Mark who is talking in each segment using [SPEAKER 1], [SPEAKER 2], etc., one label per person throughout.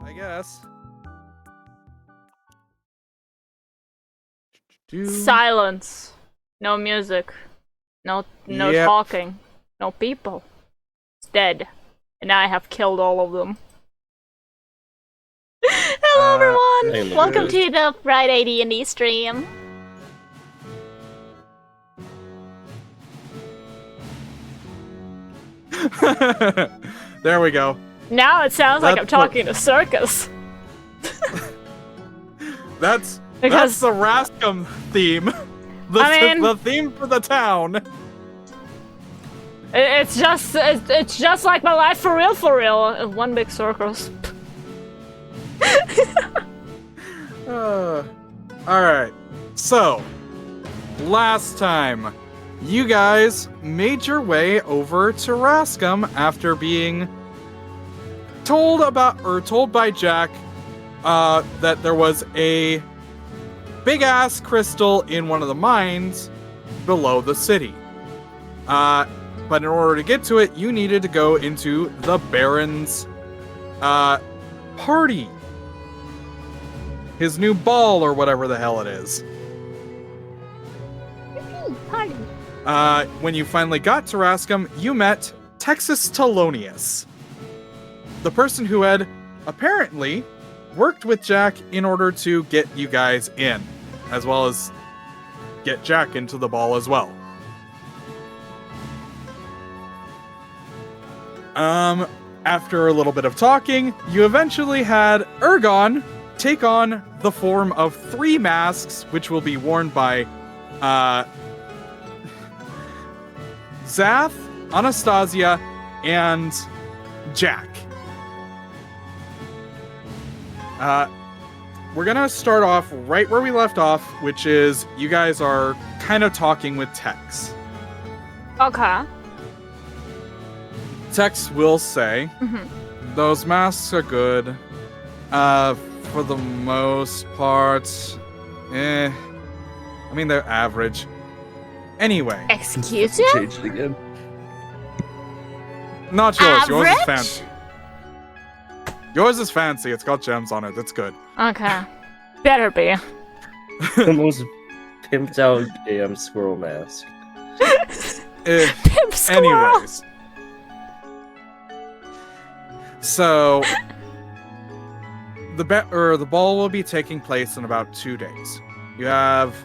[SPEAKER 1] I guess.
[SPEAKER 2] Silence. No music. No
[SPEAKER 1] Yep.
[SPEAKER 2] talking. No people. It's dead. And I have killed all of them. Hello everyone!
[SPEAKER 3] it
[SPEAKER 2] Welcome
[SPEAKER 3] is.
[SPEAKER 2] to the Friday D&D stream.
[SPEAKER 1] There we go.
[SPEAKER 2] Now it sounds like I'm
[SPEAKER 1] That's what-
[SPEAKER 2] talking to Circus.
[SPEAKER 1] That's
[SPEAKER 2] Because-
[SPEAKER 1] the Rascom theme. The theme for the town.
[SPEAKER 2] It's just like my life for real. One big circus.
[SPEAKER 1] Alright. So, last time, you guys made your way over to Rascom after being told by Jack that there was a big-ass crystal in one of the mines below the city. But in order to get to it, you needed to go into the Baron's party. His new ball, or whatever the hell it is.
[SPEAKER 2] Party.
[SPEAKER 1] When you finally got to Rascom, you met Texas Telonius, the person who had apparently worked with Jack in order to get you guys in, as well as get Jack into the ball as well. After a little bit of talking, you eventually had Ergon take on the form of 3 masks, which will be worn by Zath, Anastasia, and Jack. We're gonna start off right where we left off, which is you guys are kind of talking with Tex.
[SPEAKER 2] Okay.
[SPEAKER 1] Tex will say,
[SPEAKER 2] Mm-hmm.
[SPEAKER 1] those masks are good. For the most part, I mean, they're average. Anyway,
[SPEAKER 2] Excuse you?
[SPEAKER 3] Changed it again.
[SPEAKER 1] not yours. Yours is
[SPEAKER 2] Average?
[SPEAKER 1] fancy. Yours is fancy. It's got gems on it. It's good.
[SPEAKER 2] Okay. Better be.
[SPEAKER 3] The most pimped out damn squirrel mask.
[SPEAKER 2] Pimp squirrel.
[SPEAKER 1] Anyways. So, the ball will be taking place in about 2 days. You have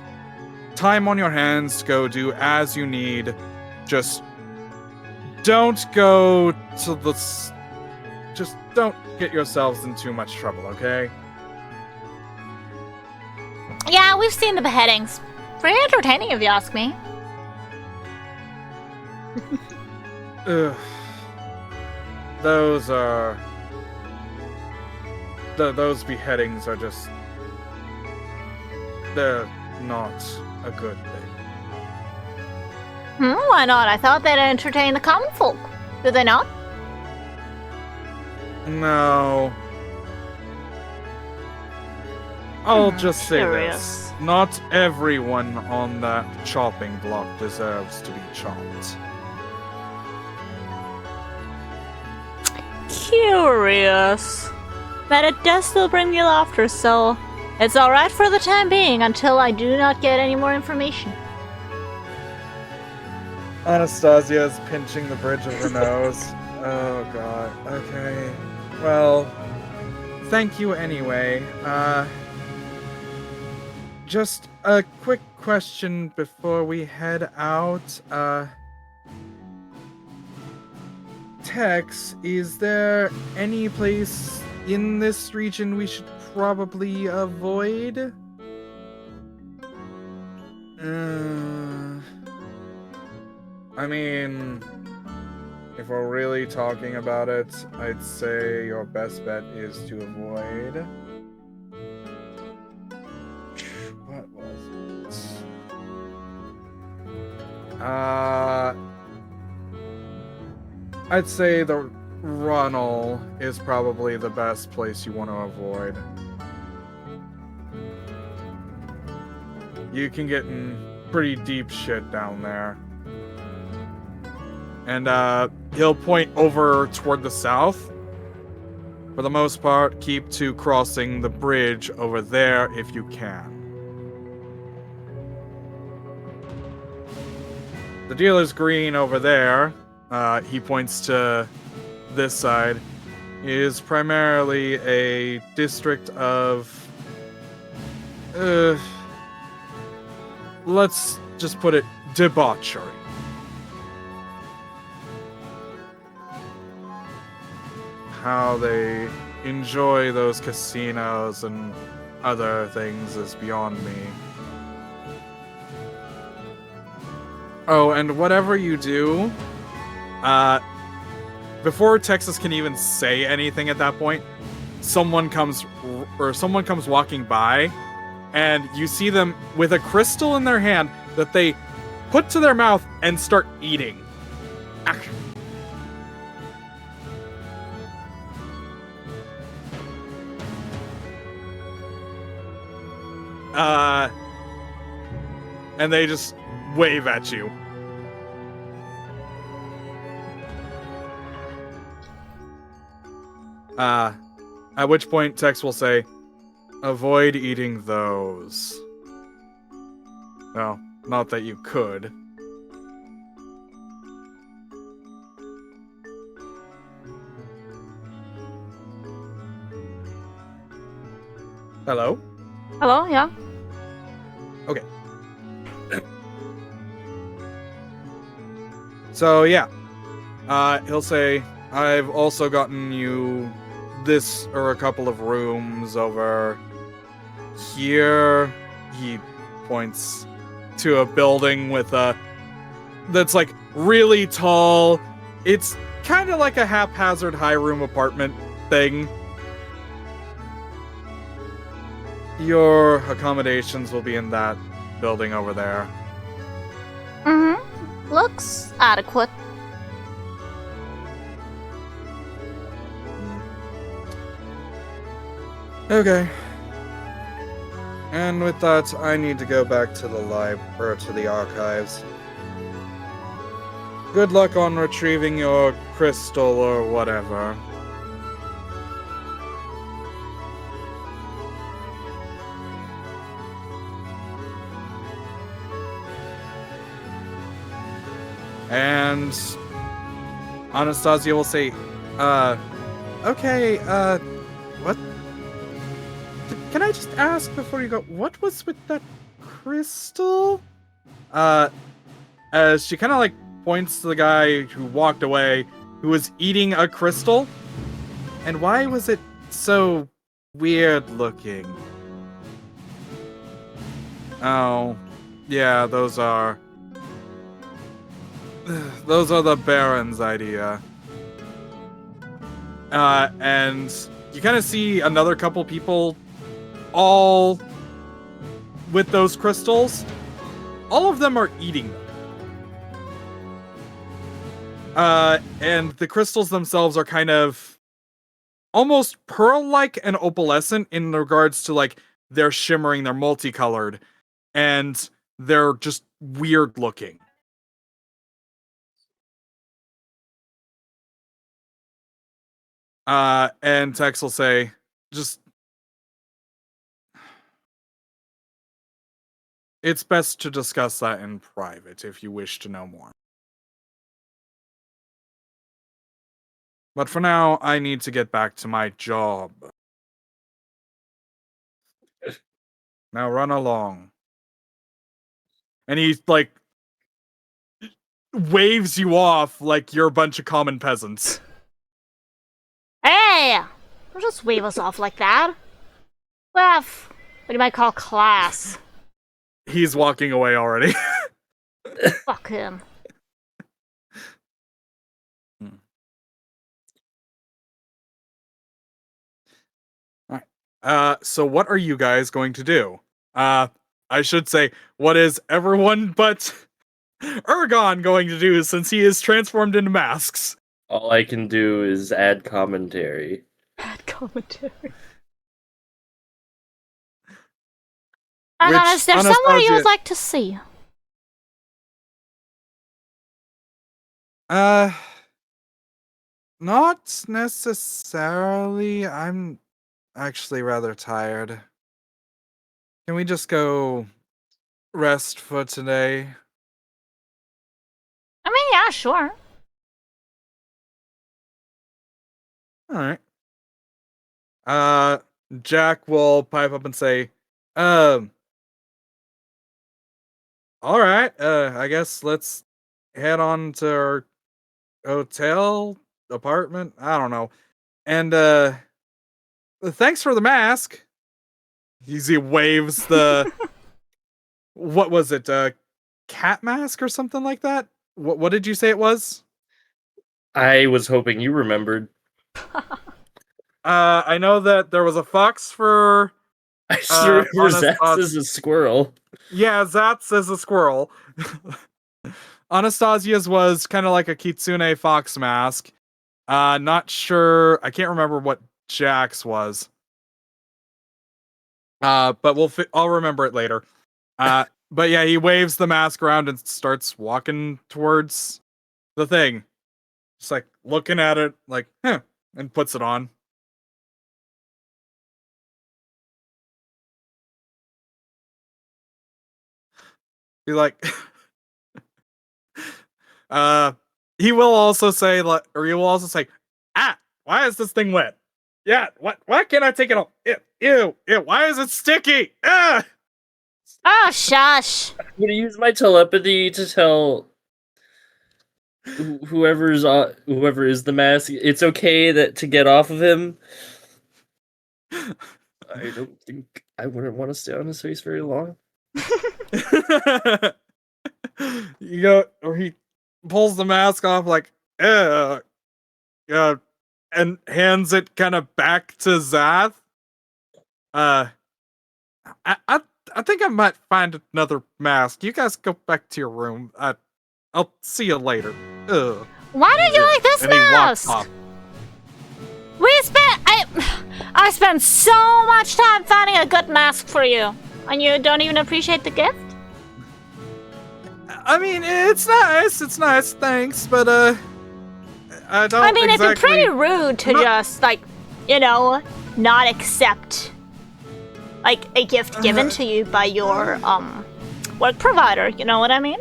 [SPEAKER 1] time on your hands to go do as you need. Just don't go to the... Just don't get yourselves in too much trouble, okay?
[SPEAKER 2] Yeah, we've seen the beheadings. Very entertaining if you ask me.
[SPEAKER 1] Ugh. Those are... those beheadings are just... They're not a good thing.
[SPEAKER 2] Why not? I thought they'd entertain the common folk. Do they not?
[SPEAKER 1] No. I'll just say
[SPEAKER 2] curious.
[SPEAKER 1] this. Not everyone on that chopping block deserves to be chopped.
[SPEAKER 2] Curious. But it does still bring me laughter, so it's alright for the time being until I do not get any more information.
[SPEAKER 1] Anastasia is pinching the bridge of her nose. Oh god. Okay. Well, thank you anyway. Just a quick question before we head out. Tex, is there any place in this region we should probably avoid? I mean, if we're really talking about it, I'd say your best bet is to avoid... What was it? I'd say the Runnel is probably the best place you want to avoid. You can get in pretty deep shit down there. And he'll point over toward the south. For the most part, keep to crossing the bridge over there if you can. The dealer's green over there, he points to this side, is primarily a district of... let's just put it debauchery. How they enjoy those casinos and other things is beyond me. Oh, and whatever you do, before Texas can even say anything at that point, someone comes walking by, and you see them with a crystal in their hand that they put to their mouth and start eating. Action. And they just wave at you. At which point Tex will say, avoid eating those. Well, not that you could. Hello?
[SPEAKER 2] Hello, yeah?
[SPEAKER 1] Okay. So, yeah. He'll say, I've also gotten you this or a couple of rooms over here. He points to a building with that's like really tall. It's kind of like a haphazard high room apartment thing. Your accommodations will be in that building over there.
[SPEAKER 2] Mm-hmm. Looks adequate.
[SPEAKER 1] Okay. And with that, I need to go back to the archives. Good luck on retrieving your crystal or whatever. And Anastasia will say, okay, what? Can I just ask before you go, what was with that crystal? As she kind of like points to the guy who walked away, who was eating a crystal. And why was it so weird looking? Oh, yeah, those are the Baron's idea. And you kind of see another couple people all with those crystals. All of them are eating them. And the crystals themselves are kind of almost pearl-like and opalescent in regards to like they're shimmering, they're multicolored, and they're just weird looking. And Tex will say, just... It's best to discuss that in private if you wish to know more. But for now, I need to get back to my job. Now run along. And he, like, waves you off like you're a bunch of common peasants.
[SPEAKER 2] Hey! Don't just wave us off like that. We have what you might call class.
[SPEAKER 1] He's walking away already.
[SPEAKER 2] Fuck him.
[SPEAKER 1] Alright. So what are you guys going to do? I should say, what is everyone but Ergon going to do since he is transformed into masks?
[SPEAKER 3] All I can do is add commentary.
[SPEAKER 2] Bad commentary. Ergon, is there somewhere you would like to see?
[SPEAKER 1] Not necessarily. I'm actually rather tired. Can we just go rest for today?
[SPEAKER 2] I mean, yeah, sure.
[SPEAKER 1] All right. Jack will pipe up and say, um, all right, I guess let's head on to our hotel, apartment, I don't know. And, thanks for the mask. He waves the, what was it, cat mask or something like that? What did you say it was?
[SPEAKER 3] I was hoping you remembered.
[SPEAKER 1] I know that there was a fox for,
[SPEAKER 3] I just remember Zats is a squirrel.
[SPEAKER 1] yeah, Zats is a squirrel. Anastasia's was kind of like a kitsune fox mask. Not sure. I can't remember what Jack's was. But I'll remember it later. But yeah, he waves the mask around and starts walking towards the thing. Just like looking at it, like, huh, and puts it on. Be like, he will also say, like, or he will also say, why is this thing wet? Yeah, why can't I take it off? Ew, why is it sticky? Ah!
[SPEAKER 2] Oh, shush.
[SPEAKER 3] I'm gonna use my telepathy to tell whoever is the mask it's okay to get off of him. I don't think I wouldn't want to stay on his face very long.
[SPEAKER 1] You go, or he pulls the mask off, like, and hands it kind of back to Zath. I think I might find another mask. You guys go back to your room. I'll see you later. Ugh.
[SPEAKER 2] Why don't you like this
[SPEAKER 1] And he walks
[SPEAKER 2] mask?
[SPEAKER 1] off.
[SPEAKER 2] I spent so much time finding a good mask for you, and you don't even appreciate the gift?
[SPEAKER 1] I mean, it's nice, thanks, but I don't.
[SPEAKER 2] I mean,
[SPEAKER 1] exactly...
[SPEAKER 2] it'd be pretty rude to just, like, not accept, like, a gift given to you by your, work provider, you know what I mean?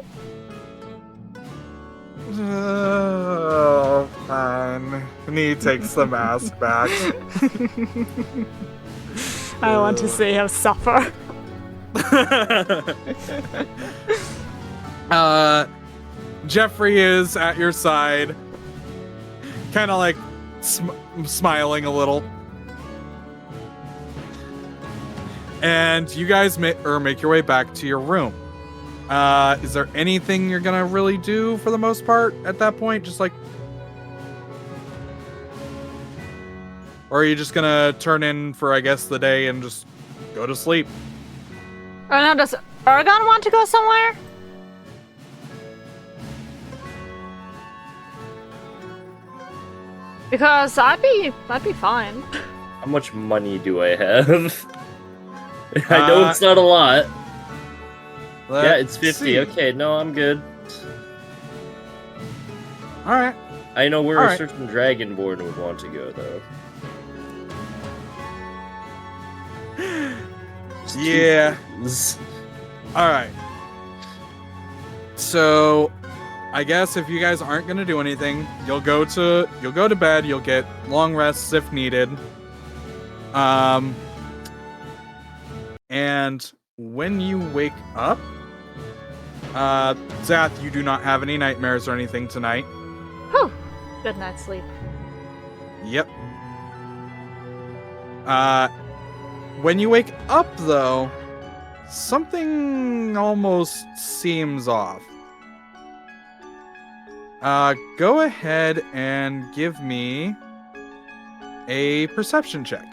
[SPEAKER 1] Oh, fine. And he takes the mask back.
[SPEAKER 2] I want to see him suffer.
[SPEAKER 1] Jeffrey is at your side, kind of like smiling a little. And you guys make your way back to your room. Is there anything you're gonna really do for the most part at that point? Just like, or are you just gonna turn in for, I guess, the day and just go to sleep?
[SPEAKER 2] I don't know, does Aragon want to go somewhere? Because I'd be fine.
[SPEAKER 3] How much money do I have? I know it's not a lot. Yeah, it's 50.
[SPEAKER 1] See.
[SPEAKER 3] Okay, no, I'm good.
[SPEAKER 1] Alright.
[SPEAKER 3] I know where
[SPEAKER 1] All
[SPEAKER 3] a
[SPEAKER 1] right.
[SPEAKER 3] certain Dragonborn would want to go, though. Just two
[SPEAKER 1] Yeah.
[SPEAKER 3] things.
[SPEAKER 1] Alright. So, I guess if you guys aren't gonna do anything, you'll go to bed, you'll get long rests if needed. And when you wake up, Zath, you do not have any nightmares or anything tonight.
[SPEAKER 2] Whew. Good night's sleep.
[SPEAKER 1] Yep. When you wake up, though, something almost seems off. Go ahead and give me a perception check.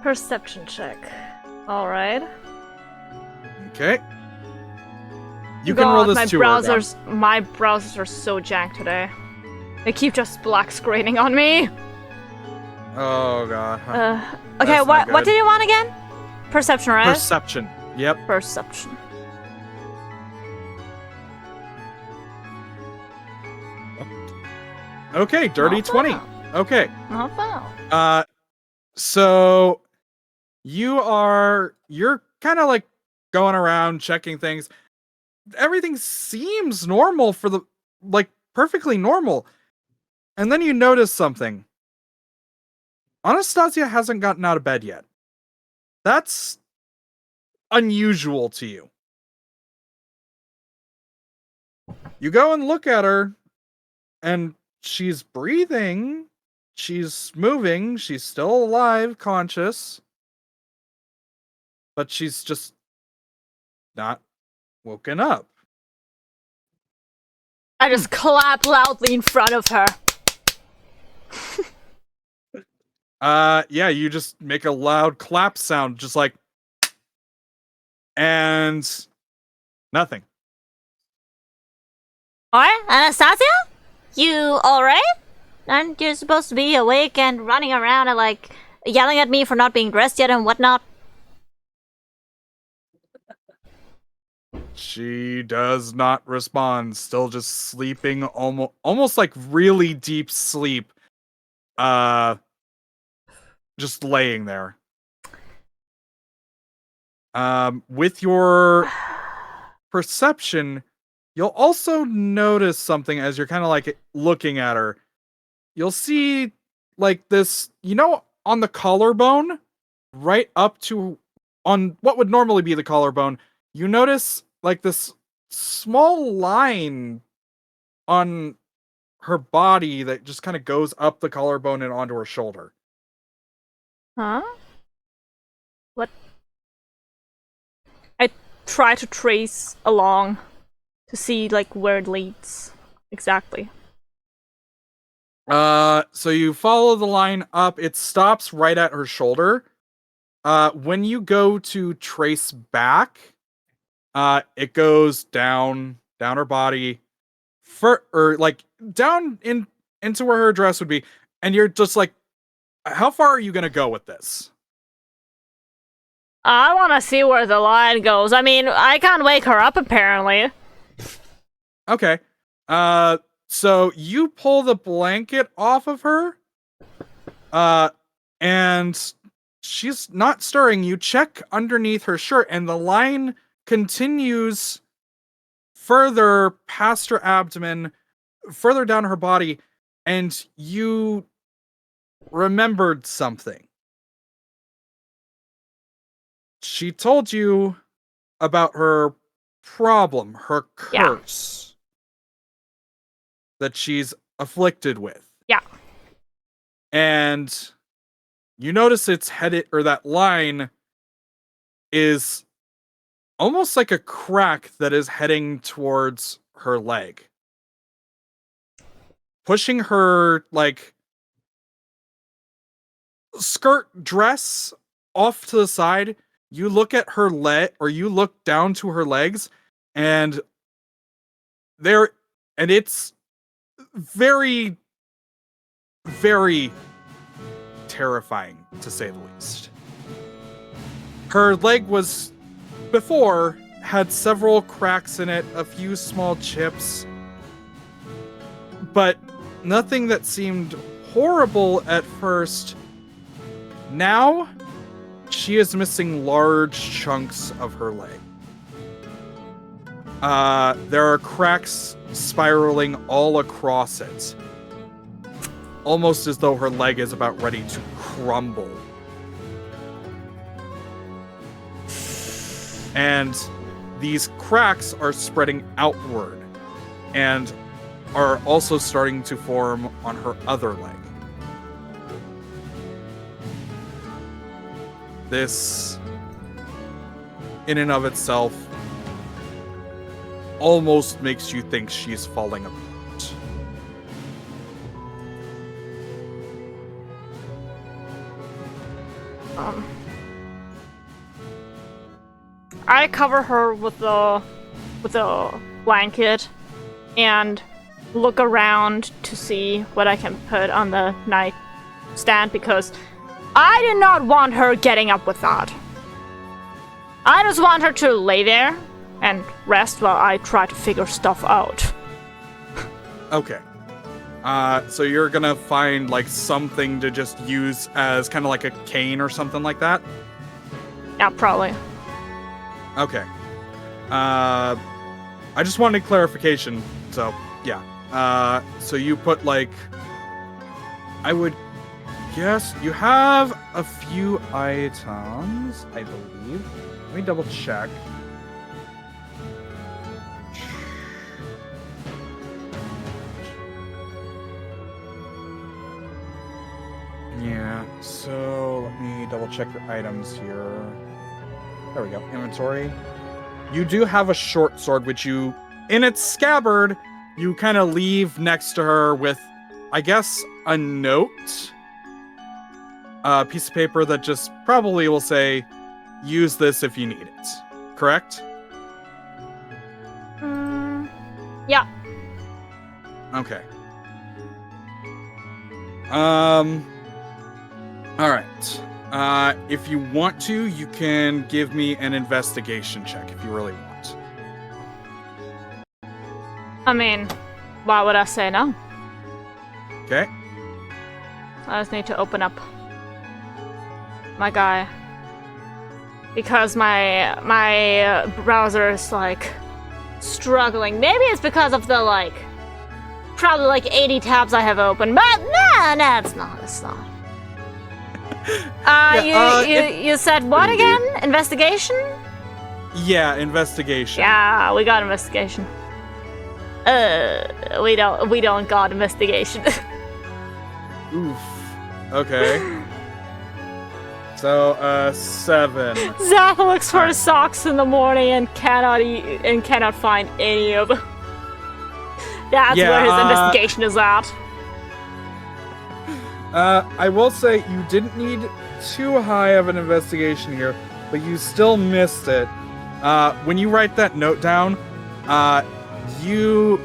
[SPEAKER 2] Perception check. Alright.
[SPEAKER 1] Okay. You can roll this
[SPEAKER 2] my
[SPEAKER 1] too.
[SPEAKER 2] My browsers are so janked today. They keep just black screening on me.
[SPEAKER 1] Oh god.
[SPEAKER 2] Okay,
[SPEAKER 1] That's
[SPEAKER 2] what
[SPEAKER 1] not good.
[SPEAKER 2] did you want again? Perception, right?
[SPEAKER 1] Perception. Yep.
[SPEAKER 2] Perception.
[SPEAKER 1] Okay, dirty
[SPEAKER 2] Not
[SPEAKER 1] 20.
[SPEAKER 2] bad.
[SPEAKER 1] Okay.
[SPEAKER 2] Not bad.
[SPEAKER 1] So you're kind of like going around checking things. Everything seems normal perfectly normal. And then you notice something. Anastasia hasn't gotten out of bed yet. That's unusual to you. You go and look at her, and she's breathing, she's moving, she's still alive, conscious, but she's just not woken up.
[SPEAKER 2] I just clap loudly in front of her.
[SPEAKER 1] Yeah, you just make a loud clap sound, just like, and nothing.
[SPEAKER 2] Alright, Anastasia? You alright? Aren't you supposed to be awake and running around and like yelling at me for not being dressed yet and whatnot?
[SPEAKER 1] She does not respond, still just sleeping, almost like really deep sleep. Just laying there. With your perception, you'll also notice something as you're kind of like looking at her. You'll see like this, on the collarbone, right up to on what would normally be the collarbone, you notice like this small line on her body that just kind of goes up the collarbone and onto her shoulder.
[SPEAKER 2] Huh? What? I try to trace along to see like where it leads exactly.
[SPEAKER 1] So you follow the line up, it stops right at her shoulder. When you go to trace back, it goes down her body, down into where her dress would be, and you're just like, how far are you gonna go with this?
[SPEAKER 2] I want to see where the line goes. I mean, I can't wake her up apparently.
[SPEAKER 1] Okay. So you pull the blanket off of her, and she's not stirring. You check underneath her shirt, and the line continues further past her abdomen, further down her body, and you remembered something. She told you about her problem, her curse that she's afflicted with.
[SPEAKER 2] Yeah.
[SPEAKER 1] And you notice it's headed, or that line is almost like a crack that is heading towards her leg. Pushing her, like, skirt dress off to the side, you look at her leg, or you look down to her legs, and it's very, very terrifying, to say the least. Her leg was, before, had several cracks in it, a few small chips, but nothing that seemed horrible at first. Now, she is missing large chunks of her leg. There are cracks spiraling all across it, almost as though her leg is about ready to crumble. And these cracks are spreading outward and are also starting to form on her other leg. This, in and of itself, almost makes you think she's falling apart.
[SPEAKER 2] I cover her with the blanket and look around to see what I can put on the nightstand because I do not want her getting up with that. I just want her to lay there and rest while I try to figure stuff out.
[SPEAKER 1] Okay. So you're gonna find like something to just use as kind of like a cane or something like that?
[SPEAKER 2] Yeah, probably.
[SPEAKER 1] Okay. I just wanted clarification, so yeah. So you put like, I would guess you have a few items, I believe. Let me double check. Yeah, so let me double check your items here. There we go. Inventory. You do have a short sword, which you, in its scabbard, you kind of leave next to her with, I guess, a note. A piece of paper that just probably will say, use this if you need it. Correct?
[SPEAKER 2] Yeah.
[SPEAKER 1] Okay. Alright. If you want to, you can give me an investigation check if you really want.
[SPEAKER 2] I mean, why would I say no?
[SPEAKER 1] Okay.
[SPEAKER 2] I just need to open up my guy. Because my browser is, like, struggling. Maybe it's because of the, like, probably, like, 80 tabs I have open. But, no, it's not. You said what again? Investigation?
[SPEAKER 1] Yeah, investigation.
[SPEAKER 2] Yeah, we got investigation. We don't got investigation.
[SPEAKER 1] Oof. Okay. So, 7.
[SPEAKER 2] Zath looks for his socks in the morning and cannot find any of them. That's where his investigation is at.
[SPEAKER 1] I will say you didn't need too high of an investigation here, but you still missed it. When you write that note down, you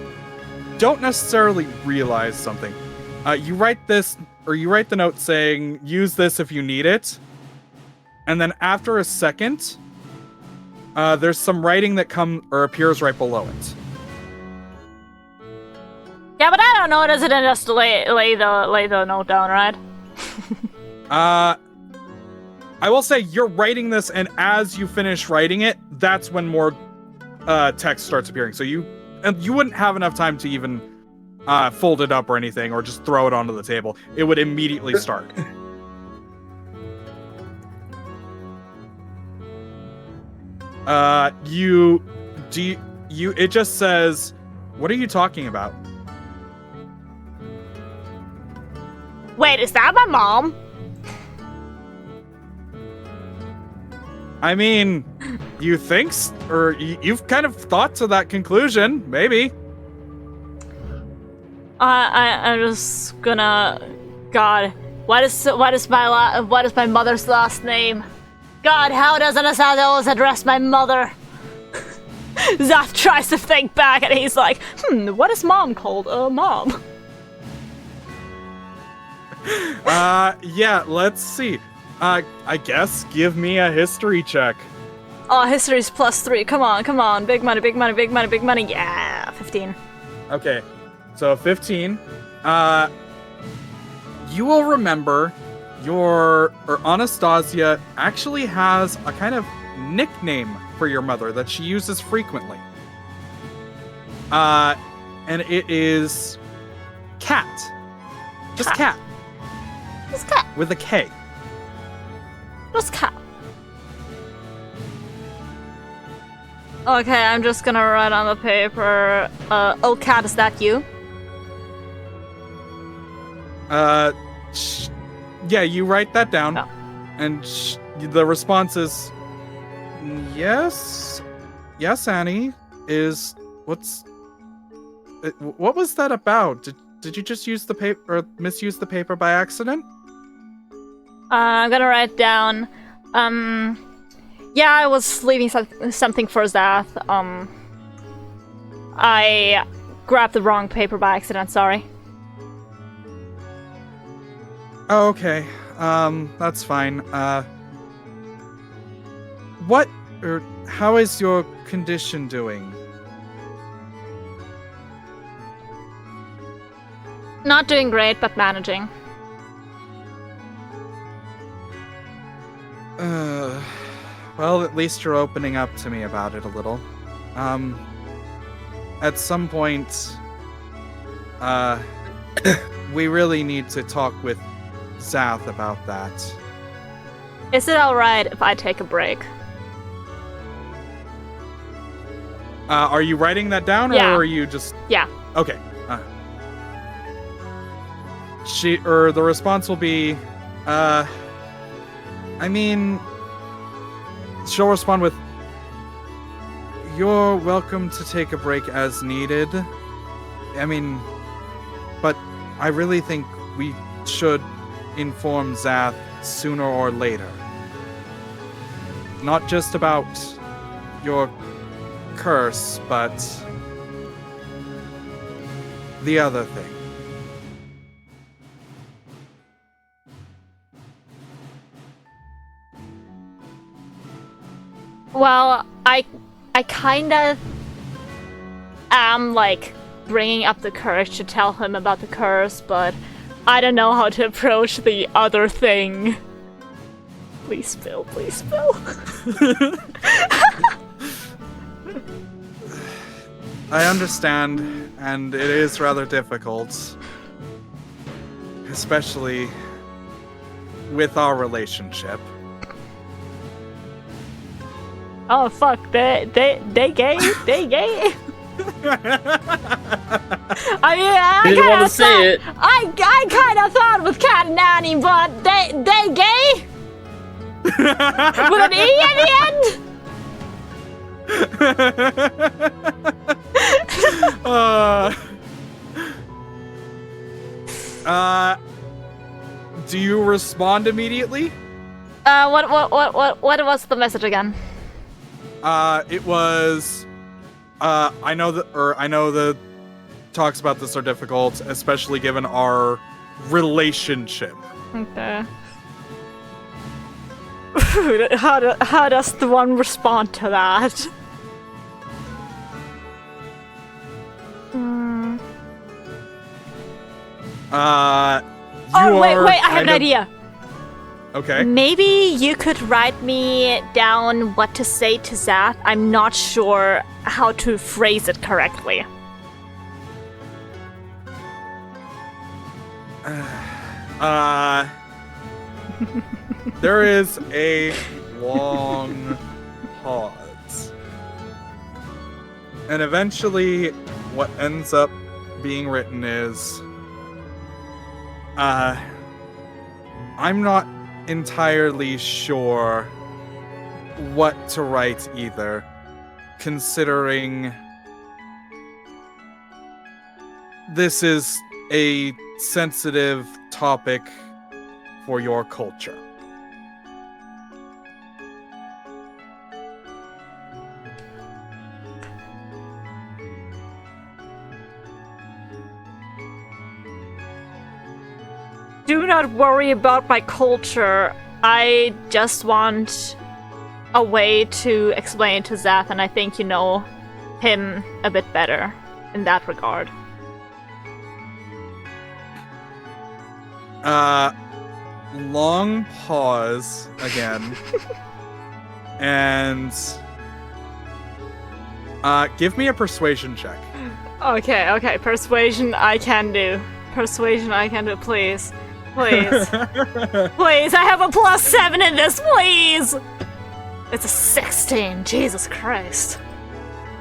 [SPEAKER 1] don't necessarily realize something. You write the note saying, use this if you need it. And then after a second, there's some writing that appears right below it.
[SPEAKER 2] Yeah, but I don't notice it and just lay the note down, right?
[SPEAKER 1] I will say you're writing this, and as you finish writing it, that's when more text starts appearing. So you wouldn't have enough time to even fold it up or anything, or just throw it onto the table. It would immediately start. It just says, what are you talking about?
[SPEAKER 2] Wait, is that my mom?
[SPEAKER 1] I mean, you think, or you've kind of thought to that conclusion, maybe.
[SPEAKER 2] I'm just gonna. God, what is my mother's last name? God, how does Anasados address my mother? Zath tries to think back, and he's like, what is mom called? Mom.
[SPEAKER 1] Yeah, let's see. I guess give me a history check.
[SPEAKER 2] Oh, history's +3. Come on. Big money. Yeah, 15.
[SPEAKER 1] Okay, so 15. You will remember Anastasia actually has a kind of nickname for your mother that she uses frequently. And it is Cat. Just Cat.
[SPEAKER 2] Just Cat.
[SPEAKER 1] With a K.
[SPEAKER 2] Just Cat. Okay, I'm just gonna write on the paper, oh Cat, is that you?
[SPEAKER 1] Yeah, you write that down.
[SPEAKER 2] Oh.
[SPEAKER 1] And the response is, yes, Annie, what was that about? Did you just use the paper, or misuse the paper by accident?
[SPEAKER 2] I'm gonna write down, yeah, I was leaving something for Zath, I grabbed the wrong paper by accident, sorry.
[SPEAKER 1] Oh, okay. That's fine. How is your condition doing?
[SPEAKER 2] Not doing great, but managing.
[SPEAKER 1] Well, at least you're opening up to me about it a little. At some point, we really need to talk with Zath about that.
[SPEAKER 2] Is it alright if I take a break?
[SPEAKER 1] Are you writing that down,
[SPEAKER 2] Yeah.
[SPEAKER 1] or are you just...
[SPEAKER 2] Yeah.
[SPEAKER 1] Okay. The response will be, I mean, she'll respond with, "You're welcome to take a break as needed. I mean, but I really think we should inform Zath sooner or later. Not just about your curse, but the other thing."
[SPEAKER 2] Well, I kind of am, like, bringing up the courage to tell him about the curse, but I don't know how to approach the other thing. Please spill, please spill.
[SPEAKER 1] I understand, and it is rather difficult. Especially with our relationship.
[SPEAKER 2] Oh fuck, they gay? They gay? I mean, I
[SPEAKER 3] Didn't
[SPEAKER 2] kind
[SPEAKER 3] want
[SPEAKER 2] of
[SPEAKER 3] to say it.
[SPEAKER 2] I kind of thought with Cat and Nanny, but they gay? With an E at the end?
[SPEAKER 1] Do you respond immediately?
[SPEAKER 2] What was the message again?
[SPEAKER 1] It was, I know the talks about this are difficult, especially given our relationship.
[SPEAKER 2] Okay. How does the one respond to that? Wait, I have an idea.
[SPEAKER 1] Okay.
[SPEAKER 2] Maybe you could write me down what to say to Zath. I'm not sure how to phrase it correctly.
[SPEAKER 1] There is a long pause. And eventually, what ends up being written is, I'm not entirely sure what to write either, considering this is a sensitive topic for your culture.
[SPEAKER 2] Do not worry about my culture. I just want a way to explain to Zath, and I think you know him a bit better in that regard.
[SPEAKER 1] Long pause again. And give me a persuasion check.
[SPEAKER 2] Okay, persuasion I can do. Please. Please. Please, I have a +7 in this, please! It's a 16, Jesus Christ.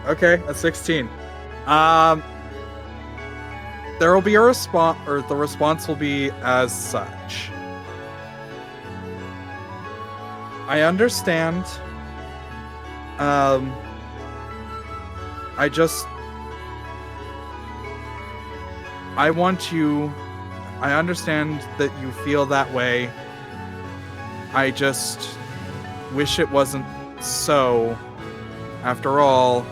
[SPEAKER 1] Okay, a 16. There will be a response, or the response will be as such. I understand. I understand that you feel that way. I just wish it wasn't so. After all,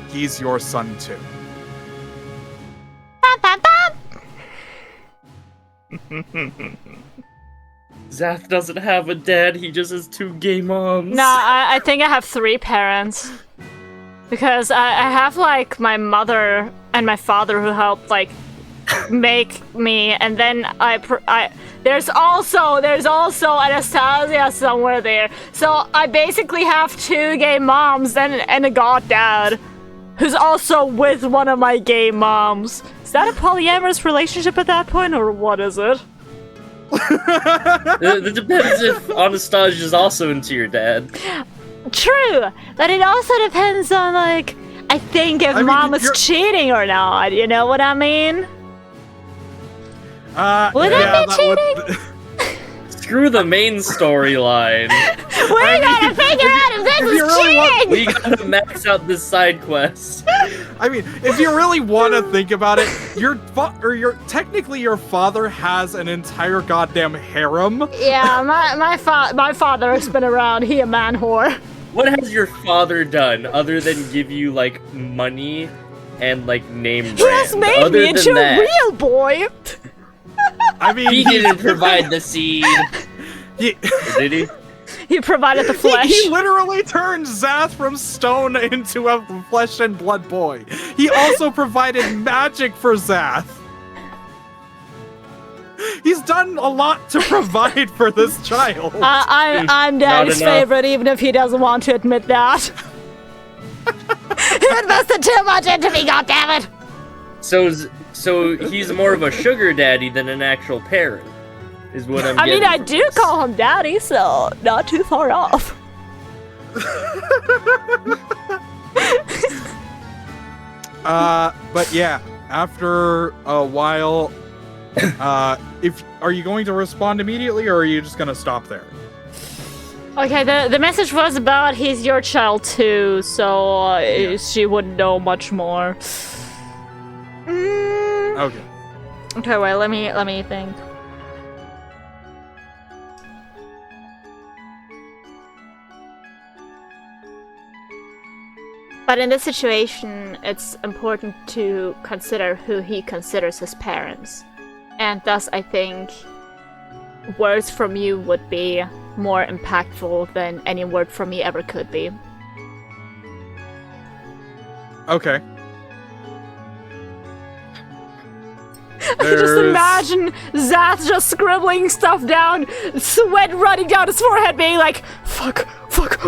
[SPEAKER 1] he's your son too.
[SPEAKER 3] Zath doesn't have a dad, he just has 2 gay moms.
[SPEAKER 2] No, I think I have 3 parents. Because I have, like, my mother and my father who helped, like, make me, and then there's also Anastasia somewhere there. So I basically have 2 gay moms and a god dad, who's also with one of my gay moms. Is that a polyamorous relationship at that point, or what is it?
[SPEAKER 3] It depends if Anastasia's also into your dad.
[SPEAKER 2] True, but it also depends on, like, I think if mom is cheating or not, you know what I mean? Would that be cheating?
[SPEAKER 3] Screw the main storyline.
[SPEAKER 2] We gotta figure out if this is cheating!
[SPEAKER 3] We gotta max out this side quest.
[SPEAKER 1] I mean, if you really want to think about it, technically your father has an entire goddamn harem.
[SPEAKER 2] Yeah, my father has been around. He a man whore.
[SPEAKER 3] What has your father done other than give you, like, money and, like, name brand?
[SPEAKER 2] He has made me into a real boy!
[SPEAKER 1] I mean,
[SPEAKER 3] he didn't provide the seed. Did he?
[SPEAKER 2] He provided the flesh.
[SPEAKER 1] He literally turned Zath from stone into a flesh and blood boy. He also provided magic for Zath. He's done a lot to provide for this child.
[SPEAKER 2] I'm Daddy's favorite, even if he doesn't want to admit that. He invested too much into me, goddammit!
[SPEAKER 3] So he's more of a sugar daddy than an actual parent, is what I'm getting.
[SPEAKER 2] I do call him daddy, so not too far off.
[SPEAKER 1] But yeah, after a while, are you going to respond immediately, or are you just gonna stop there?
[SPEAKER 2] Okay, the message was about he's your child too, so she wouldn't know much more.
[SPEAKER 1] Okay.
[SPEAKER 2] Okay, wait, let me think. But in this situation, it's important to consider who he considers his parents. And thus, I think words from you would be more impactful than any word from me ever could be.
[SPEAKER 1] Okay.
[SPEAKER 2] I can just imagine Zath just scribbling stuff down, sweat running down his forehead, being like, fuck,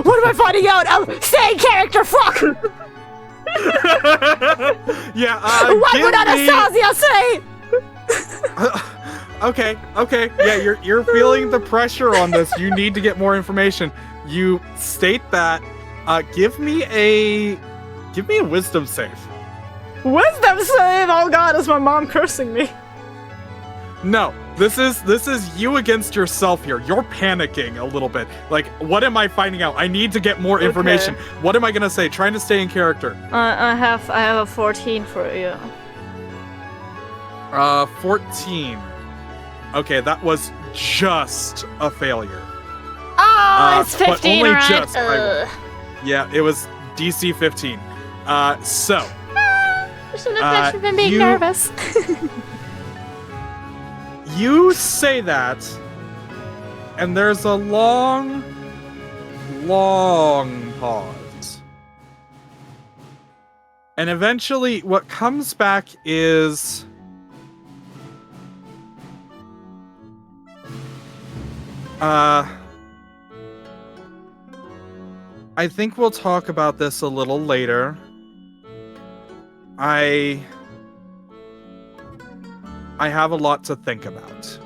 [SPEAKER 2] what am I finding out? Stay in character, fuck!
[SPEAKER 1] Yeah,
[SPEAKER 2] what would Anastasia say?
[SPEAKER 1] Okay, yeah, you're feeling the pressure on this. You need to get more information. You state that. Give me a wisdom save.
[SPEAKER 2] Wisdom save? Oh god, is my mom cursing me?
[SPEAKER 1] No, this is you against yourself here. You're panicking a little bit. Like, what am I finding out? I need to get more information. What am I gonna say? Trying to stay in character.
[SPEAKER 2] I have a 14 for you.
[SPEAKER 1] 14. Okay, that was just a failure.
[SPEAKER 2] Oh, it's 15,
[SPEAKER 1] but only
[SPEAKER 2] right?
[SPEAKER 1] just. Yeah, it was DC 15. So.
[SPEAKER 2] I shouldn't have been being nervous.
[SPEAKER 1] You say that, and there's a long pause. And eventually, what comes back is... I think we'll talk about this a little later. I have a lot to think about.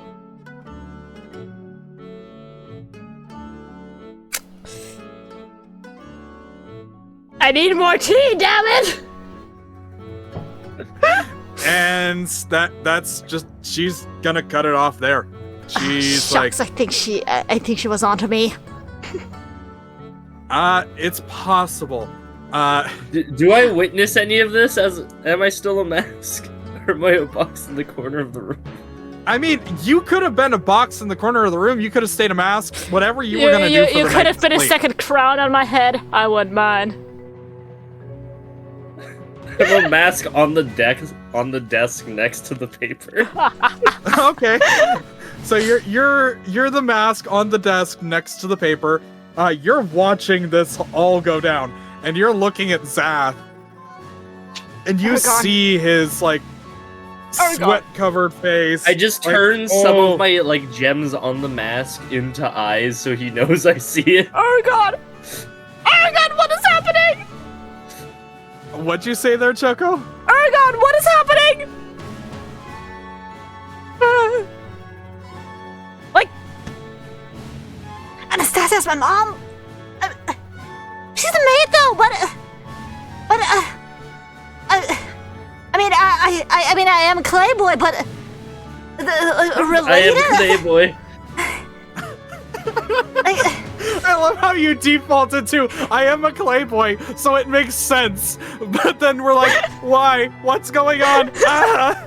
[SPEAKER 2] I need more tea, damn it!
[SPEAKER 1] And that's just, she's gonna cut it off there. She's
[SPEAKER 2] shucks,
[SPEAKER 1] like,
[SPEAKER 2] I think she was onto me.
[SPEAKER 1] It's possible.
[SPEAKER 3] Do I witness any of this? Am I still a mask? Or am I a box in the corner of the room?
[SPEAKER 1] I mean, you could have been a box in the corner of the room. You could have stayed a mask. Whatever you were gonna do for the
[SPEAKER 2] You could have been a
[SPEAKER 1] sleep.
[SPEAKER 2] second crown on my head. I wouldn't mind.
[SPEAKER 3] I have a mask on the desk next to the paper.
[SPEAKER 1] Okay. So you're the mask on the desk next to the paper. You're watching this all go down, and you're looking at Zath, and you see his like
[SPEAKER 2] Oh, God.
[SPEAKER 1] sweat-covered face.
[SPEAKER 3] I just
[SPEAKER 1] like,
[SPEAKER 3] turn some
[SPEAKER 1] oh.
[SPEAKER 3] of my like gems on the mask into eyes so he knows I see it.
[SPEAKER 2] Oh god! Oh god, what is happening?
[SPEAKER 1] What'd you say there, Choco?
[SPEAKER 2] Oh god, what is happening? Like, Anastasia's my mom. She's a maid though, but I mean, I am Clayboy, but related.
[SPEAKER 3] I am Playboy.
[SPEAKER 1] I love how you defaulted to I am a Clayboy, so it makes sense. But then we're like, why? What's going on? Ah!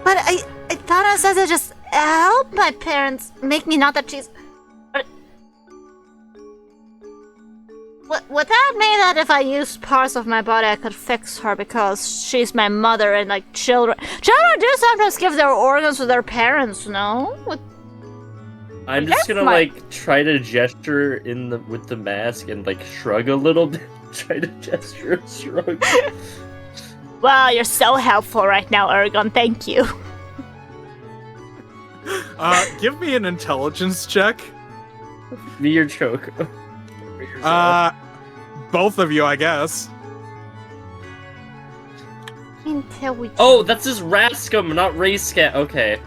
[SPEAKER 2] But I thought Anastasia just helped my parents make me not that she's. Would that mean that if I used parts of my body, I could fix her because she's my mother and like children do sometimes give their organs to their parents, no?
[SPEAKER 3] I'm just gonna like try to gesture with the mask and like shrug a little bit. Try to gesture and shrug.
[SPEAKER 2] Wow, you're so helpful right now, Ergon. Thank you.
[SPEAKER 1] Give me an intelligence check.
[SPEAKER 3] Me or Choco?
[SPEAKER 1] Both of you, I guess.
[SPEAKER 2] Until we.
[SPEAKER 3] Oh, that's his Rascum, not Rayscat. Okay.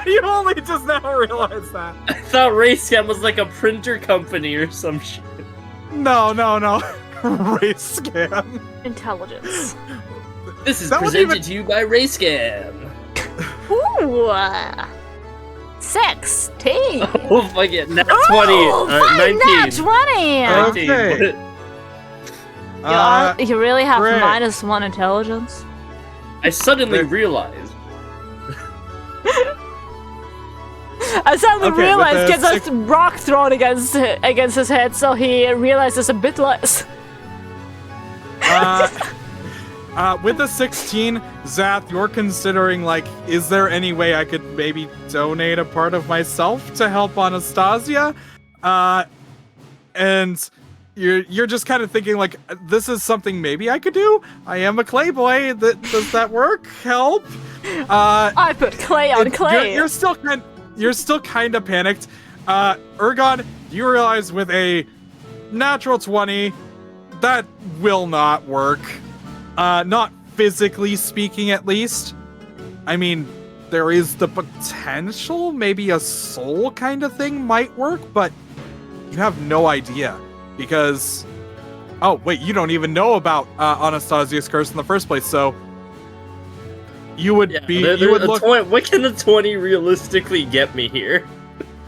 [SPEAKER 1] You only just now realized that.
[SPEAKER 3] I thought Rayscat was like a printer company or some shit.
[SPEAKER 1] No. Race scam.
[SPEAKER 2] Intelligence.
[SPEAKER 3] This is
[SPEAKER 1] That was
[SPEAKER 3] presented
[SPEAKER 1] even-
[SPEAKER 3] to you by Rayscam.
[SPEAKER 2] Ooh. 16.
[SPEAKER 3] Oh, fuck it. Nat 20.
[SPEAKER 2] Oh,
[SPEAKER 3] 19.
[SPEAKER 2] Nat 20.
[SPEAKER 3] 19.
[SPEAKER 1] Okay.
[SPEAKER 2] You really have
[SPEAKER 1] great.
[SPEAKER 2] -1 intelligence?
[SPEAKER 3] I suddenly
[SPEAKER 1] There-
[SPEAKER 3] realized.
[SPEAKER 2] I suddenly
[SPEAKER 1] Okay, with
[SPEAKER 2] realized
[SPEAKER 1] the
[SPEAKER 2] gets a rock thrown against his head, so he realizes a bit less.
[SPEAKER 1] With the 16, Zath, you're considering, like, is there any way I could maybe donate a part of myself to help Anastasia? And you're just kind of thinking, like, this is something maybe I could do? I am a Clayboy. Does that work? Help?
[SPEAKER 2] I put clay on clay.
[SPEAKER 1] You're still kind of panicked. Ergon, you realize with a natural 20, that will not work. Not physically speaking, at least. I mean, there is the potential, maybe a soul kind of thing might work, but you have no idea. Because, oh, wait, you don't even know about Anastasia's curse in the first place, so you would you would look...
[SPEAKER 3] What can a 20 realistically get me here?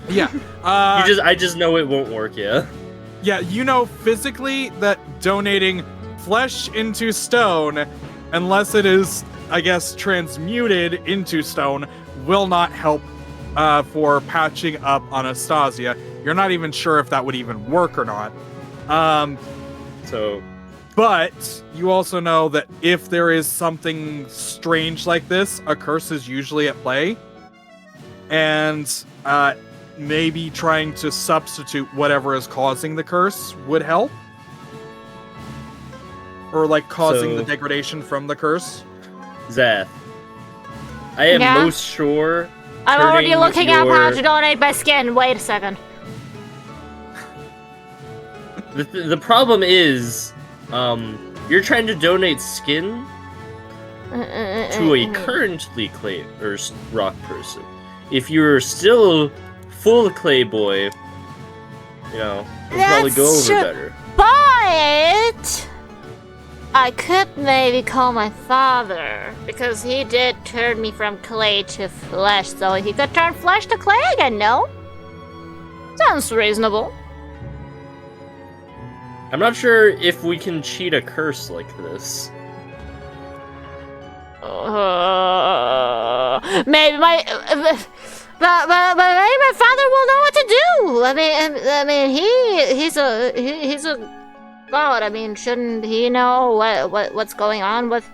[SPEAKER 1] Yeah.
[SPEAKER 3] I just know it won't work, yeah.
[SPEAKER 1] Yeah, you know physically that donating flesh into stone, unless it is, I guess, transmuted into stone, will not help for patching up Anastasia. You're not even sure if that would even work or not. But you also know that if there is something strange like this, a curse is usually at play. And maybe trying to substitute whatever is causing the curse would help. Or like causing the degradation from the curse.
[SPEAKER 3] Zath, I am most sure.
[SPEAKER 2] I'm already looking up how to donate my skin. Wait a second.
[SPEAKER 3] The problem is, you're trying to donate skin to a currently clay or rock person. If you're still full Clayboy, you know, it'll probably go over better.
[SPEAKER 2] But I could maybe call my father, because he did turn me from clay to flesh, so he could turn flesh to clay again, no? Sounds reasonable.
[SPEAKER 3] I'm not sure if we can cheat a curse like this.
[SPEAKER 2] Maybe my... But maybe my father will know what to do. I mean, he's a god. I mean, shouldn't he know what's going on with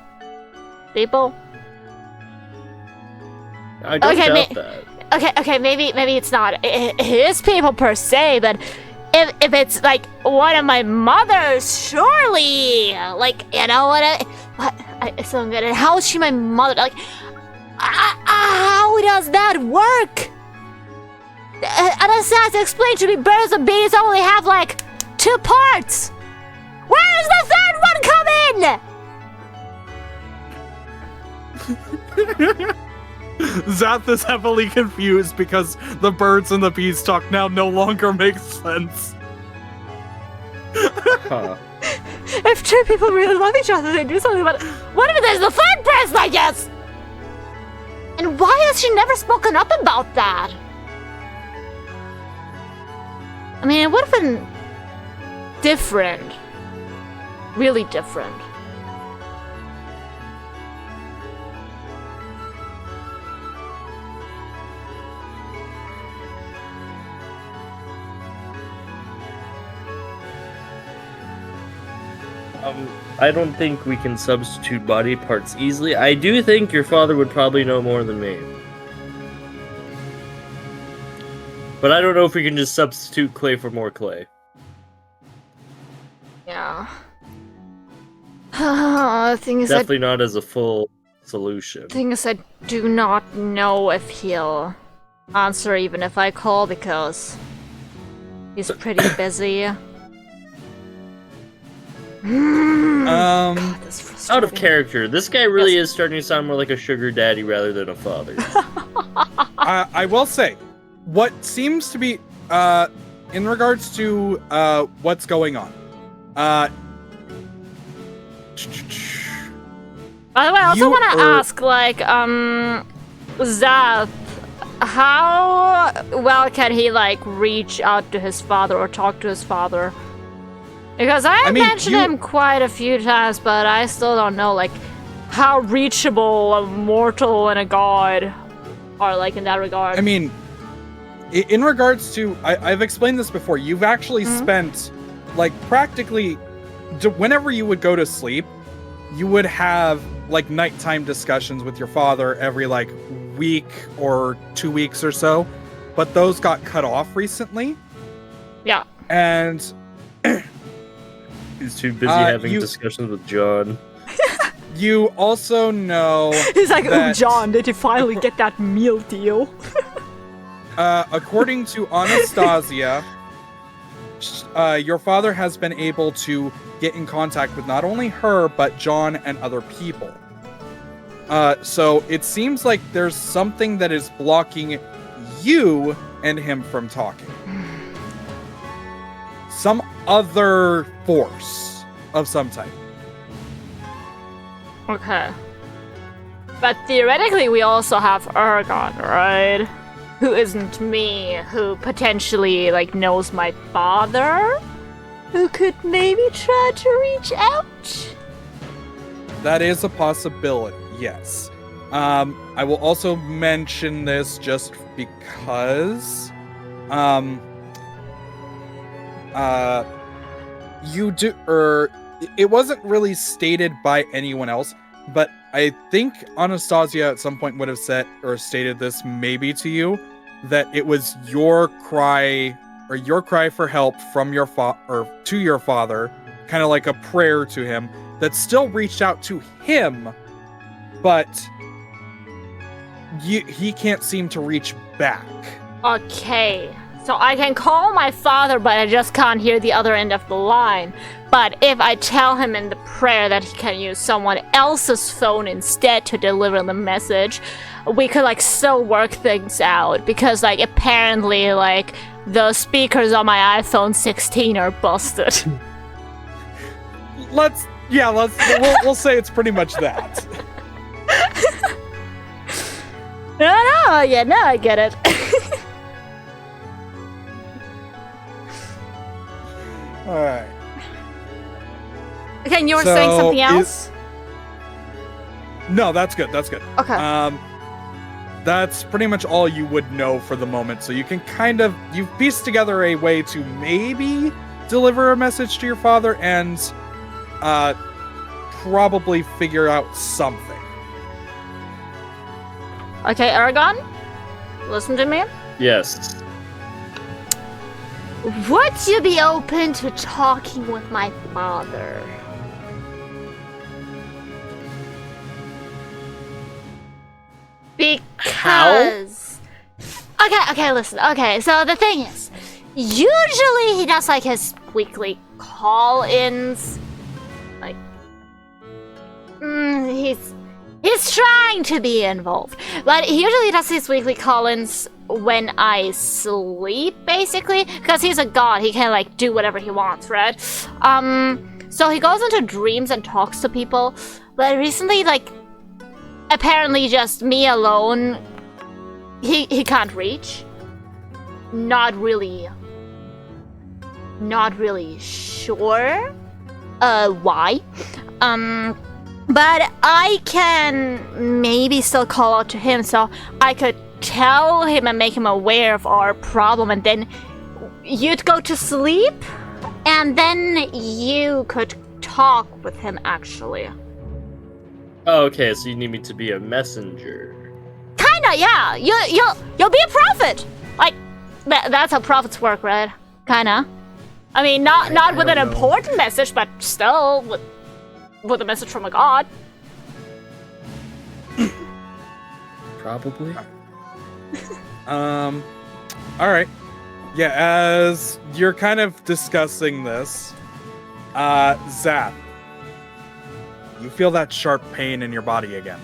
[SPEAKER 2] people?
[SPEAKER 3] I don't doubt that.
[SPEAKER 2] Okay, maybe it's not his people per se, but if it's like one of my mothers, surely, like, you know what? What? I still don't get it. How is she my mother? Like, how does that work? Anastasia explained to me birds and bees only have like 2 parts. Where does the third one come in?
[SPEAKER 1] Zath is heavily confused because the birds and the bees talk now no longer makes sense.
[SPEAKER 3] Huh.
[SPEAKER 2] If 2 people really love each other, they do something about it. What if there's the third person, I guess? And why has she never spoken up about that? I mean, it would have been different. Really different.
[SPEAKER 3] I don't think we can substitute body parts easily. I do think your father would probably know more than me. But I don't know if we can just substitute clay for more clay.
[SPEAKER 2] Yeah. The thing is,
[SPEAKER 3] Definitely not as a full solution.
[SPEAKER 2] I do not know if he'll answer even if I call because he's pretty busy. God, that's frustrating.
[SPEAKER 3] Out of character. This guy really is starting to sound more like a sugar daddy rather than a father.
[SPEAKER 1] I will say, what seems to be, in regards to what's going on,
[SPEAKER 2] By the way, I also want to ask, like, Zath, how well can he, like, reach out to his father or talk to his father? Because I mentioned him quite a few times, but I still don't know, like, how reachable a mortal and a god are, like, in that regard.
[SPEAKER 1] I mean, in regards to, I've explained this before, you've actually spent, like, practically, whenever you would go to sleep, you would have, like, nighttime discussions with your father every, like, week or 2 weeks or so, but those got cut off recently.
[SPEAKER 2] Yeah.
[SPEAKER 1] And
[SPEAKER 3] He's too busy having discussions with John.
[SPEAKER 1] you also know
[SPEAKER 2] He's like,
[SPEAKER 1] that,
[SPEAKER 2] oh, John, did you finally get that meal deal?
[SPEAKER 1] according to Anastasia, your father has been able to get in contact with not only her, but John and other people. So it seems like there's something that is blocking you and him from talking. Some other force of some type.
[SPEAKER 2] Okay. But theoretically, we also have Aragon, right? Who isn't me, who potentially, like, knows my father? Who could maybe try to reach out?
[SPEAKER 1] That is a possibility, yes. I will also mention this just because, you do, it wasn't really stated by anyone else, but I think Anastasia at some point would have said or stated this maybe to you, that it was your cry for help from your to your father, kind of like a prayer to him, that still reached out to him, but he can't seem to reach back.
[SPEAKER 2] Okay. So I can call my father, but I just can't hear the other end of the line. But if I tell him in the prayer that he can use someone else's phone instead to deliver the message, we could, like, still work things out. Because, like, apparently, like, the speakers on my iPhone 16 are busted.
[SPEAKER 1] We'll say it's pretty much that.
[SPEAKER 2] No, I get it.
[SPEAKER 1] Alright.
[SPEAKER 2] Okay, and you were saying something else?
[SPEAKER 1] No, that's good.
[SPEAKER 2] Okay.
[SPEAKER 1] That's pretty much all you would know for the moment. So you can you've pieced together a way to maybe deliver a message to your father and probably figure out something.
[SPEAKER 2] Okay, Aragon, listen to me.
[SPEAKER 3] Yes.
[SPEAKER 2] Would you be open to talking with my father?
[SPEAKER 4] Because... Okay, listen. Okay, so the thing is, usually he does, like, his weekly call-ins. Like, he's trying to be involved. But he usually does his weekly call-ins when I sleep, basically. Because he's a god, he can, like, do whatever he wants, right? So he goes into dreams and talks to people. But recently, like, apparently just me alone, he can't reach. Not really sure why. But I can maybe still call out to him, so I could tell him and make him aware of our problem, and then you'd go to sleep, and then you could talk with him, actually.
[SPEAKER 3] Oh, okay, so you need me to be a messenger.
[SPEAKER 4] Kinda, yeah. You'll be a prophet. Like, that's how prophets work, right? Kinda. I mean, not with an important message, but still with a message from a god.
[SPEAKER 3] Probably.
[SPEAKER 1] All right. Yeah, as you're kind of discussing this, Zap, you feel that sharp pain in your body again.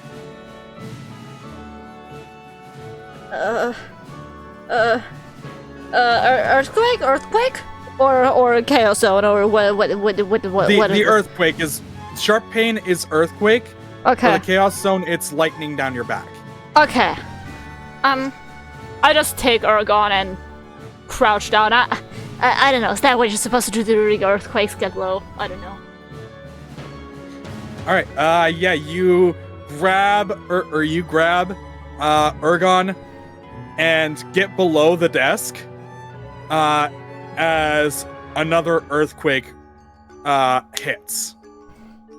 [SPEAKER 4] Earthquake, or chaos zone, or what?
[SPEAKER 1] The earthquake is sharp pain is earthquake.
[SPEAKER 4] Okay.
[SPEAKER 1] For the chaos zone, it's lightning down your back.
[SPEAKER 4] Okay.
[SPEAKER 2] I just take Aragon and crouch down.
[SPEAKER 4] I don't know. Is that what you're supposed to do during earthquakes? Get low? I don't know.
[SPEAKER 1] All right. Yeah, you grab Ergon and get below the desk as another earthquake hits.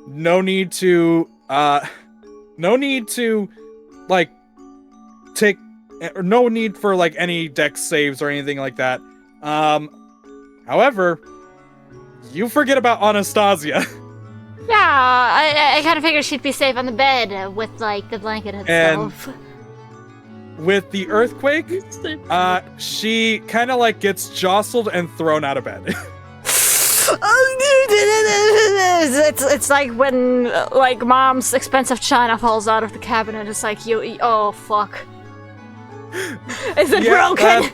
[SPEAKER 1] No need to like take no need for like any dex saves or anything like that. However, you forget about Anastasia.
[SPEAKER 4] Yeah, I kind of figured she'd be safe on the bed with, like, the blanket and stuff.
[SPEAKER 1] With the earthquake, she kind of, like, gets jostled and thrown out of bed.
[SPEAKER 2] It's like when, like, mom's expensive china falls out of the cabinet. It's like, oh, fuck. Is it broken?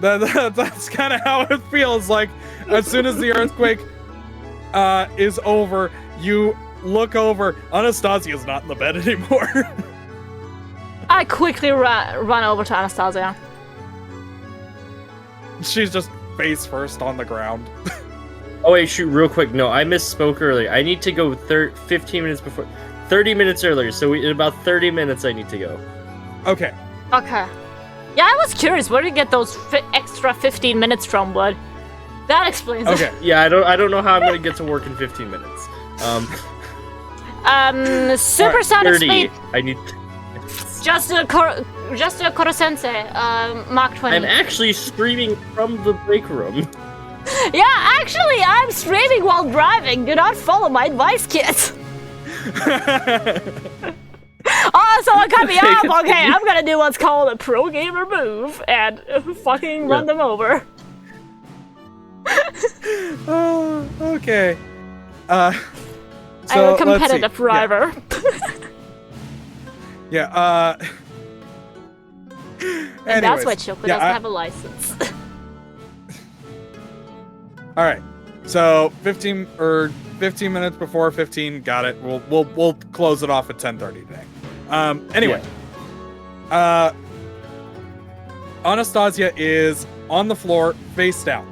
[SPEAKER 1] That's kind of how it feels. Like, as soon as the earthquake is over, you look over. Anastasia's not in the bed anymore.
[SPEAKER 2] I quickly run over to Anastasia.
[SPEAKER 1] She's just face first on the ground.
[SPEAKER 3] Oh wait, shoot, real quick. No, I misspoke earlier. I need to go 15 minutes before. 30 minutes earlier, so in about 30 minutes I need to go.
[SPEAKER 1] Okay.
[SPEAKER 2] Okay. Yeah, I was curious, where did you get those extra 15 minutes from, bud? That explains it.
[SPEAKER 1] Okay.
[SPEAKER 3] Yeah, I don't know how I'm gonna get to work in 15 minutes.
[SPEAKER 2] Supersonic
[SPEAKER 3] 30.
[SPEAKER 2] speed.
[SPEAKER 3] I need.
[SPEAKER 2] Just a Korosensei, Mach 20.
[SPEAKER 3] I'm actually streaming from the break room.
[SPEAKER 2] Yeah, actually, I'm streaming while driving. Do not follow my advice, kids. Oh, someone cut me off. Okay, I'm gonna do what's called a pro gamer move and fucking run them over.
[SPEAKER 1] Oh, okay. So
[SPEAKER 2] I'm a competitive
[SPEAKER 1] let's see.
[SPEAKER 2] driver.
[SPEAKER 1] Yeah.
[SPEAKER 2] And that's
[SPEAKER 1] anyways,
[SPEAKER 2] why Choco
[SPEAKER 1] yeah,
[SPEAKER 2] doesn't have a license.
[SPEAKER 1] All right. So 15 minutes before 15. Got it. We'll close it off at 10:30 today. Anyway. Anastasia is on the floor, face down,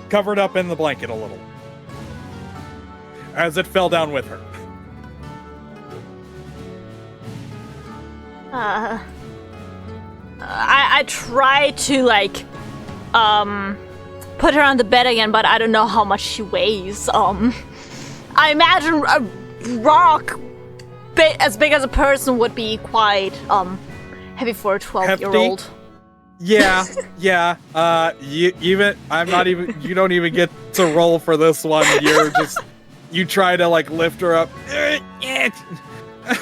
[SPEAKER 1] covered up in the blanket a little, as it fell down with her.
[SPEAKER 2] I try to, like, put her on the bed again, but I don't know how much she weighs. I imagine a rock as big as a person would be quite, heavy for a 12-year-old.
[SPEAKER 1] Yeah. You don't even get to roll for this one. You try to, like, lift her up.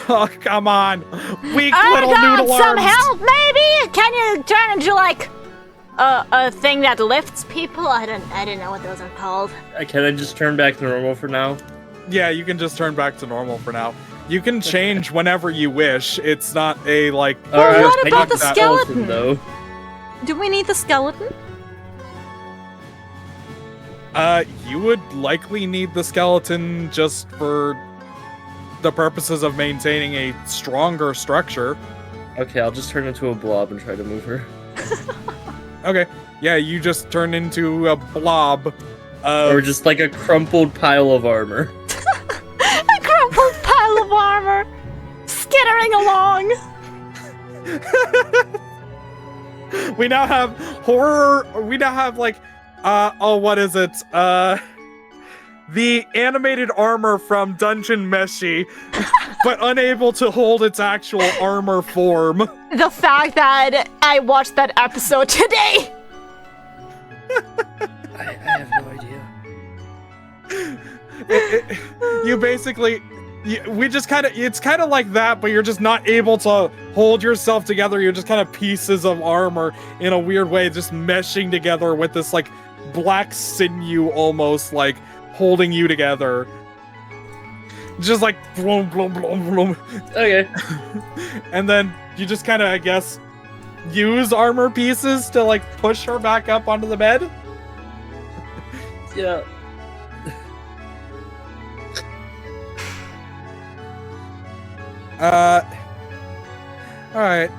[SPEAKER 1] Oh, come on. Weak
[SPEAKER 2] I
[SPEAKER 1] little
[SPEAKER 2] got
[SPEAKER 1] noodle
[SPEAKER 2] some
[SPEAKER 1] arms.
[SPEAKER 2] help, maybe? Can you turn into like a thing that lifts people? I didn't know what those are called.
[SPEAKER 3] Can I just turn back to normal for now?
[SPEAKER 1] Yeah, you can just turn back to normal for now. You can change whenever you wish. It's not a, like...
[SPEAKER 2] Well,
[SPEAKER 3] Alright,
[SPEAKER 2] what
[SPEAKER 3] I
[SPEAKER 2] about
[SPEAKER 3] need
[SPEAKER 2] the
[SPEAKER 3] that
[SPEAKER 2] skeleton?
[SPEAKER 3] elephant, though.
[SPEAKER 2] Do we need the skeleton?
[SPEAKER 1] You would likely need the skeleton just for the purposes of maintaining a stronger structure.
[SPEAKER 3] Okay, I'll just turn into a blob and try to move her.
[SPEAKER 1] Okay. Yeah, you just turn into a blob.
[SPEAKER 3] Or just like a crumpled pile of armor.
[SPEAKER 2] A crumpled pile of armor, skittering along.
[SPEAKER 1] We now have horror. We now have like, what is it? The animated armor from Dungeon Meshi, but unable to hold its actual armor form.
[SPEAKER 2] The fact that I watched that episode today.
[SPEAKER 3] I have no idea.
[SPEAKER 1] You basically, we just kind of, it's kind of like that, but you're just not able to hold yourself together. You're just kind of pieces of armor in a weird way, just meshing together with this like black sinew almost like holding you together. Just like bloom, bloom, bloom, bloom.
[SPEAKER 3] Okay.
[SPEAKER 1] And then you just kind of, I guess, use armor pieces to like push her back up onto the bed.
[SPEAKER 3] Yeah.
[SPEAKER 1] Alright.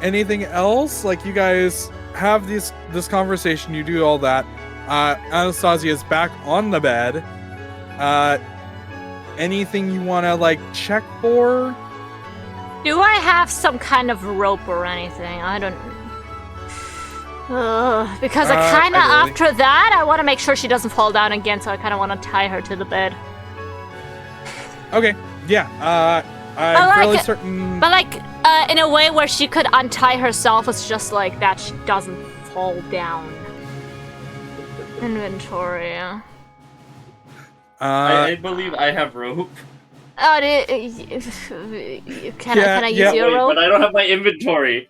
[SPEAKER 1] Anything else? Like, you guys have this conversation, you do all that. Anastasia's back on the bed. Anything you want to, like, check for?
[SPEAKER 2] Do I have some kind of rope or anything? I don't. Because I kind of,
[SPEAKER 1] I believe-
[SPEAKER 2] after that, I want to make sure she doesn't fall down again, so I kind of want to tie her to the bed.
[SPEAKER 1] Okay, yeah, I'm
[SPEAKER 2] like
[SPEAKER 1] fairly
[SPEAKER 2] it,
[SPEAKER 1] certain...
[SPEAKER 2] But, like, in a way where she could untie herself, it's just like that she doesn't fall down. Inventory.
[SPEAKER 3] I believe I have rope.
[SPEAKER 2] Can I use your
[SPEAKER 3] Wait,
[SPEAKER 2] rope?
[SPEAKER 3] but I don't have my inventory.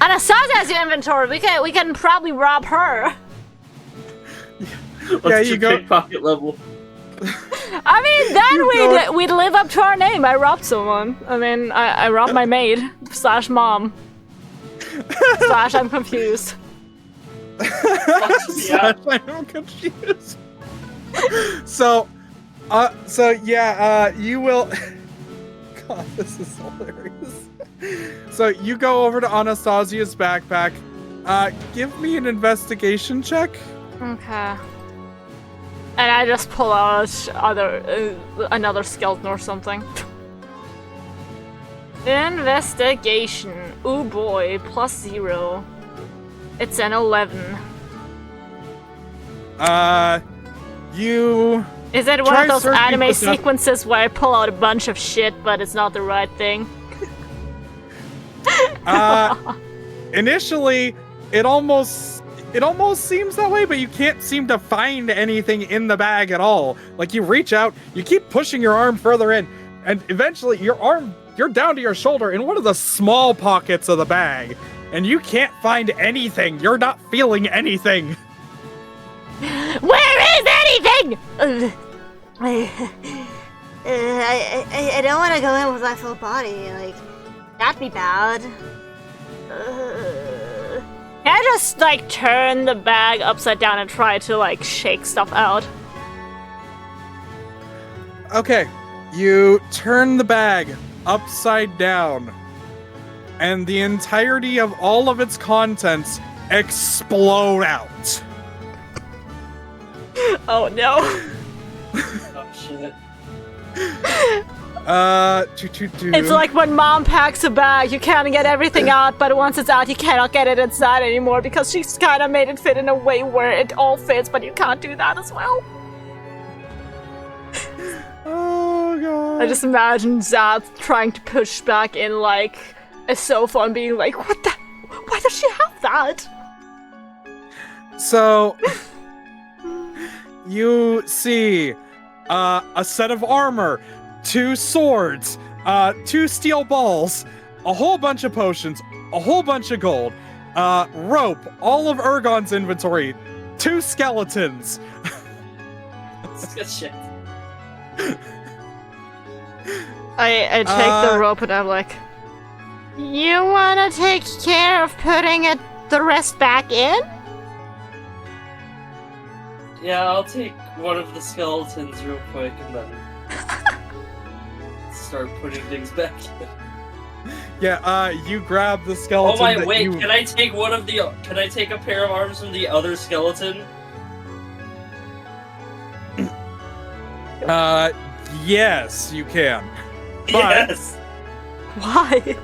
[SPEAKER 2] Anastasia has your inventory. We can probably rob her.
[SPEAKER 3] What's
[SPEAKER 1] you
[SPEAKER 3] your
[SPEAKER 1] go-
[SPEAKER 3] pickpocket level?
[SPEAKER 2] I mean,
[SPEAKER 1] You
[SPEAKER 2] then we'd live up to our name. I robbed someone. I mean, I robbed my maid / mom / I'm confused.
[SPEAKER 3] Yeah.
[SPEAKER 1] I'm confused. So you will... God, this is hilarious. So you go over to Anastasia's backpack. Give me an investigation check.
[SPEAKER 2] Okay. And I just pull out another skeleton or something. Investigation. Ooh boy, +0. It's an 11.
[SPEAKER 1] You...
[SPEAKER 2] Is it one
[SPEAKER 1] Try
[SPEAKER 2] of those
[SPEAKER 1] searching
[SPEAKER 2] anime
[SPEAKER 1] for stuff-
[SPEAKER 2] sequences where I pull out a bunch of shit, but it's not the right thing?
[SPEAKER 1] Initially, it almost seems that way, but you can't seem to find anything in the bag at all. Like, you reach out, you keep pushing your arm further in, and eventually you're down to your shoulder in one of the small pockets of the bag, and you can't find anything. You're not feeling anything.
[SPEAKER 2] Where is anything?
[SPEAKER 4] I don't want to go in with my full body. Like, that'd be bad.
[SPEAKER 2] Can I just, like, turn the bag upside down and try to, like, shake stuff out?
[SPEAKER 1] Okay, you turn the bag upside down, and the entirety of all of its contents explode out.
[SPEAKER 2] Oh no.
[SPEAKER 3] Oh shit.
[SPEAKER 2] It's like when mom packs a bag, you can't get everything out, but once it's out, you cannot get it inside anymore because she's kind of made it fit in a way where it all fits, but you can't do that as well.
[SPEAKER 1] Oh god.
[SPEAKER 2] I just imagine Zad trying to push back in, like, a sofa and being like, what the? Why does she have that?
[SPEAKER 1] So you see a set of armor, 2 swords, 2 steel balls, a whole bunch of potions, a whole bunch of gold, rope, all of Ergon's inventory, 2 skeletons.
[SPEAKER 3] That's good shit.
[SPEAKER 2] I take the rope and I'm like,
[SPEAKER 4] You wanna take care of putting the rest back in?
[SPEAKER 3] Yeah, I'll take one of the skeletons real quick and then start putting things back in.
[SPEAKER 1] Yeah, you grab the skeleton.
[SPEAKER 3] Oh my,
[SPEAKER 1] that
[SPEAKER 3] wait,
[SPEAKER 1] you...
[SPEAKER 3] can I take a pair of arms from the other skeleton?
[SPEAKER 1] Yes, you can. But,
[SPEAKER 3] Yes!
[SPEAKER 2] why?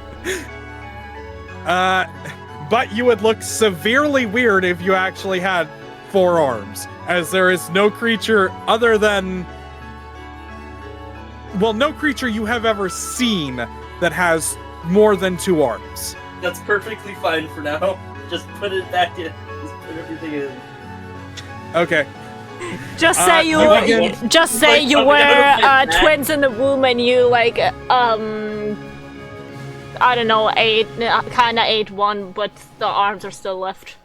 [SPEAKER 1] But you would look severely weird if you actually had 4 arms, as there is no creature other than... Well, no creature you have ever seen that has more than 2 arms.
[SPEAKER 3] That's perfectly fine for now. Just put it back in. Just put everything in.
[SPEAKER 1] Okay.
[SPEAKER 2] Just say
[SPEAKER 1] you begin-
[SPEAKER 2] just say
[SPEAKER 3] Like,
[SPEAKER 2] you
[SPEAKER 3] I'm
[SPEAKER 2] were
[SPEAKER 3] gonna get back.
[SPEAKER 2] twins in the womb and you like I don't know, kind of ate one, but the arms are still left.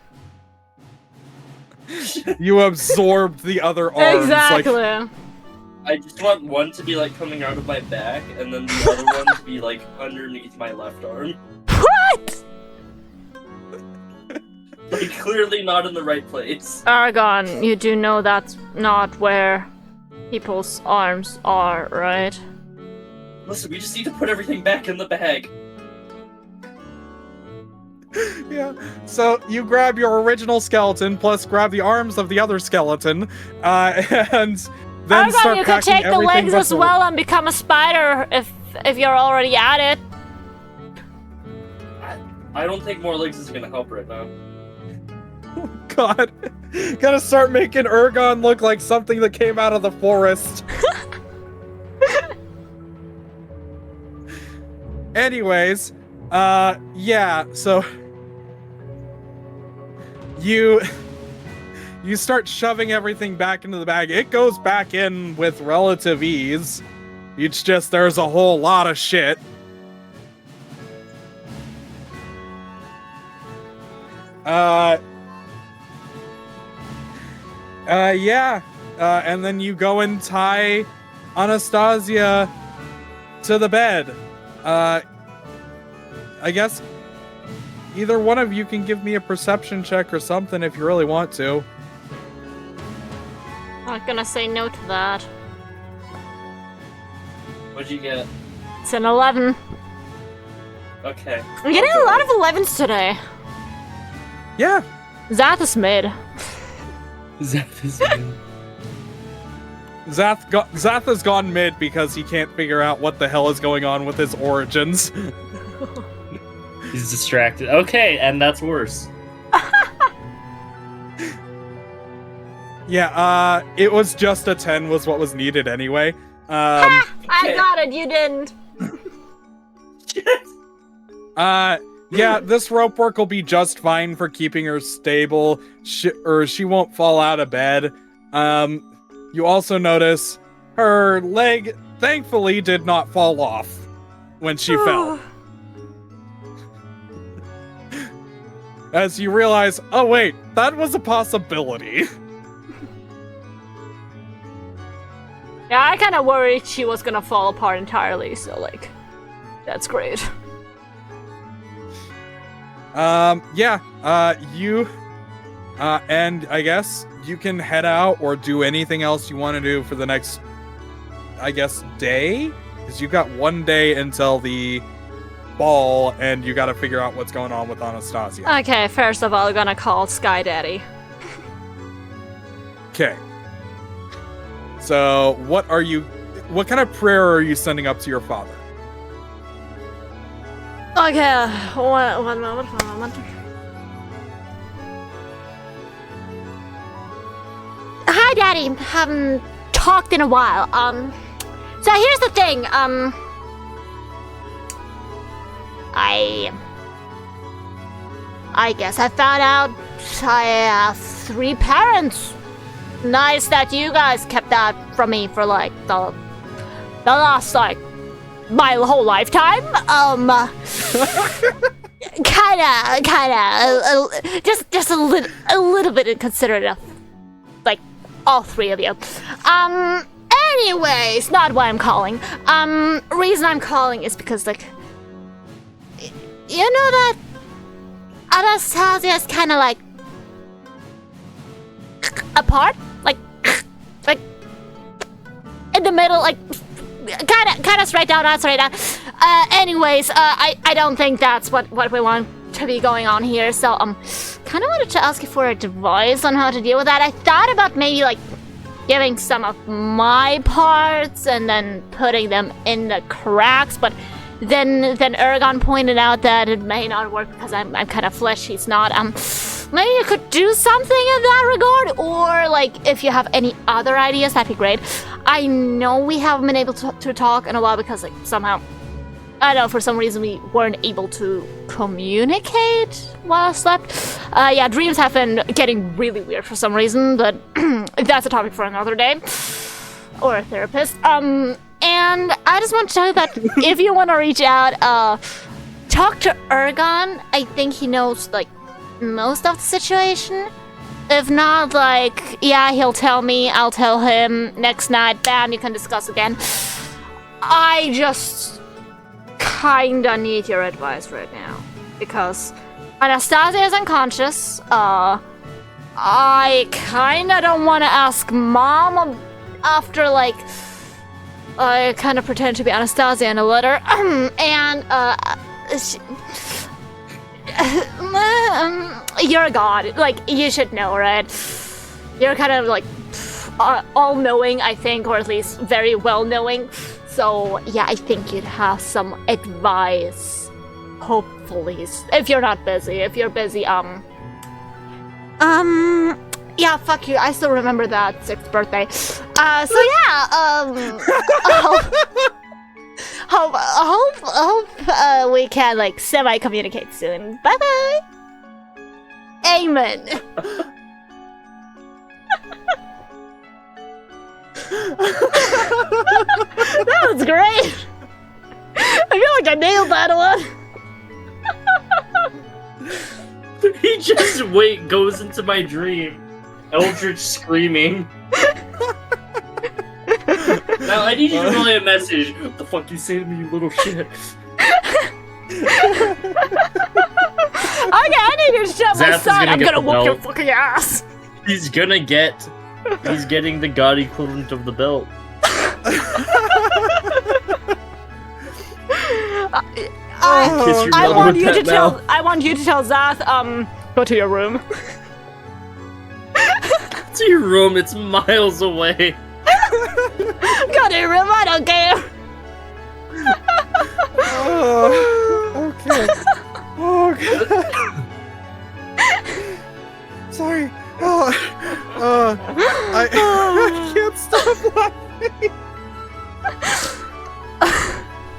[SPEAKER 1] You absorbed the other arms.
[SPEAKER 2] Exactly.
[SPEAKER 1] Like,
[SPEAKER 3] I just want one to be like coming out of my back, and then the other one to be like underneath my left arm.
[SPEAKER 2] What?
[SPEAKER 3] Like clearly not in the right place.
[SPEAKER 2] Aragon, you do know that's not where people's arms are, right?
[SPEAKER 3] Listen, we just need to put everything back in the bag.
[SPEAKER 1] yeah. So you grab your original skeleton, plus grab the arms of the other skeleton, and then
[SPEAKER 2] Aragon,
[SPEAKER 1] start
[SPEAKER 2] you could
[SPEAKER 1] packing
[SPEAKER 2] take the
[SPEAKER 1] everything
[SPEAKER 2] legs
[SPEAKER 1] but
[SPEAKER 2] as
[SPEAKER 1] the-
[SPEAKER 2] well and become a spider if you're already at it.
[SPEAKER 3] I don't think more legs is gonna help right now.
[SPEAKER 1] God, gotta start making Ergon look like something that came out of the forest. Anyways, yeah, so you start shoving everything back into the bag. It goes back in with relative ease. It's just there's a whole lot of shit. Yeah. And then you go and tie Anastasia to the bed. I guess either one of you can give me a perception check or something if you really want to.
[SPEAKER 2] Not gonna say no to that.
[SPEAKER 3] What'd you get?
[SPEAKER 2] It's an 11.
[SPEAKER 3] Okay.
[SPEAKER 2] I'm getting a lot of 11s today.
[SPEAKER 1] Yeah.
[SPEAKER 2] Zath is mid.
[SPEAKER 1] Zath has gone mid because he can't figure out what the hell is going on with his origins.
[SPEAKER 3] He's distracted. Okay, and that's worse.
[SPEAKER 1] Yeah, it was just a 10 was what was needed anyway.
[SPEAKER 2] I got it, you didn't.
[SPEAKER 1] Yeah, this rope work will be just fine for keeping her stable, she won't fall out of bed. You also notice her leg, thankfully, did not fall off when she fell. As you realize, oh wait, that was a possibility.
[SPEAKER 2] Yeah, I kind of worried she was gonna fall apart entirely, so like, that's great.
[SPEAKER 1] Yeah, you, and I guess you can head out or do anything else you want to do for the next, I guess, day? Because you got 1 day until the ball, and you gotta figure out what's going on with Anastasia.
[SPEAKER 2] Okay, first of all, I'm gonna call Sky Daddy.
[SPEAKER 1] Okay. So, what kind of prayer are you sending up to your father?
[SPEAKER 2] Okay, one moment.
[SPEAKER 4] Hi, Daddy. Haven't talked in a while. So here's the thing. I guess I found out I have 3 parents. nice that you guys kept that from me for like the last like my whole lifetime. Just a little bit inconsiderate of like all three of you. Anyways, not why I'm calling. Reason I'm calling is because like you know that Anastasia's kind of like apart, like in the middle, like kind of straight down, not straight down. Anyways, I don't think that's what we want to be going on here. So kind of wanted to ask you for advice on how to deal with that. I thought about maybe like giving some of my parts and then putting them in the cracks, but then Ergon pointed out that it may not work because I'm kind of flesh, he's not. Maybe you could do something in that regard, or like if you have any other ideas, that'd be great. I know we haven't been able to talk in a while because like somehow, I don't know, for some reason we weren't able to communicate while I slept. Yeah, dreams have been getting really weird for some reason, but that's a topic for another day. Or a therapist. And I just want to tell you that if you want to reach out, talk to Ergon. I think he knows, like, most of the situation. If not, like, yeah, he'll tell me, I'll tell him. Next night, bam, you can discuss again. I just kinda need your advice right now. Because Anastasia is unconscious. I kinda don't want to ask Mom after, like, I kind of pretend to be Anastasia in a letter, and you're a god. Like, you should know, right? You're kind of like all-knowing, I think, or at least very well-knowing. So yeah, I think you'd have some advice. Hopefully, if you're not busy. If you're busy, yeah, fuck you. I still remember that 6th birthday. So yeah, hope we can like semi-communicate soon. Bye bye. Amen. That was great. I feel like I nailed that one.
[SPEAKER 3] He just goes into my dream. Eldritch screaming. Now I need you to relay a message. What the fuck you say to me, you little shit?
[SPEAKER 4] Okay, I need you to tell my
[SPEAKER 3] Zath
[SPEAKER 4] son I'm gonna
[SPEAKER 3] the
[SPEAKER 4] whoop your
[SPEAKER 3] belt.
[SPEAKER 4] fucking ass.
[SPEAKER 3] He's getting the god equivalent of the belt. Kiss your
[SPEAKER 2] I
[SPEAKER 3] mother
[SPEAKER 2] want
[SPEAKER 3] with
[SPEAKER 2] you to
[SPEAKER 3] that mouth.
[SPEAKER 2] I want you to tell Zath, go to your room.
[SPEAKER 3] To your room, it's miles away.
[SPEAKER 2] Go to your room, I don't care.
[SPEAKER 1] Okay. Oh, God. Sorry. I can't stop laughing.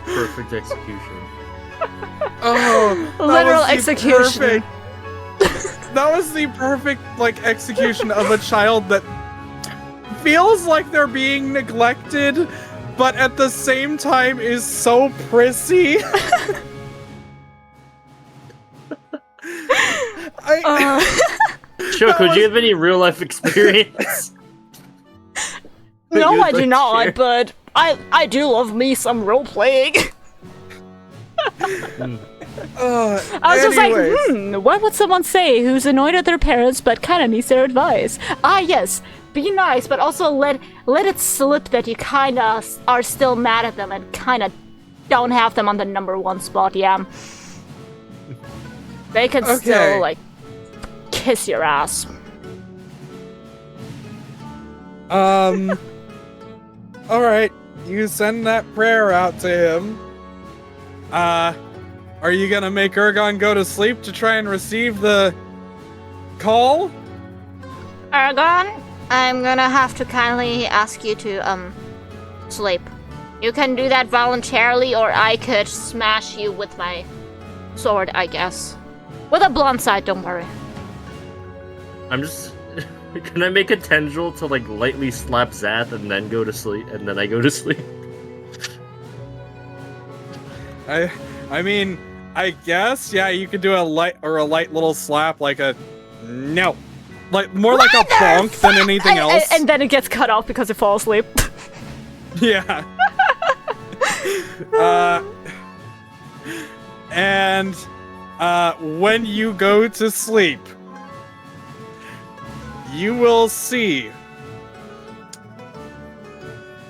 [SPEAKER 3] Perfect execution.
[SPEAKER 1] Oh, that
[SPEAKER 2] Literal
[SPEAKER 1] was the
[SPEAKER 2] execution.
[SPEAKER 1] That was the perfect, like, execution of a child that feels like they're being neglected, but at the same time is so prissy.
[SPEAKER 3] Shoko, do you have any real life experience?
[SPEAKER 2] No,
[SPEAKER 3] You'd
[SPEAKER 2] I do
[SPEAKER 3] like
[SPEAKER 2] not,
[SPEAKER 3] share?
[SPEAKER 2] but I do love me some role playing. I was just like, what would someone say who's annoyed at their parents but kind of needs their advice? Ah, yes, be nice, but also let it slip that you kind of are still mad at them and kind of don't have them on the #1 spot, yeah. They can still, like, kiss your ass.
[SPEAKER 1] Alright, you send that prayer out to him. Are you gonna make Ergon go to sleep to try and receive the call?
[SPEAKER 4] Ergon, I'm gonna have to kindly ask you to, sleep. You can do that voluntarily, or I could smash you with my sword, I guess. With a blunt side, don't worry.
[SPEAKER 3] I'm just... Can I make a tendril to like lightly slap Zath and then go to sleep, and then I go to sleep?
[SPEAKER 1] I mean, I guess, yeah, you could do a light little slap, like a no, like more like a bonk than anything else.
[SPEAKER 2] And then it gets cut off because it falls asleep.
[SPEAKER 1] Yeah. And when you go to sleep, you will see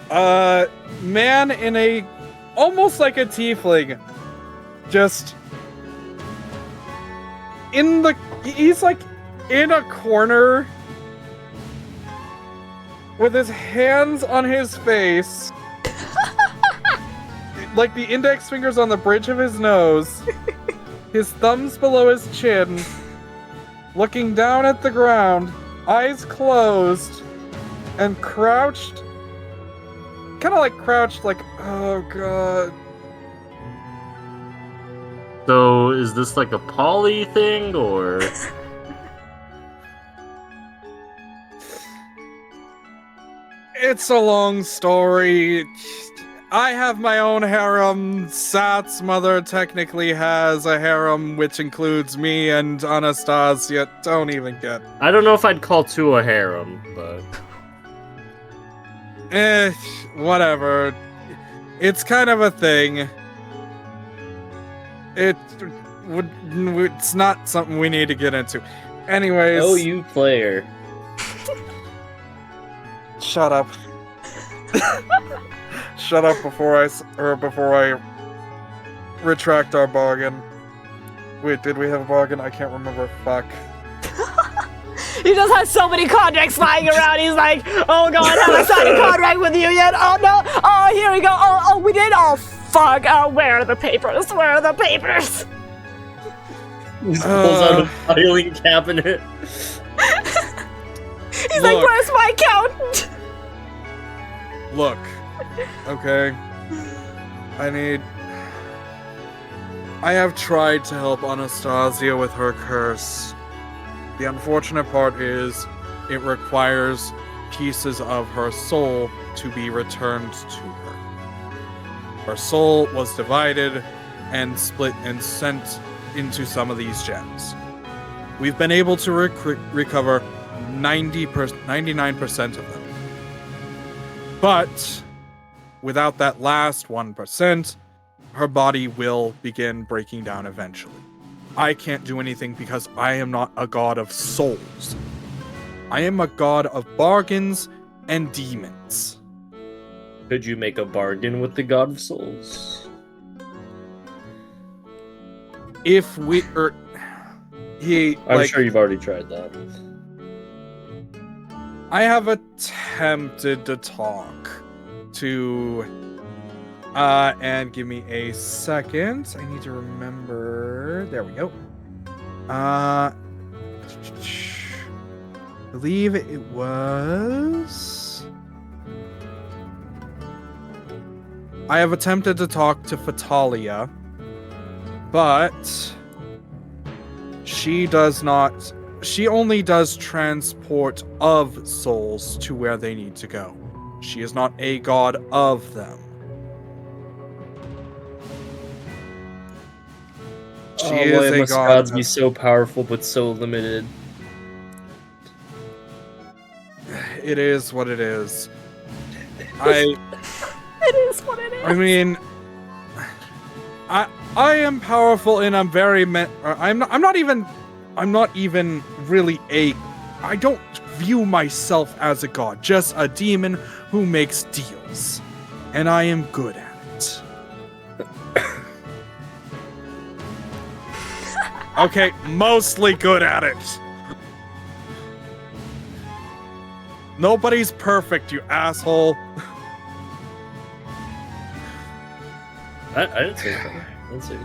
[SPEAKER 1] a man in a almost like a tiefling, just he's like in a corner with his hands on his face, like the index fingers on the bridge of his nose, his thumbs below his chin, looking down at the ground, eyes closed, and crouched, kind of like crouched, like, oh god.
[SPEAKER 3] So, is this like a poly thing, or?
[SPEAKER 1] It's a long story. I have my own harem. Sat's mother technically has a harem, which includes me and Anastasia. Don't even get.
[SPEAKER 3] I don't know if I'd call two a harem, but...
[SPEAKER 1] Whatever. It's kind of a thing. It's not something we need to get into. Anyways.
[SPEAKER 3] Oh, you player.
[SPEAKER 1] Shut up. Shut up before I retract our bargain. Wait, did we have a bargain? I can't remember. Fuck.
[SPEAKER 2] He just has so many contracts lying around. He's like, oh god, have I signed a contract with you yet? Oh no. Oh, here we go. Oh, we did. Oh, fuck. Where are the papers? Where are the papers?
[SPEAKER 3] He pulls out a filing cabinet.
[SPEAKER 2] He's like, where's my accountant?
[SPEAKER 1] Look. Okay. I have tried to help Anastasia with her curse. The unfortunate part is, it requires pieces of her soul to be returned to her. Her soul was divided and split and sent into some of these gems. We've been able to recover 99% of them. But without that last 1%, her body will begin breaking down eventually. I can't do anything because I am not a god of souls. I am a god of bargains and demons.
[SPEAKER 3] Could you make a bargain with the God of Souls?
[SPEAKER 1] If we
[SPEAKER 3] I'm sure you've already tried that.
[SPEAKER 1] I have attempted to talk to and give me a second. I need to remember. There we go. I believe it was. I have attempted to talk to Fatalia, but she does not. She only does transport of souls to where they need to go. She is not a god of them. She is a god.
[SPEAKER 3] Gods be so powerful but so limited.
[SPEAKER 1] It is what it is.
[SPEAKER 2] It is what it is.
[SPEAKER 1] I mean, I am powerful and I'm very I'm not even really I don't view myself as a god, just a demon who makes deals. And I am good at it. Okay, mostly good at it. Nobody's perfect, you asshole.
[SPEAKER 3] I didn't say that. Let's see.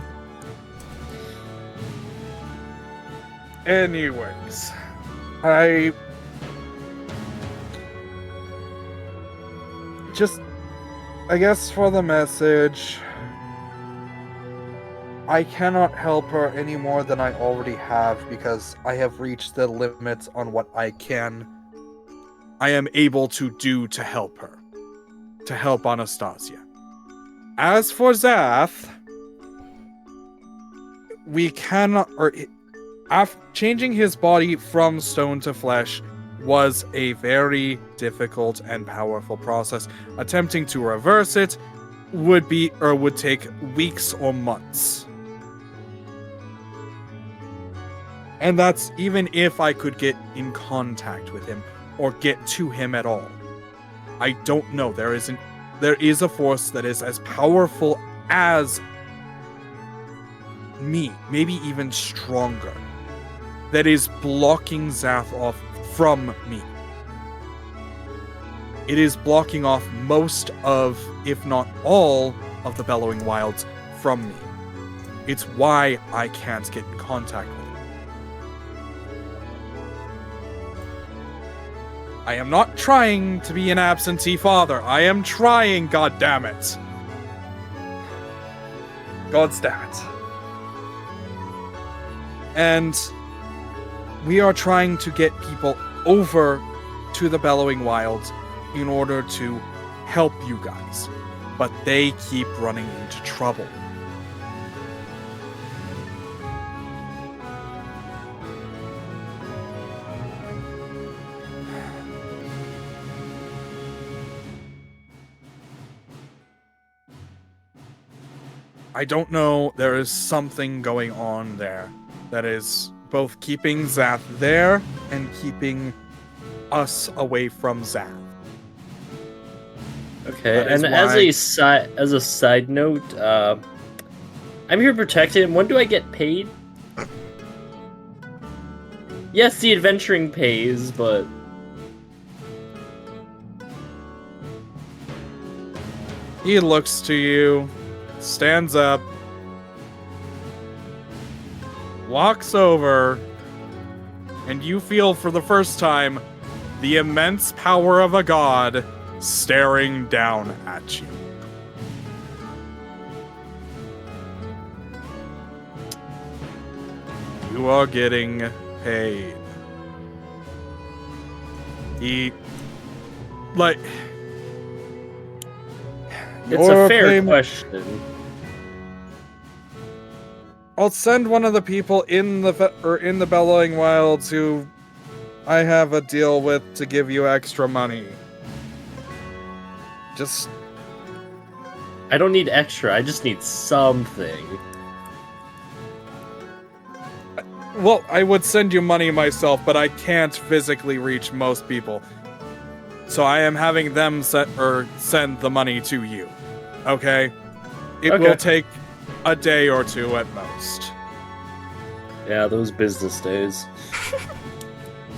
[SPEAKER 1] Anyways, I guess for the message, I cannot help her any more than I already have because I have reached the limits on what I can I am able to do to help her, to help Anastasia. As for Zath, we cannot, changing his body from stone to flesh was a very difficult and powerful process. Attempting to reverse it would take weeks or months. And that's even if I could get in contact with him or get to him at all. I don't know. There is a force that is as powerful as me, maybe even stronger, that is blocking Zath off from me. It is blocking off most of, if not all, of the Bellowing Wilds from me. It's why I can't get in contact with him. I am not trying to be an absentee father. I am trying, goddammit. Godsdammit. And we are trying to get people over to the Bellowing Wilds in order to help you guys. But they keep running into trouble. I don't know, there is something going on there that is both keeping Zath there and keeping us away from Zath.
[SPEAKER 3] Okay, and as a side note, I'm here to protect him. When do I get paid? Yes, the adventuring pays, but
[SPEAKER 1] he looks to you, stands up, walks over, and you feel for the first time the immense power of a god staring down at you. You are getting paid.
[SPEAKER 3] it's a fair question.
[SPEAKER 1] I'll send one of the people in the Bellowing Wilds who I have a deal with to give you extra money.
[SPEAKER 3] I don't need extra, I just need something.
[SPEAKER 1] Well, I would send you money myself, but I can't physically reach most people. So I am having them send the money to you. Okay? It will take a day or two at most.
[SPEAKER 3] Yeah, those business days.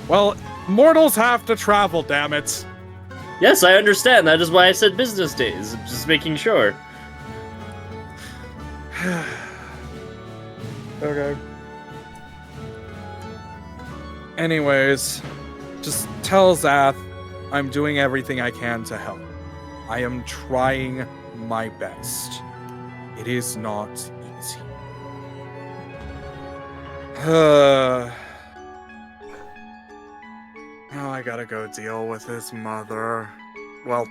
[SPEAKER 1] Well, mortals have to travel, damn it.
[SPEAKER 3] Yes, I understand. That is why I said business days. Just making sure.
[SPEAKER 1] Okay. Anyways, just tell Zath I'm doing everything I can to help. I am trying my best. It is not easy. Now I gotta go deal with his mother. Well,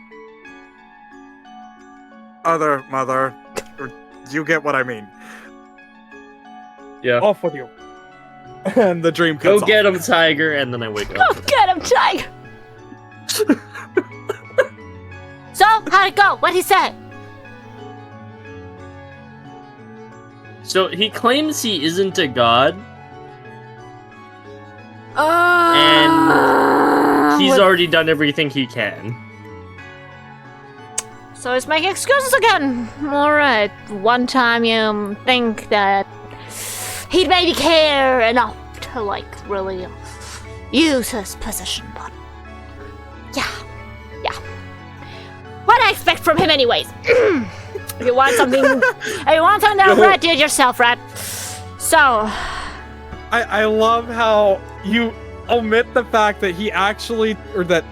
[SPEAKER 1] other mother. You get what I mean.
[SPEAKER 3] Yeah.
[SPEAKER 1] Off with you. And the dream
[SPEAKER 3] Go
[SPEAKER 1] cuts off.
[SPEAKER 3] get him, Tiger, and then I wake up.
[SPEAKER 4] Go get him, Tiger! So, how'd it go? What'd he say?
[SPEAKER 3] So he claims he isn't a god,
[SPEAKER 4] And
[SPEAKER 3] he's already done everything he can.
[SPEAKER 4] So he's making excuses again. Alright, one time you think that he'd maybe care enough to, like, really use his position, but yeah. What I expect from him anyways. If you want something to Red, do it yourself, Red. So
[SPEAKER 1] I love how you omit the fact that he actually, or that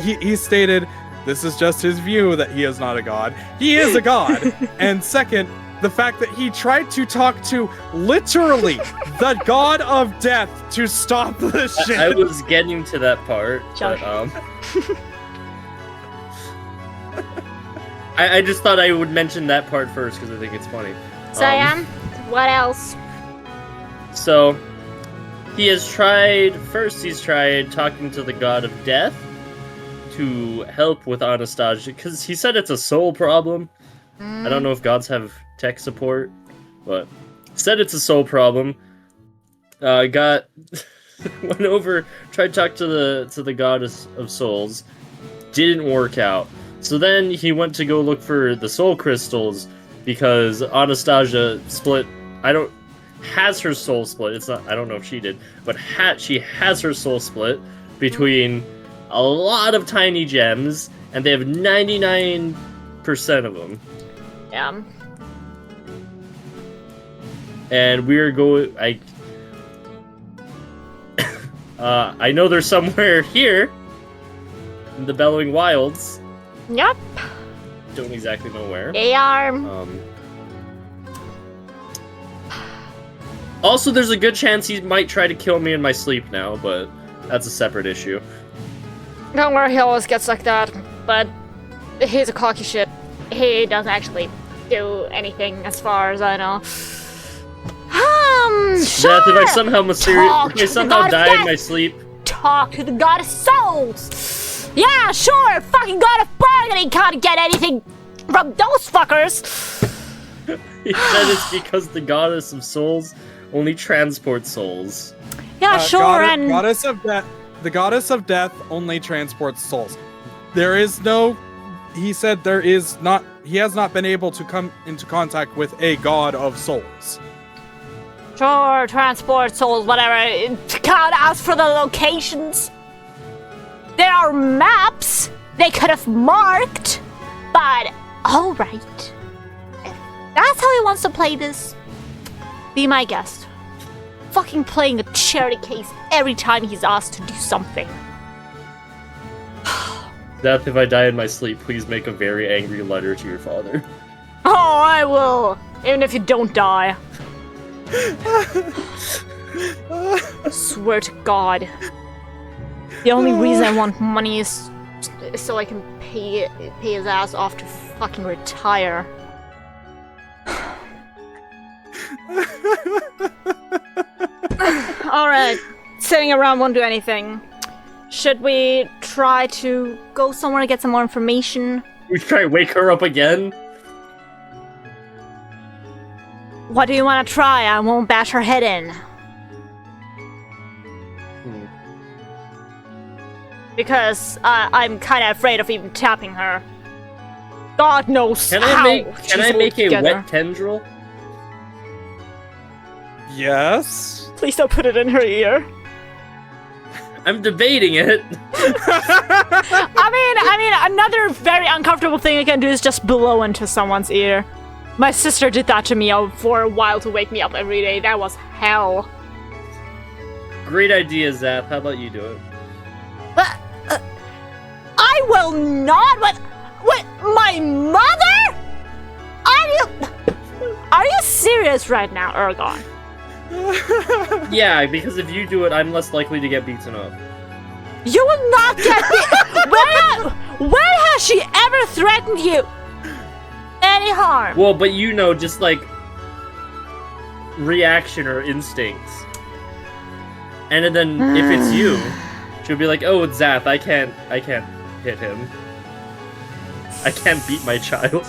[SPEAKER 1] he stated this is just his view that he is not a god. He is a god. And second, the fact that he tried to talk to literally the god of death to stop the shit.
[SPEAKER 3] I was getting to that part, but I just thought I would mention that part first because I think it's funny.
[SPEAKER 4] Cyan, what else?
[SPEAKER 3] So, he's tried talking to the god of death to help with Anastasia, because he said it's a soul problem. I don't know if gods have tech support, but said it's a soul problem. Went over, tried to talk to the goddess of souls, didn't work out. So then he went to go look for the soul crystals, because Anastasia has her soul split. It's not, I don't know if she did, but she has her soul split between a lot of tiny gems, and they have 99% of them.
[SPEAKER 4] Yeah.
[SPEAKER 3] And we're going. I know they're somewhere here in the Bellowing Wilds.
[SPEAKER 4] Yep.
[SPEAKER 3] Don't exactly know where.
[SPEAKER 4] They are.
[SPEAKER 3] Also, there's a good chance he might try to kill me in my sleep now, but that's a separate issue.
[SPEAKER 4] Don't worry, he always gets like that. But he's a cocky shit. He doesn't actually do anything, as far as I know. Sure.
[SPEAKER 3] Death, if I somehow die in my sleep.
[SPEAKER 4] Talk to the god of souls. Yeah, sure. Fucking god of bargaining can't get anything from those fuckers.
[SPEAKER 3] He said it's because the goddess of souls only transports souls.
[SPEAKER 4] Yeah, sure. And
[SPEAKER 1] the goddess of death only transports souls. There is no. He said he has not been able to come into contact with a god of souls.
[SPEAKER 4] Sure, transport souls, whatever. Can't ask for the locations. There are maps they could have marked, but alright. That's how he wants to play this. Be my guest. Fucking playing a charity case every time he's asked to do something.
[SPEAKER 3] Death, if I die in my sleep, please make a very angry letter to your father.
[SPEAKER 4] Oh, I will. Even if you don't die. Swear to God. The only reason I want money is so I can pay his ass off to fucking retire. Alright. Sitting around won't do anything. Should we try to go somewhere to get some more information?
[SPEAKER 3] We try to wake her up again?
[SPEAKER 4] What do you want to try? I won't bash her head in. Because I'm kind of afraid of even tapping her. God knows
[SPEAKER 3] Can
[SPEAKER 4] how.
[SPEAKER 3] I make a wet tendril?
[SPEAKER 1] Yes.
[SPEAKER 2] Please don't put it in her ear.
[SPEAKER 3] I'm debating it.
[SPEAKER 2] I mean, another very uncomfortable thing I can do is just blow into someone's ear. My sister did that to me for a while to wake me up every day. That was hell.
[SPEAKER 3] Great idea, Zap. How about you do it?
[SPEAKER 2] I will not. What? My mother? Are you serious right now, Ergon?
[SPEAKER 3] Yeah, because if you do it, I'm less likely to get beaten up.
[SPEAKER 2] You will not get When has she ever threatened you? Any harm?
[SPEAKER 3] Well, but you know, just like reaction or instincts. And then if it's you, she'll be like, "Oh, it's Zap. I can't hit him. I can't beat my child."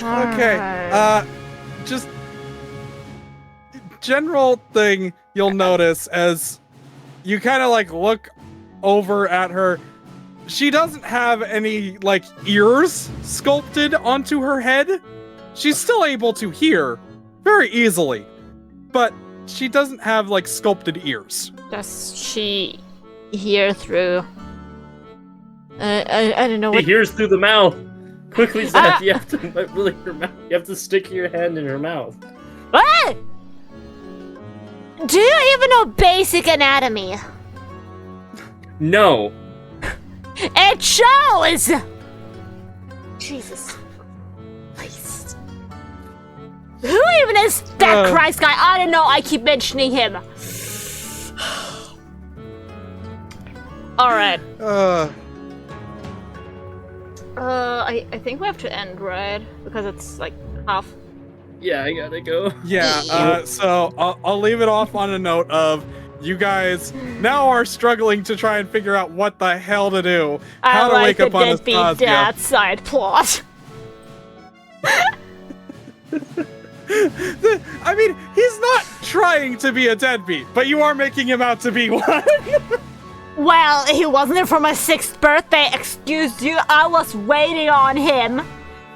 [SPEAKER 1] Okay, just general thing you'll notice as you kind of like look over at her. She doesn't have any like ears sculpted onto her head. She's still able to hear very easily, but she doesn't have like sculpted ears.
[SPEAKER 4] Does she hear through? I don't know what.
[SPEAKER 3] She hears through the mouth. Quickly, Zap, you have to her mouth. You have to stick your hand in her mouth.
[SPEAKER 4] What? Do you even know basic anatomy?
[SPEAKER 3] No.
[SPEAKER 4] It shows! Jesus Christ. Who even is that Christ guy? I don't know, I keep mentioning him.
[SPEAKER 2] Alright.
[SPEAKER 1] Uh,
[SPEAKER 2] I think we have to end, right? Because it's like half.
[SPEAKER 3] Yeah, I gotta go.
[SPEAKER 1] Yeah, so I'll leave it off on a note of you guys now are struggling to try and figure out what the hell to do. How
[SPEAKER 2] I
[SPEAKER 1] to
[SPEAKER 2] like
[SPEAKER 1] wake
[SPEAKER 2] the
[SPEAKER 1] up on
[SPEAKER 2] deadbeat
[SPEAKER 1] Anastasia.
[SPEAKER 2] dad side plot.
[SPEAKER 1] I mean, he's not trying to be a deadbeat, but you are making him out to be one.
[SPEAKER 4] Well, he wasn't there for my 6th birthday, excuse you. I was waiting on him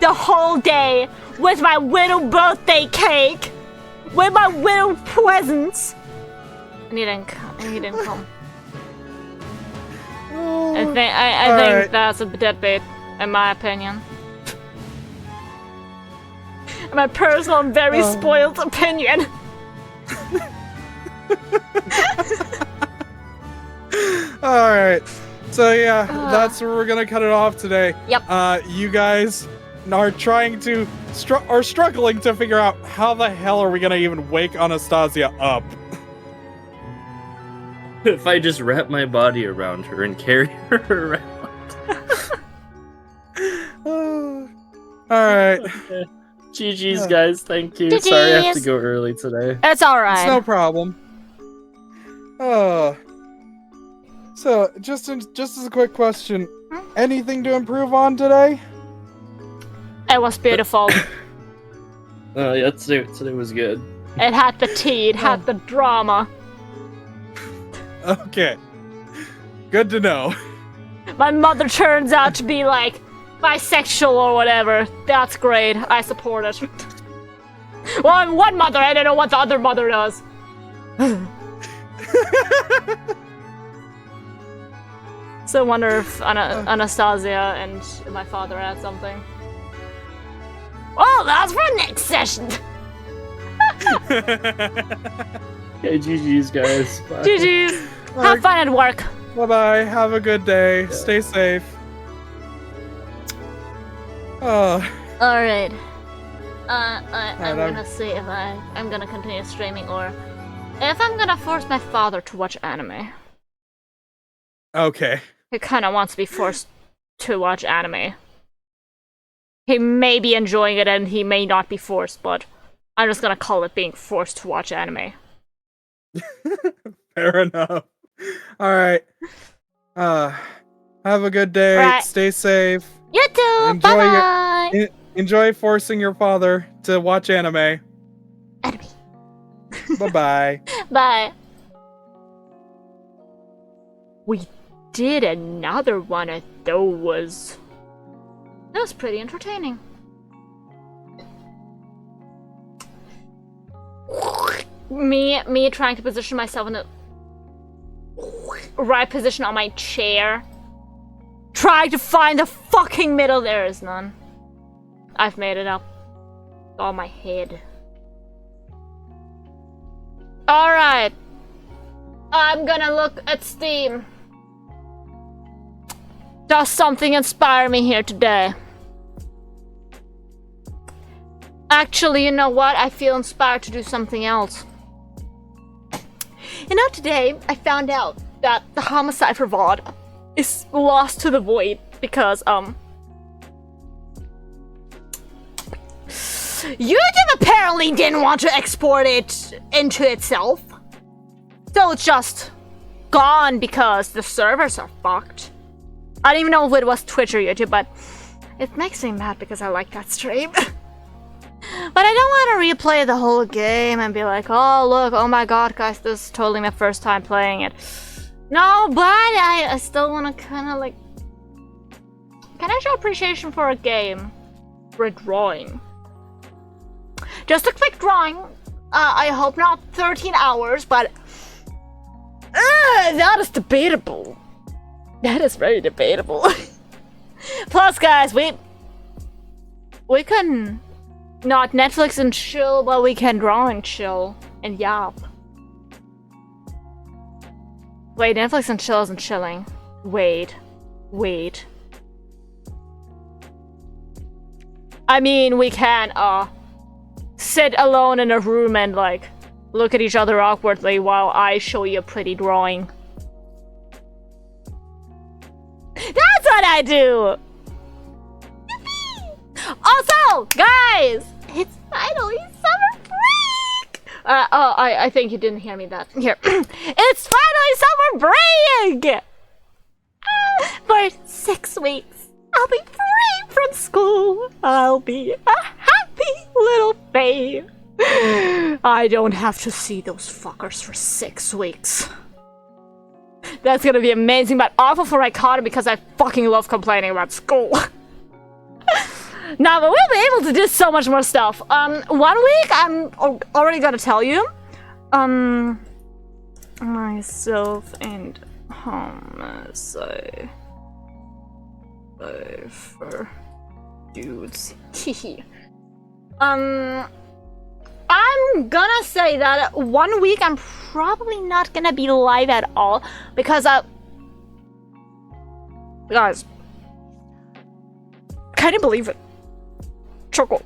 [SPEAKER 4] the whole day with my little birthday cake, with my little presents.
[SPEAKER 2] And he didn't come.
[SPEAKER 1] Oh,
[SPEAKER 2] I think
[SPEAKER 1] Alright.
[SPEAKER 2] that's a deadbeat, in my opinion. My personal, very spoiled opinion.
[SPEAKER 1] Alright. So yeah, that's where we're gonna cut it off today.
[SPEAKER 4] Yep.
[SPEAKER 1] You guys are trying to struggling to figure out how the hell are we gonna even wake Anastasia up.
[SPEAKER 3] If I just wrap my body around her and carry her around.
[SPEAKER 1] Alright.
[SPEAKER 3] GG's,
[SPEAKER 1] Yeah.
[SPEAKER 3] guys. Thank you. Sorry I have to
[SPEAKER 4] GGs.
[SPEAKER 3] go early today.
[SPEAKER 4] It's alright.
[SPEAKER 1] It's no problem. So just as a quick question, anything to improve on today?
[SPEAKER 2] It was beautiful.
[SPEAKER 3] Yeah, today was good.
[SPEAKER 2] It had the tea, it had the drama.
[SPEAKER 1] Okay. Good to know.
[SPEAKER 2] My mother turns out to be like bisexual or whatever. That's great. I support it. Well, I'm one mother. I don't know what the other mother does. So I wonder if Anastasia and my father had something.
[SPEAKER 4] Well, that's for next session.
[SPEAKER 3] Okay, GG's, guys. Bye.
[SPEAKER 2] GG's. Have fun at work.
[SPEAKER 1] Bye-bye. Have a good day. Stay safe.
[SPEAKER 4] Alright. I'm
[SPEAKER 1] I'm-
[SPEAKER 4] gonna see if I'm gonna continue streaming or if I'm gonna force my father to watch anime.
[SPEAKER 1] Okay.
[SPEAKER 2] He kind of wants to be forced to watch anime. He may be enjoying it and he may not be forced, but I'm just gonna call it being forced to watch anime.
[SPEAKER 1] Fair enough. Alright. Have a good day.
[SPEAKER 4] Right.
[SPEAKER 1] Stay safe.
[SPEAKER 4] You too!
[SPEAKER 1] Enjoy your-
[SPEAKER 4] Bye-bye!
[SPEAKER 1] Enjoy forcing your father to watch anime.
[SPEAKER 4] Anime.
[SPEAKER 1] Bye-bye.
[SPEAKER 4] Bye.
[SPEAKER 2] We did another one of those. That was pretty entertaining. Me trying to position myself in the right position on my chair. Trying to find the fucking middle. There is none. I've made it up. On my head. Alright. I'm gonna look at Steam. Does something inspire me here today? Actually, you know what? I feel inspired to do something else. You know, today I found out that the homicide for VOD is lost to the void because,
[SPEAKER 4] YouTube apparently didn't want to export it into itself.
[SPEAKER 2] so it's just gone because the servers are fucked. I don't even know if it was Twitch or YouTube, but it makes me mad because I like that stream. But I don't want to replay the whole game and be like, oh look, oh my god guys, this is totally my first time playing it. No, but I still want to kind of like... Can I show appreciation for a game? For a drawing. Just a quick drawing. I hope not 13 hours, but... that is debatable. That is very debatable. Plus, guys, we can not Netflix and chill, but we can draw and chill and yap. Wait, Netflix and chill isn't chilling. Wait. I mean, we can, sit alone in a room and, like, look at each other awkwardly while I show you a pretty drawing. That's what I do! Also, guys, it's finally summer break! I think you didn't hear me that. Here. It's finally summer break! For 6 weeks, I'll be free from school. I'll be a happy little babe. I don't have to see those fuckers for 6 weeks. That's gonna be amazing, but awful for Raikkonen because I fucking love complaining about school. Nah, but we'll be able to do so much more stuff. 1 week, I'm already gonna tell you. Myself and homicide for dudes. I'm gonna say that 1 week I'm probably not gonna be live at all because guys, can you believe it? Choco,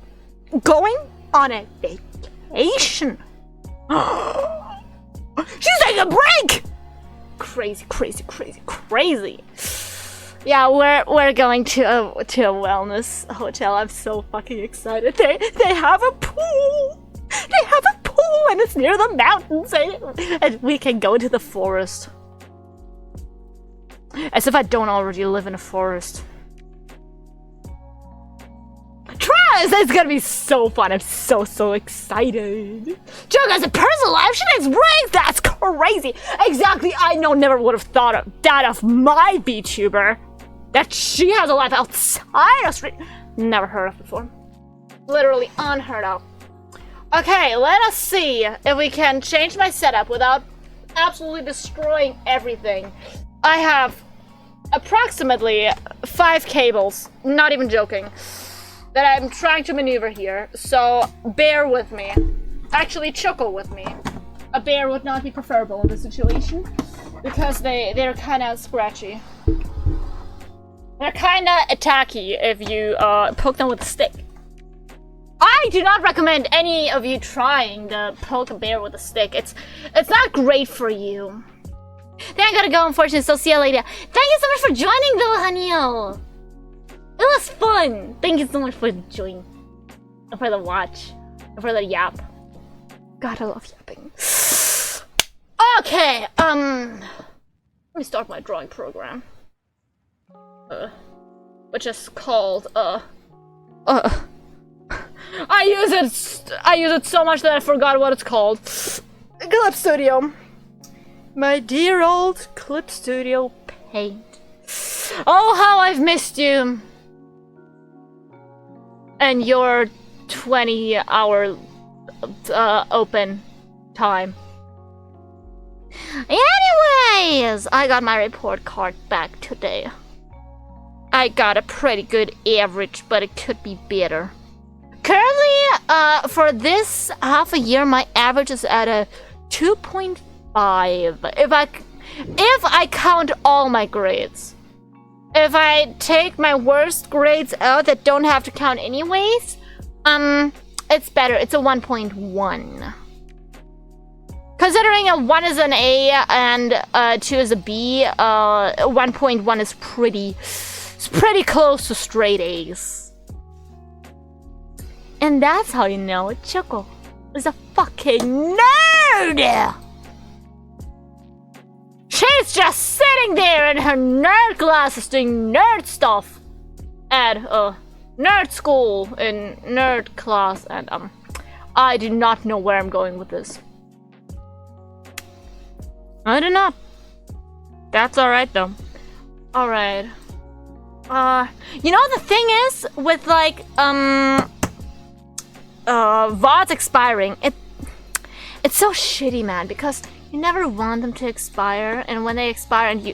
[SPEAKER 2] going on a vacation. She's taking a break. Crazy. Yeah, we're going to a wellness hotel. I'm so fucking excited. They have a pool. They have a pool and it's near the mountains and we can go to the forest. As if I don't already live in a forest. Try! It's gonna be so fun. I'm so excited. Joke has a personal life. She takes breaks. That's crazy. Exactly. I never would have thought of that of my VTuber. That she has a life outside of street. Never heard of before. Literally unheard of. Okay, let us see if we can change my setup without absolutely destroying everything. I have approximately 5 cables, not even joking, that I'm trying to maneuver here, so bear with me. Actually, chuckle with me. A bear would not be preferable in this situation, because they're kinda scratchy. They're kinda attacky if you poke them with a stick. I do not recommend any of you trying to poke a bear with a stick. It's not great for you. Then I gotta go, unfortunately, so see you later. Thank you so much for joining, though, Haniel. It was fun. Thank you so much for joining. And for the watch. And for the yap. God, I love yapping. Okay, let me start my drawing program. Which is called, I use it so much that I forgot what it's called. Clip Studio. My dear old Clip Studio Paint. Oh, how I've missed you. And your 20-hour open time. Anyways, I got my report card back today. I got a pretty good average, but it could be better. Currently, for this half a year, my average is at a 2.5. If I count all my grades. If I take my worst grades out that don't have to count anyways, it's better. It's a 1.1. Considering a 1 is an A and 2 is a B, 1.1 is pretty close to straight A's. And that's how you know Choco is a fucking nerd! She's just sitting there in her nerd classes doing nerd stuff at nerd school in nerd class, and I do not know where I'm going with this. I do not. That's alright though. Alright. You know the thing is with like VODs expiring, it's so shitty, man, because you never want them to expire, and when they expire and you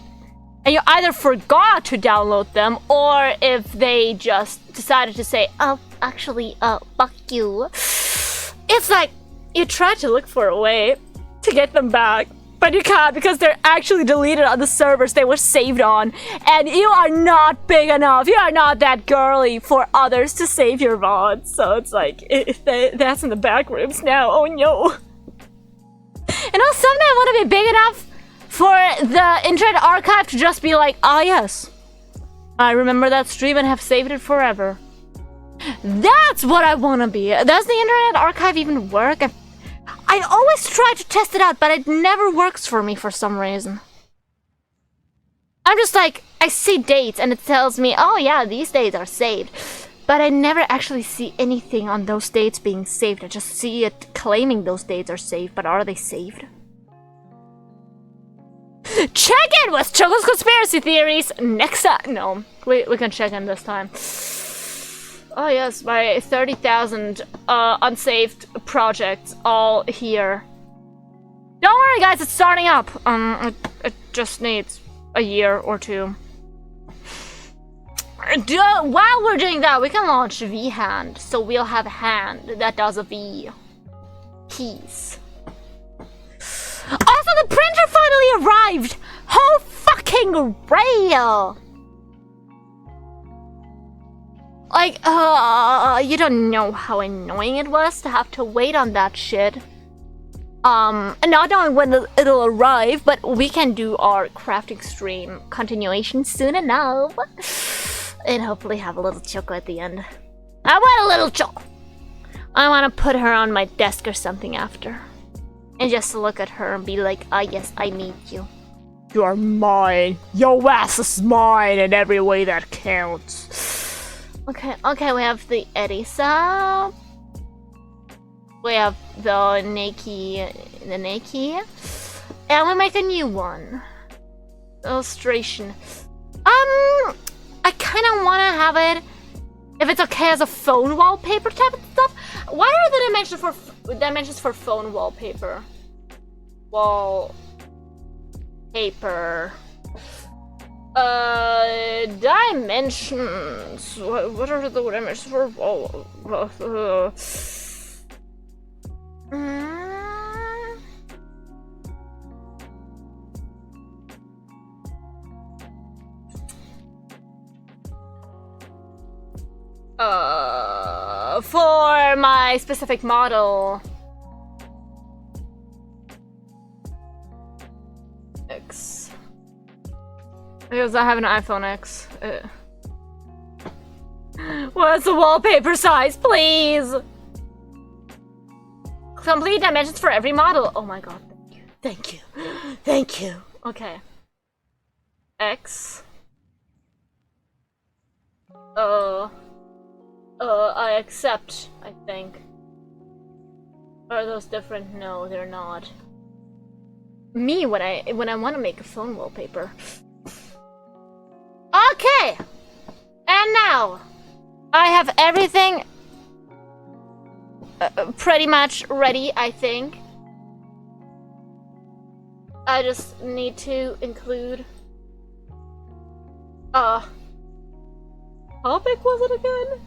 [SPEAKER 2] either forgot to download them, or if they just decided to say, oh, actually, fuck you. It's like, you try to look for a way to get them back, But you can't because they're actually deleted on the servers they were saved on. And you are not big enough. You are not that girly for others to save your VODs. So it's like, that's in the back rooms now. Oh no. And also someday I want to be big enough for the Internet Archive to just be like, ah yes, I remember that stream and have saved it forever. That's what I want to be. Does the Internet Archive even work? I always try to test it out, but it never works for me for some reason. I'm just like, I see dates and it tells me, oh yeah, these dates are saved. But I never actually see anything on those dates being saved. I just see it claiming those dates are saved, but are they saved? Check in with Choco's Conspiracy Theories next time. No, we can check in this time. Oh yes, my 30,000 unsaved projects all here. Don't worry guys, it's starting up. It just needs a year or two. While we're doing that, we can launch V-Hand, so we'll have a hand that does a V. Keys. Also, the printer finally arrived! Oh fucking rail! Like, you don't know how annoying it was to have to wait on that shit. Not knowing when it'll arrive, but we can do our crafting stream continuation soon enough. And hopefully have a little Choco at the end. I want a little Choco! I want to put her on my desk or something after. And just look at her and be like, ah yes, I need you. You're mine. Your ass is mine in every way that counts. Okay, we have the Erisa. We have the Neki. And we make a new one. Illustration. I kind of want to have it, if it's okay, as a phone wallpaper type of stuff. What are the dimensions for phone wallpaper? Wallpaper. Dimensions. What are the dimensions for wall? For my specific model. X. Because I have an iPhone X. What's the wallpaper size, please? Complete dimensions for every model. Oh my god, thank you. Thank you. Okay. X. I accept, I think. Are those different? No, they're not. Me, when I want to make a phone wallpaper. Okay! And now, I have everything pretty much ready, I think. I just need to include... how big was it again?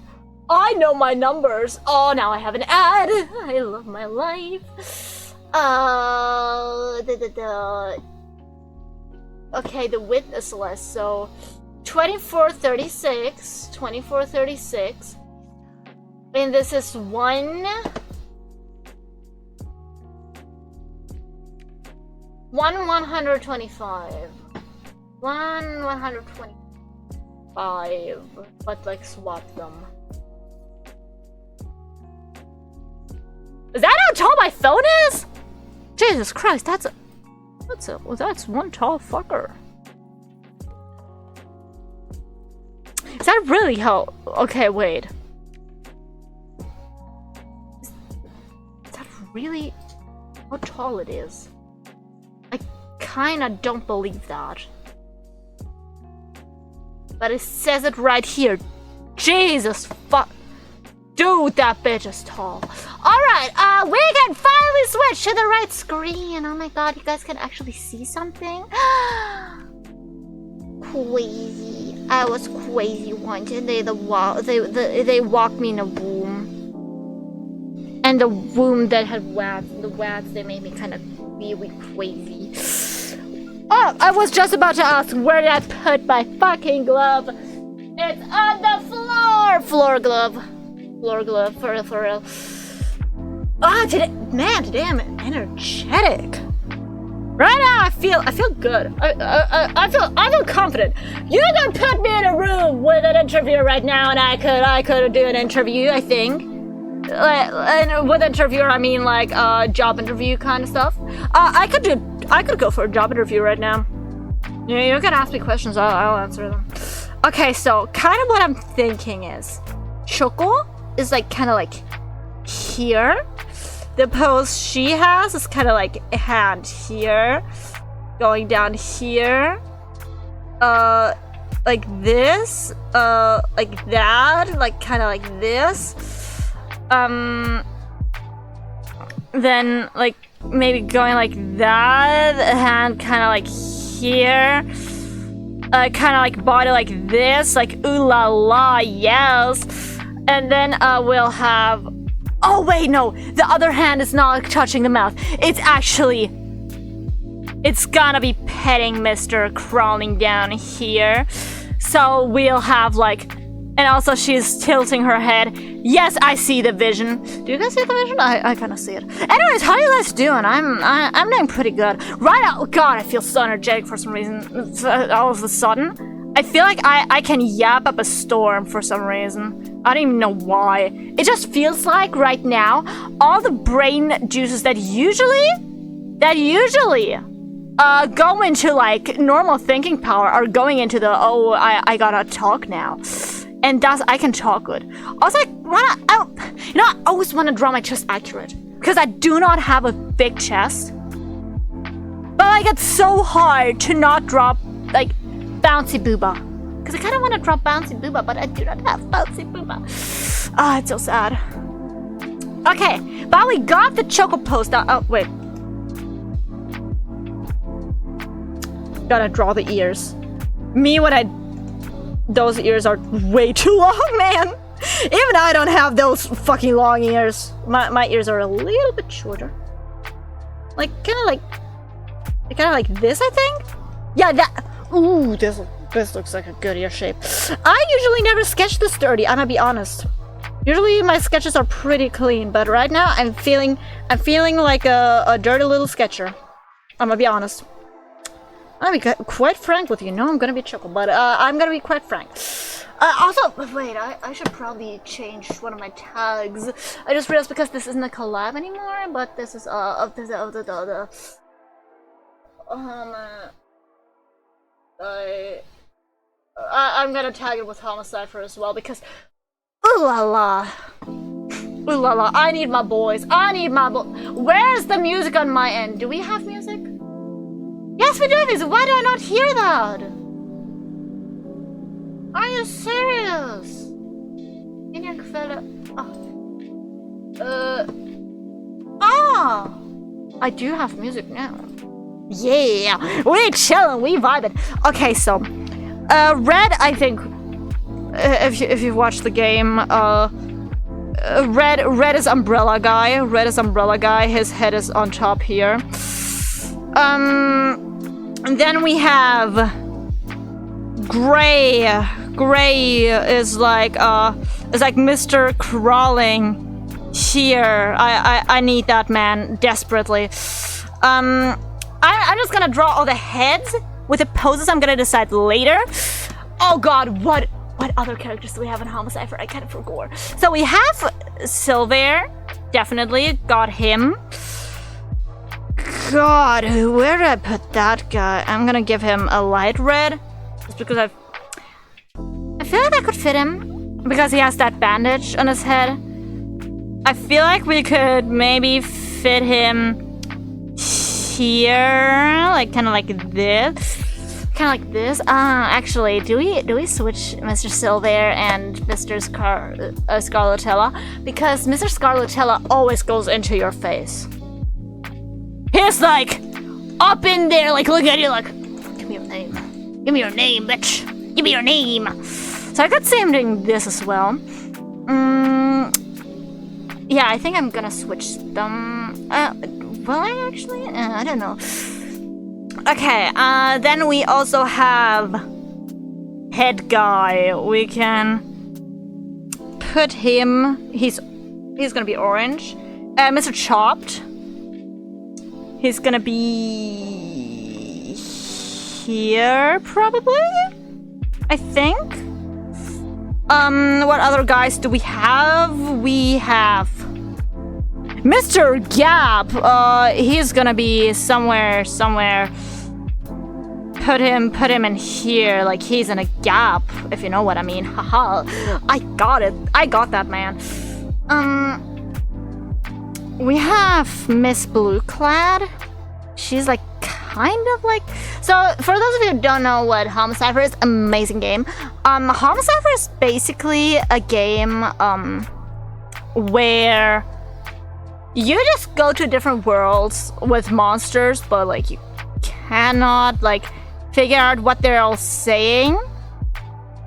[SPEAKER 2] I know my numbers! Oh, now I have an ad! I love my life. Okay, the width is less, so... 2436. And this is 125. 125. But like swap them. Is that how tall my phone is? Jesus Christ, that's one tall fucker. Is that really how? Okay, wait. Is that really how tall it is? I kinda don't believe that. But it says it right here. Jesus fuck. Dude, that bitch is tall. Alright, we can finally switch to the right screen. Oh my god, you guys can actually see something? Crazy. I was crazy once, and they walked me in a womb. And the womb that had wats, and the wats, they made me kind of really crazy.
[SPEAKER 4] Ah, I was just about to ask, where did I put my fucking glove? It's on the floor! Floor glove. Floor glove, for real. Ah, today I'm energetic. Right now, I feel good. I feel confident. You can put me in a room with an interviewer right now, and I could do an interview. I think. And with interviewer, I mean like job interview kind of stuff. I could go for a job interview right now. You can ask me questions. I'll answer them. Okay, so kind of what I'm thinking is, Choco is like kind of like here. The pose she has is kind of like a hand here, going down here, like this, like that, like kind of like this. Then like maybe going like that, hand kind of like here, kind of like body like this, like ooh la la, yes. And then we'll have. Oh wait, no, the other hand is not touching the mouth. It's gonna be petting Mr. crawling down here. So we'll have like, and also she's tilting her head. Yes, I see the vision. Do you guys see the vision? I kind of see it. Anyways, how are you guys doing? I'm doing pretty good. Right out. God, I feel so energetic for some reason. All of a sudden. I feel like I can yap up a storm for some reason. I don't even know why. It just feels like right now, all the brain juices that usually go into like normal thinking power are going into the, oh, I gotta talk now. And thus I can talk good. Also, I always want to draw my chest accurate. Because I do not have a big chest. But like it's so hard to not drop like Bouncy Booba. Because I kind of want to drop Bouncy Booba, but I do not have Bouncy Booba. Ah, it's so sad. Okay, but we got the Choco post out. Oh, wait. Gotta draw the ears. Those ears are way too long, man. Even I don't have those fucking long ears. My ears are a little bit shorter. Like, kind of like this, I think? Yeah, that. Ooh, this looks like a good ear shape. I usually never sketch this dirty, I'm gonna be honest. Usually my sketches are pretty clean, but right now I'm feeling like a dirty little sketcher. I'm gonna be honest. I'm gonna be quite frank with you. No, I'm gonna be Choco, but I'm gonna be quite frank. Also, wait, I should probably change one of my tags. I just realized because this isn't a collab anymore, but this is I'm gonna tag it with Homicipher as well because ooh la la. Ooh la la. I need my boys. Where's the music on my end? Do we have music? Yes, we do music. Why do I not hear that? Are you serious? I do have music now. Yeah, we chillin', we vibing. Okay, so, Red, I think, if you've watched the game, Red is Umbrella Guy. His head is on top here. And then we have Gray. Gray is like Mr. Crawling here. I need that man desperately. I'm just gonna draw all the heads with the poses I'm gonna decide later. Oh god, what other characters do we have in Homicipher? I kind of forgot. So we have Silver, definitely, got him. God, where did I put that guy? I'm gonna give him a light red, just because I feel like I could fit him, because he has that bandage on his head. I feel like we could maybe fit him here, like kind of like this. Actually, do we switch Mr. Silver and Mr. Scarlatella? Because Mr. Scarlatella always goes into your face. He's like up in there, like looking at you, like, give me your name. Give me your name, bitch. Give me your name. So I could see him doing this as well. Yeah, I think I'm gonna switch them. Will I actually? I don't know.
[SPEAKER 2] Okay, then we also have head guy. We can put him. He's gonna be orange. Mr. Chopped. He's gonna be here probably. I think. What other guys do we have? We have Mr. Gap. He's gonna be somewhere. Put him in here, like he's in a gap, if you know what I mean. Haha. I got it. I got that, man. We have Miss Blueclad. She's like kind of like. So for those of you who don't know what Homicypher is, amazing game. Homicypher is basically a game where you just go to different worlds with monsters, but like you cannot like figure out what they're all saying,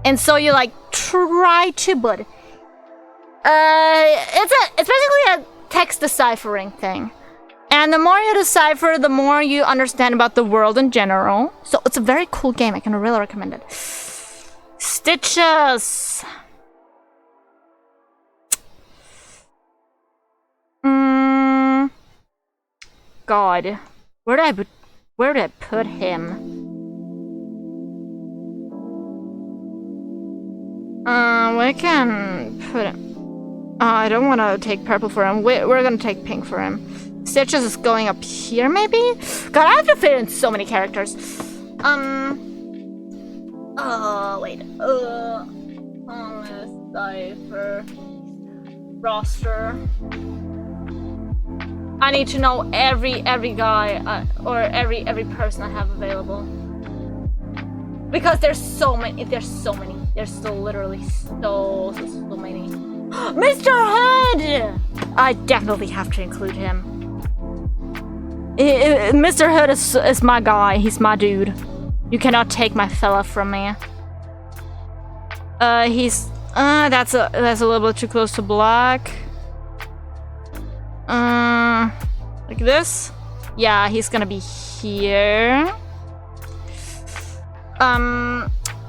[SPEAKER 2] and so you like try to, but it's basically a text deciphering thing. And the more you decipher, the more you understand about the world in general. So it's a very cool game. I can really recommend it. Stitches. God, where did I put him? We can put him. I don't want to take purple for him. We're gonna take pink for him. Stitches is going up here, maybe? God, I have to fit in so many characters. Wait. Homicypher. Roster. I need to know every guy or every person I have available. Because there's so many. There's still literally so many. Mr. Hood! I definitely have to include him. Mr. Hood is my guy. He's my dude. You cannot take my fella from me. That's a little bit too close to black. Like this? Yeah, he's gonna be here.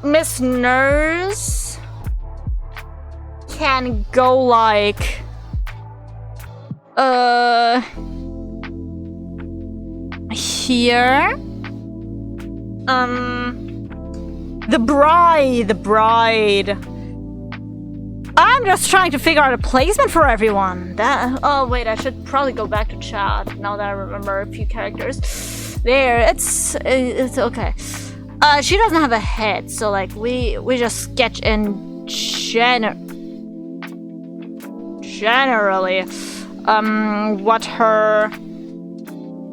[SPEAKER 2] Miss Nurse can go like here. The bride. I'm just trying to figure out a placement for everyone. Oh wait, I should probably go back to chat now that I remember a few characters. There, it's okay. She doesn't have a head, so like we just sketch in generally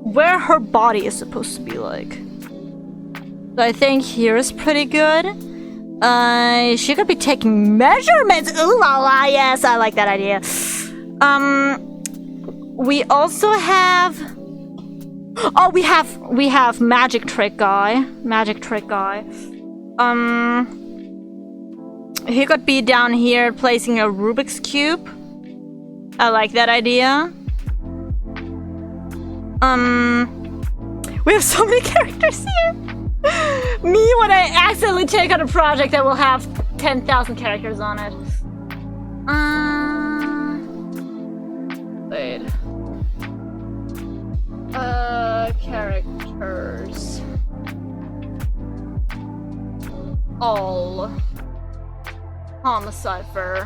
[SPEAKER 2] where her body is supposed to be like. So I think here is pretty good. She could be taking measurements. Ooh la la, yes, I like that idea. We also have. Oh, we have Magic Trick Guy. He could be down here placing a Rubik's Cube. I like that idea. We have so many characters here. Me when I accidentally take on a project that will have 10,000 characters on it. Wait. Characters. All. Homicypher.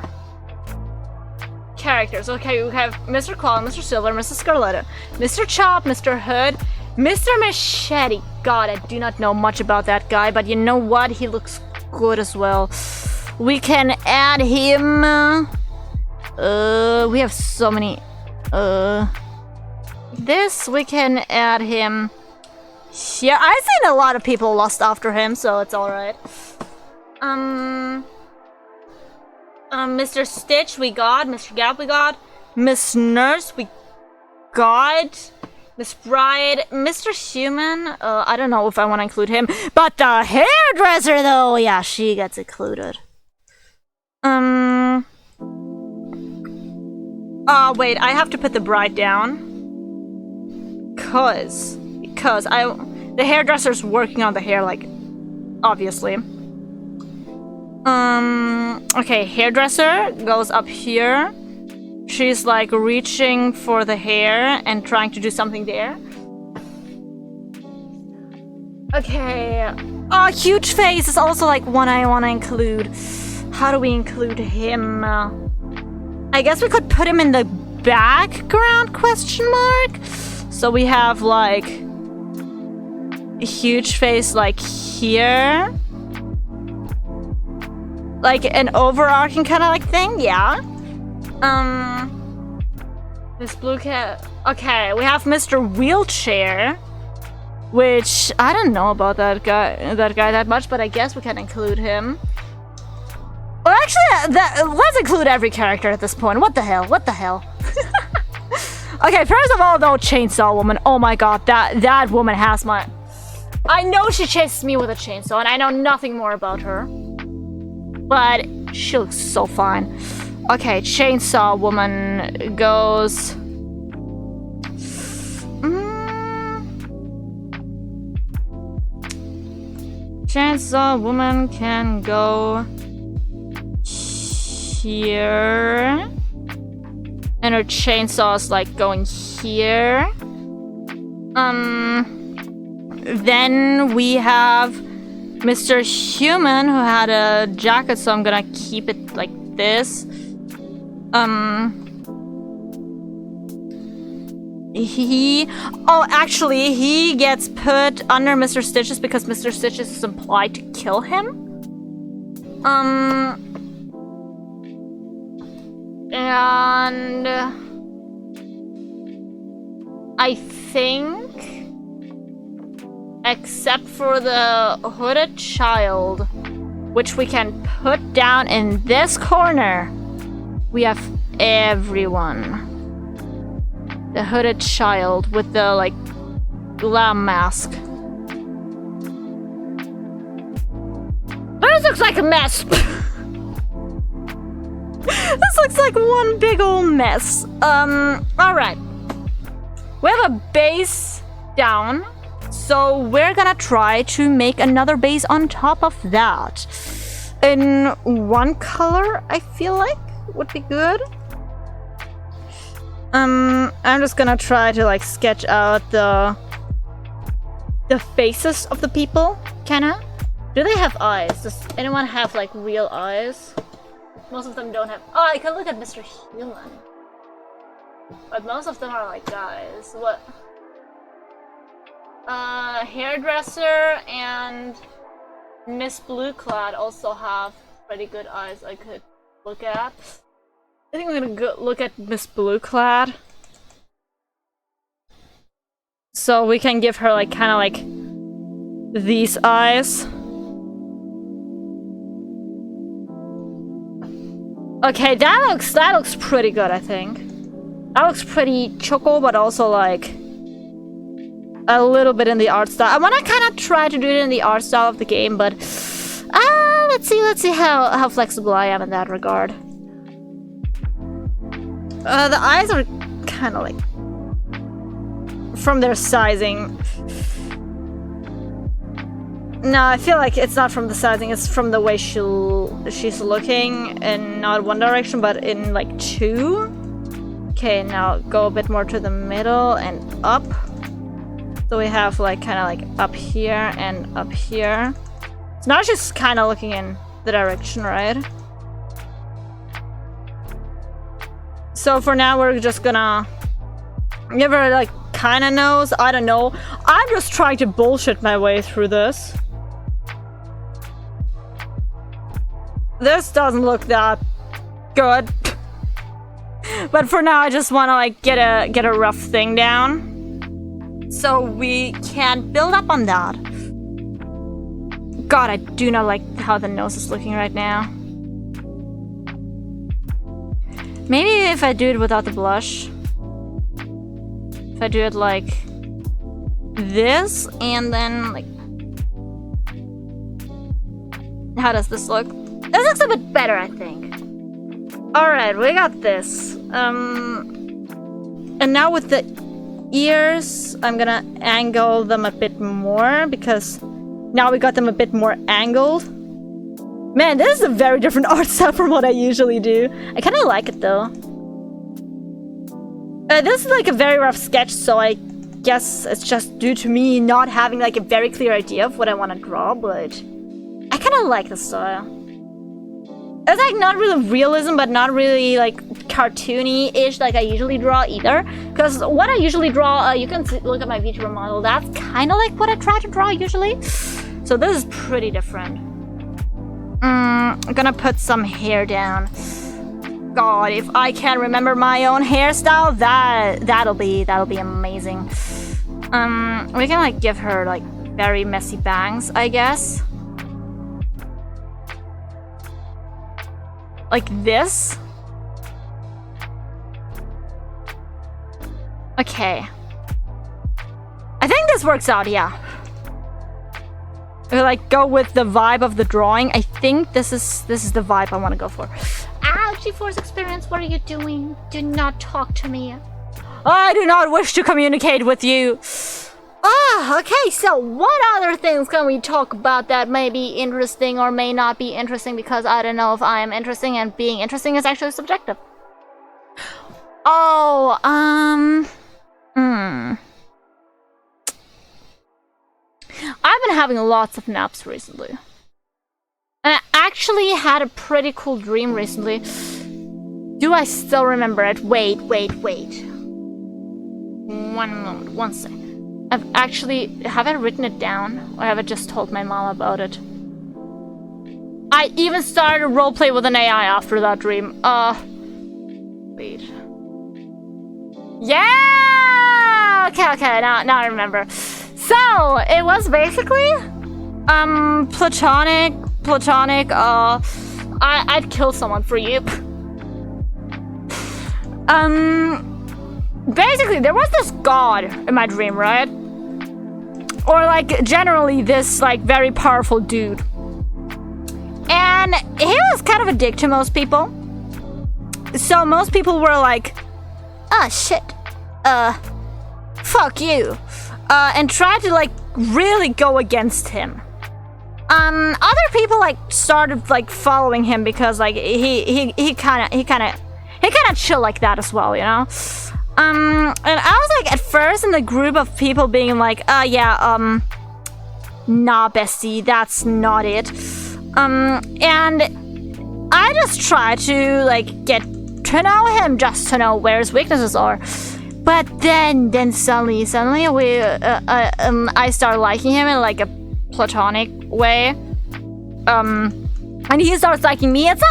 [SPEAKER 2] Characters. Okay, we have Mr. Claw, Mr. Silver, Mr. Scarletta, Mr. Chop, Mr. Hood, Mr. Machete. God, I do not know much about that guy, but you know what? He looks good as well. We can add him. We have so many. This, we can add him. Yeah, I've seen a lot of people lost after him, so it's alright. Mr. Stitch, we got. Mr. Gap, we got. Miss Nurse, we got. Miss Bride, Mr. Human, I don't know if I want to include him, but the hairdresser, though, yeah, she gets included. Wait, I have to put the bride down. Because The hairdresser's working on the hair, like, obviously. Okay, hairdresser goes up here. She's like reaching for the hair and trying to do something there. Okay. Oh, huge face is also like one I want to include. How do we include him? I guess we could put him in the background, question mark? So we have like a huge face like here. Like an overarching kind of like thing, yeah. This blue cat. Okay, we have Mr. Wheelchair, which I don't know about that guy that much, but I guess we can include him. Well, actually, let's include every character at this point. What the hell? What the hell? Okay, first of all, though, Chainsaw Woman. Oh my god, that woman has my. I know she chases me with a chainsaw, and I know nothing more about her. But she looks so fine. Okay, Chainsaw Woman goes... Chainsaw Woman can go... here. And her chainsaw's like going here. Then we have Mr. Human, who had a jacket, so I'm gonna keep it like this. Actually, he gets put under Mr. Stitches because Mr. Stitches is implied to kill him. And I think, except for the hooded child, which we can put down in this corner, we have everyone. The hooded child with the, like, glam mask. This looks like a mess! This looks like one big old mess. Alright. We have a base down, so we're gonna try to make another base on top of that. In one color, I feel like would be good. I'm just gonna try to like sketch out the faces of the people, kinda. Do they have eyes? Does anyone have like real eyes? Most of them don't have. Oh, I can look at Mr. Human. But most of them are like guys. What? Hairdresser and Miss Blueclad also have pretty good eyes I could look at. I think I'm gonna go look at Miss Blueclad. So we can give her like kind of like these eyes. Okay, that looks pretty good, I think. That looks pretty choco, but also like a little bit in the art style. I want to kind of try to do it in the art style of the game, but let's see how flexible I am in that regard. The eyes are kind of like from their sizing. No, I feel like it's not from the sizing, it's from the way she's looking in not one direction, but in like two. Okay, now go a bit more to the middle and up. So we have like kind of like up here and up here. So now she's kind of looking in the direction, right? So for now we're just gonna give her like kind of nose. I don't know. I'm just trying to bullshit my way through this. This doesn't look that good. But for now I just want to like get a rough thing down. So we can build up on that. God, I do not like how the nose is looking right now. Maybe if I do it without the blush. If I do it like this and then like... How does this look? This looks a bit better, I think. Alright, we got this. And now with the ears, I'm gonna angle them a bit more because now we got them a bit more angled. Man, this is a very different art style from what I usually do. I kind of like it though. This is like a very rough sketch, so I guess it's just due to me not having like a very clear idea of what I want to draw, but I kind of like the style. It's like not really realism, but not really like cartoony-ish like I usually draw either. Because what I usually draw, you can look at my VTuber model, that's kind of like what I try to draw usually. So this is pretty different. I'm gonna put some hair down. God, if I can remember my own hairstyle, that'll be amazing. We can like give her like very messy bangs, I guess. Like this. Okay. I think this works out, yeah. We like go with the vibe of the drawing. I think this is the vibe I want to go for. Ow, GeForce Experience, what are you doing? Do not talk to me. I do not wish to communicate with you. Okay, so what other things can we talk about that may be interesting or may not be interesting, because I don't know if I am interesting, and being interesting is actually subjective. Oh, I've been having lots of naps recently. And I actually had a pretty cool dream recently. Do I still remember it? Wait. One moment, one second. Have I written it down? Or have I just told my mom about it? I even started a roleplay with an AI after that dream. Wait. Yeah! Okay, now I remember. So, it was basically, platonic, I'd kill someone for you. Basically, there was this god in my dream, right? Or, like, generally this, like, very powerful dude. And he was kind of a dick to most people. So most people were like, ah, shit, fuck you. And tried to, like, really go against him. Other people, like, started, like, following him because, like, he kind of chill like that as well, you know? And I was, like, at first in the group of people being like, nah, bestie, that's not it. And I just tried to, like, get to know him just to know where his weaknesses are. But then suddenly I started liking him in like a platonic way. And he starts liking me. It's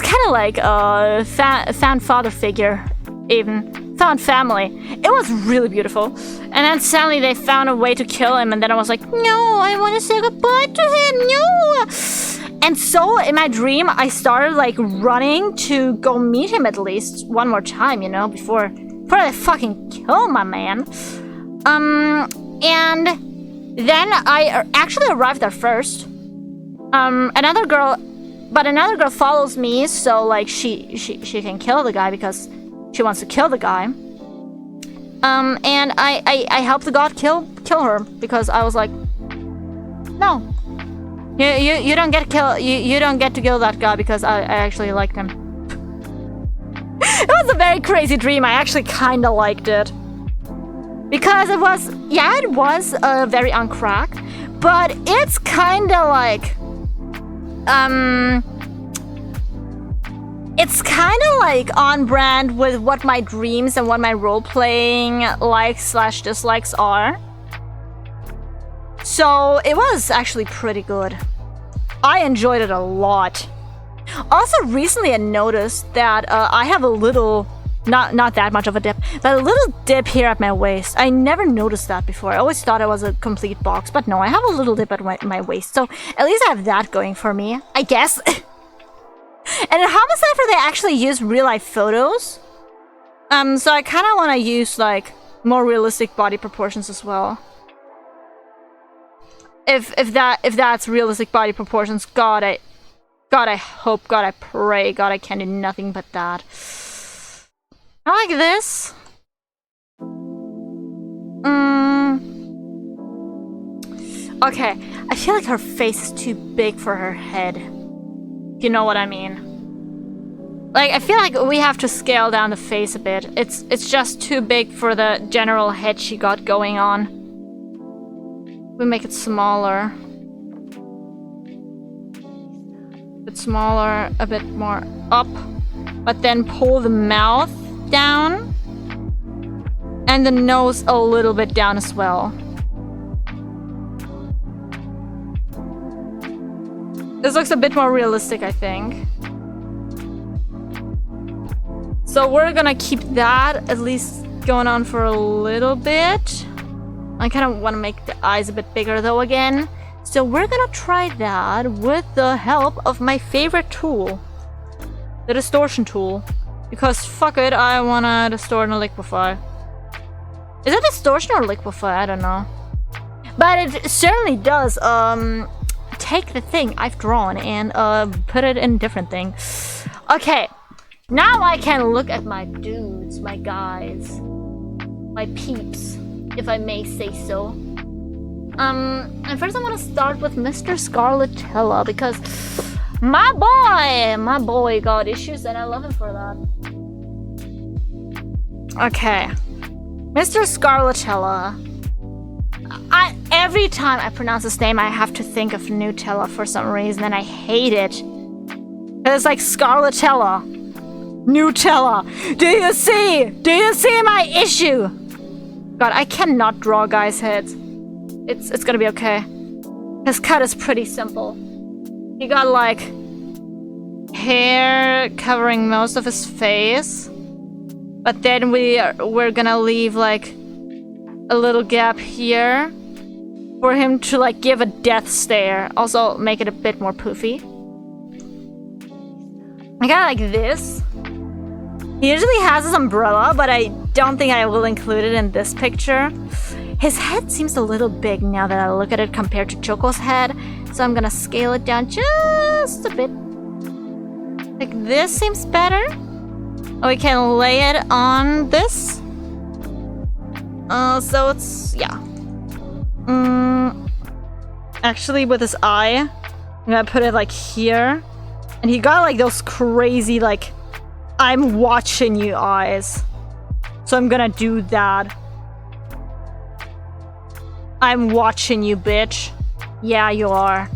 [SPEAKER 2] kind of like a found father figure, even found family. It was really beautiful. And then suddenly they found a way to kill him, and then I was like, no, I want to say goodbye to him. No. And so in my dream, I started like running to go meet him at least one more time, you know, before they fucking kill my man. And then I actually arrived there first. Another girl follows me, so like she can kill the guy because she wants to kill the guy. And I helped the god kill her because I was like, no. You don't get to kill that guy because I actually liked him. It was a very crazy dream. I actually kinda liked it. Because it was very on crack, but it's kinda like it's kinda like on brand with what my dreams and what my role-playing likes/dislikes are. So it was actually pretty good. I enjoyed it a lot. Also, recently I noticed that I have a little, not that much of a dip, but a little dip here at my waist. I never noticed that before. I always thought it was a complete box, but no, I have a little dip at my waist. So at least I have that going for me, I guess. And in Homo Cypher, they actually use real-life photos. So I kind of want to use like more realistic body proportions as well. If that's realistic body proportions, God I hope, God I pray, God I can do nothing but that. I like this. Okay, I feel like her face is too big for her head. You know what I mean? Like, I feel like we have to scale down the face a bit. It's just too big for the general head she got going on. We make it smaller. A bit smaller, a bit more up. But then pull the mouth down. And the nose a little bit down as well. This looks a bit more realistic, I think. So we're gonna keep that at least going on for a little bit. I kind of want to make the eyes a bit bigger though again. So we're gonna try that with the help of my favorite tool. The distortion tool. Because fuck it, I wanna distort and liquefy. Is it distortion or liquefy? I don't know. But it certainly does take the thing I've drawn and put it in different things. Okay. Now I can look at my dudes, my guys, my peeps, if I may say so. And first I want to start with Mr. Scarlatella because my boy got issues and I love him for that. Okay, Mr. Scarlatella. Every time I pronounce his name, I have to think of Nutella for some reason, and I hate it. It's like Scarlatella. Nutella. Do you see? Do you see my issue? God, I cannot draw guys' heads. It's gonna be okay. His cut is pretty simple. He got like hair covering most of his face, but then we're gonna leave like a little gap here for him to like give a death stare. Also make it a bit more poofy. I kinda like this. He usually has his umbrella, but I don't think I will include it in this picture. His head seems a little big now that I look at it compared to Choco's head, so I'm gonna scale it down just a bit. Like this seems better. We can lay it on this. So it's, yeah. Actually, with his eye, I'm gonna put it like here. And he got like those crazy, like, I'm watching you eyes. So I'm gonna do that. I'm watching you, bitch. Yeah, you are.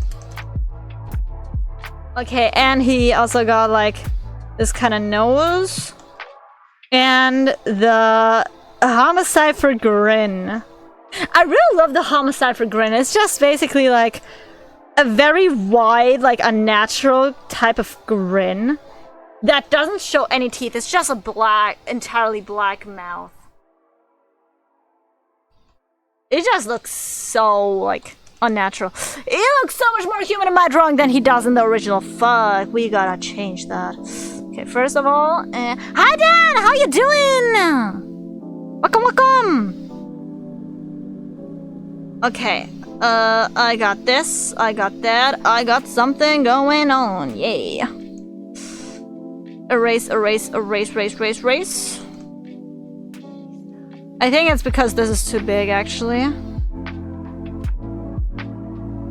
[SPEAKER 2] Okay, and he also got like this kind of nose. And the homicide for grin. I really love the homicide for grin. It's just basically like a very wide, like unnatural type of grin that doesn't show any teeth. It's just a black, entirely black mouth. It just looks so, like, unnatural. It looks so much more human in my drawing than he does in the original. Fuck, we gotta change that. Okay, first of all, hi Dan, how you doing? Welcome. Okay, I got this, I got that, I got something going on, yay. Erase. I think it's because this is too big, actually.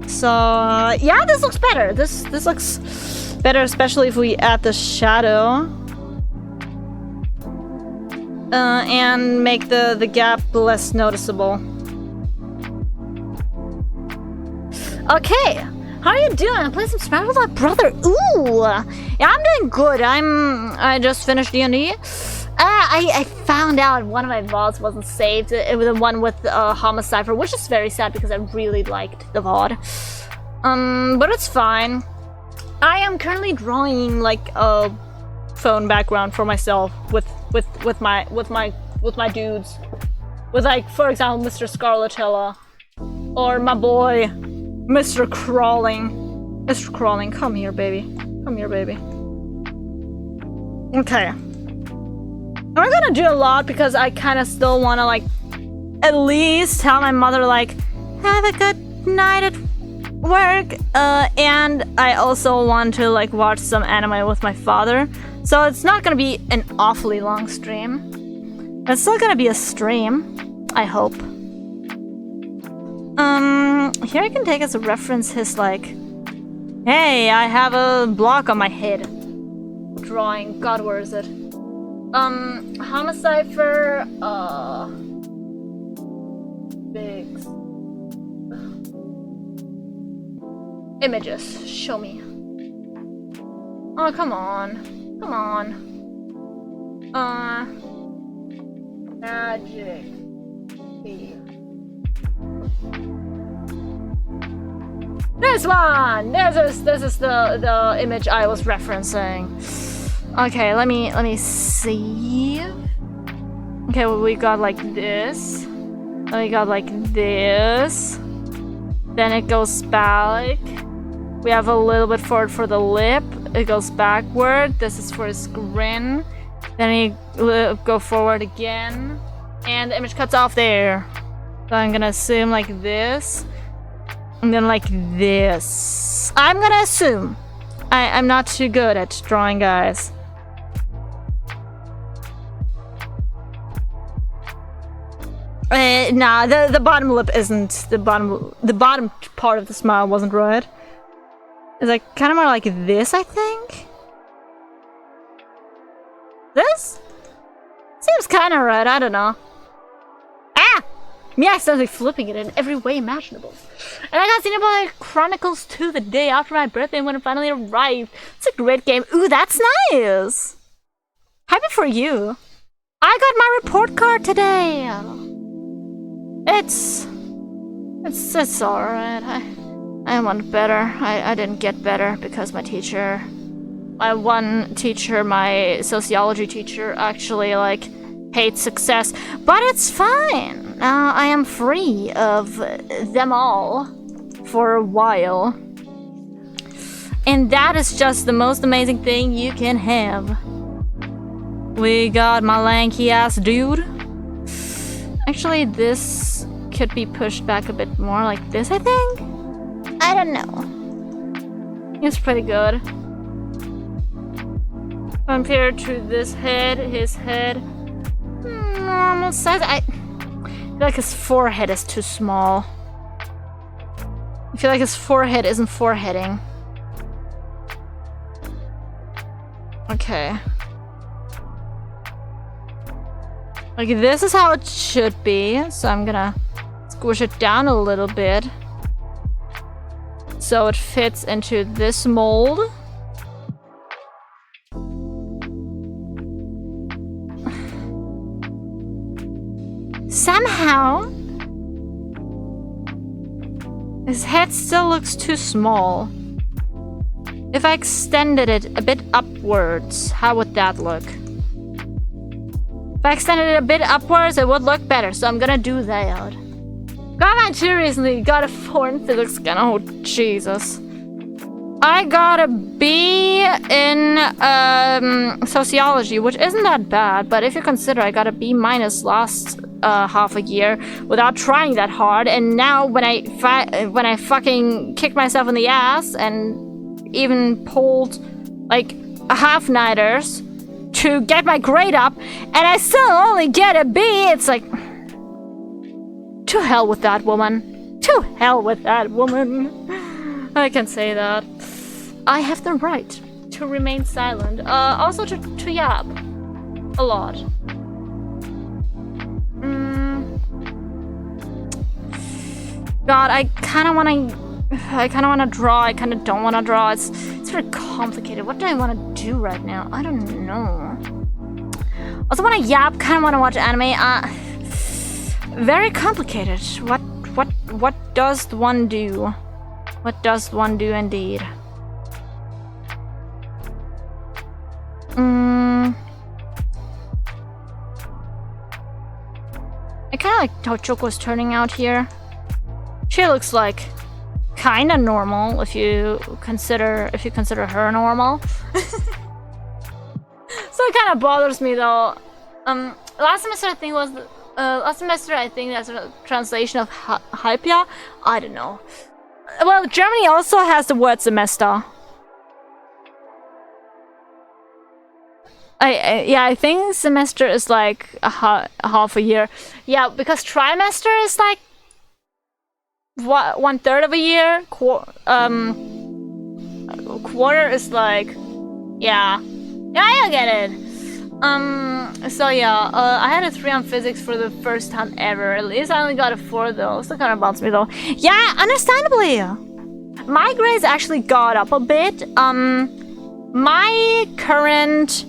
[SPEAKER 2] So, yeah, this looks better. This looks better, especially if we add the shadow. And make the gap less noticeable. Okay, how are you doing? I played some Smash with my brother. Ooh, yeah, I'm doing good. I just finished D&D. I found out one of my VODs wasn't saved. It was the one with Homicide, which is very sad because I really liked the VOD. But it's fine. I am currently drawing like a phone background for myself with my dudes. With like, for example, Mr. Scarlatella or my boy Mr. Crawling. Mr. Crawling, come here, baby. Come here, baby. Okay. I'm not gonna do a lot because I kind of still want to, like, at least tell my mother, like, have a good night at work. And I also want to, like, watch some anime with my father. So it's not gonna be an awfully long stream. But it's still gonna be a stream, I hope. Here I can take as a reference his like, hey, I have a block on my head. Drawing. God, where is it? Homicipher, Bigs. Images. Show me. Oh, come on. Come on. Magic. This one! This is the image I was referencing. Okay, let me see. Okay, well, we got like this. Then we got like this. Then it goes back. We have a little bit forward for the lip. It goes backward. This is for his grin. Then we go forward again. And the image cuts off there. So I'm gonna assume like this. And then like this. I'm gonna assume. I'm not too good at drawing, guys. Nah, the bottom lip isn't the bottom part of the smile wasn't right. It's like kind of more like this, I think. This seems kind of right. I don't know. Ah, me accidentally flipping it in every way imaginable. And I got Xenoblade Chronicles 2 the day after my birthday when it finally arrived. It's a great game. Ooh, that's nice. Happy for you. I got my report card today. It's alright. I want better. I didn't get better because my one teacher, my sociology teacher, actually like hates success. But it's fine. Now I am free of them all for a while. And that is just the most amazing thing you can have. We got my lanky ass dude. Actually, this could be pushed back a bit more like this, I think? I don't know. It's pretty good. Compared to this head, his head, normal size. I feel like his forehead is too small. I feel like his forehead isn't foreheading. Okay. Like this is how it should be, so I'm gonna squish it down a little bit so it fits into this mold. Somehow his head still looks too small. If I extended it a bit upwards, how would that look? If I extended it a bit upwards, it would look better, so I'm gonna do that. Got my 2 recently, got a 4 in physics again, oh Jesus. I got a B in sociology, which isn't that bad, but if you consider I got a B- last half a year without trying that hard, and now when I fucking kicked myself in the ass and even pulled like a half-nighters to get my grade up, and I still only get a B, it's like, to hell with that woman. To hell with that woman. I can say that. I have the right to remain silent. Also to yap. A lot. God, I kinda wanna draw, I kinda don't wanna draw. It's very complicated. What do I wanna do right now? I don't know. Also wanna yap, kinda wanna watch anime. Very complicated. What does one do? What does one do indeed? I kinda like how Choco's turning out here. She looks like kinda normal if you consider her normal. So it kinda bothers me though. Last semester I think that's a translation of Hypia. I don't know. Well, Germany also has the word semester. I think semester is like a half a year. Yeah, because trimester is like 1/3 of a year. Quarter is like, yeah, I get it. So yeah, I had a 3 on physics for the first time ever. At least I only got a 4 though. Still kind of bumps me though. Yeah, understandably. My grades actually got up a bit. My current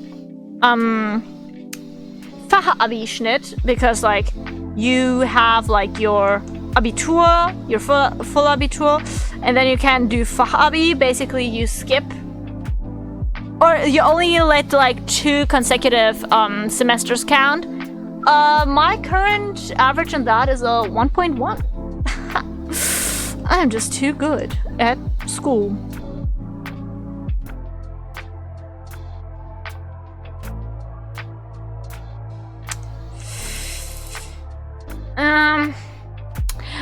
[SPEAKER 2] Fachabi-Schnitt, because like you have like your Abitur, your full Abitur, and then you can do Fachabi. Basically, you skip, or you only let like 2 consecutive semesters count. My current average on that is a 1.1. I'm just too good at school.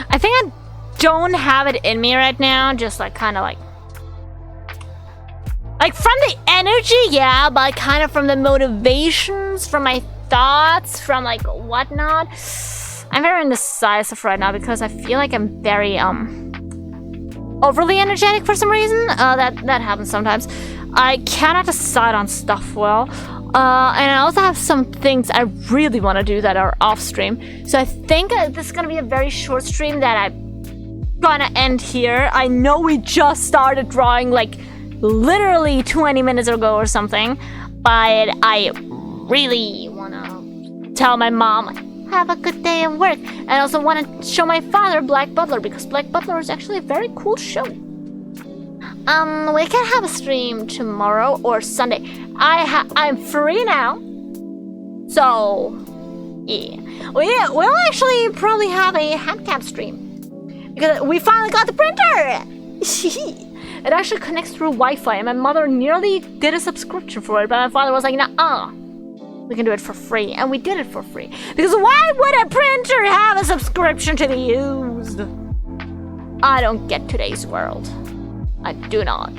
[SPEAKER 2] I think I don't have it in me right now, just like kind of like from the energy, yeah, but kind of from the motivations, from my thoughts, from like whatnot. I'm very indecisive right now because I feel like I'm very overly energetic for some reason. That happens sometimes. I cannot decide on stuff well. And I also have some things I really want to do that are off stream. So I think this is gonna be a very short stream that I'm gonna end here. I know we just started drawing like literally 20 minutes ago or something, but I really wanna tell my mom have a good day at work. And I also want to show my father Black Butler, because Black Butler is actually a very cool show. We can have a stream tomorrow or Sunday. I'm free now, so yeah, we'll actually probably have a handcap stream because we finally got the printer. It actually connects through Wi-Fi, and my mother nearly did a subscription for it, but my father was like, "Nah, we can do it for free," and we did it for free because why would a printer have a subscription to be used? I don't get today's world. I do not.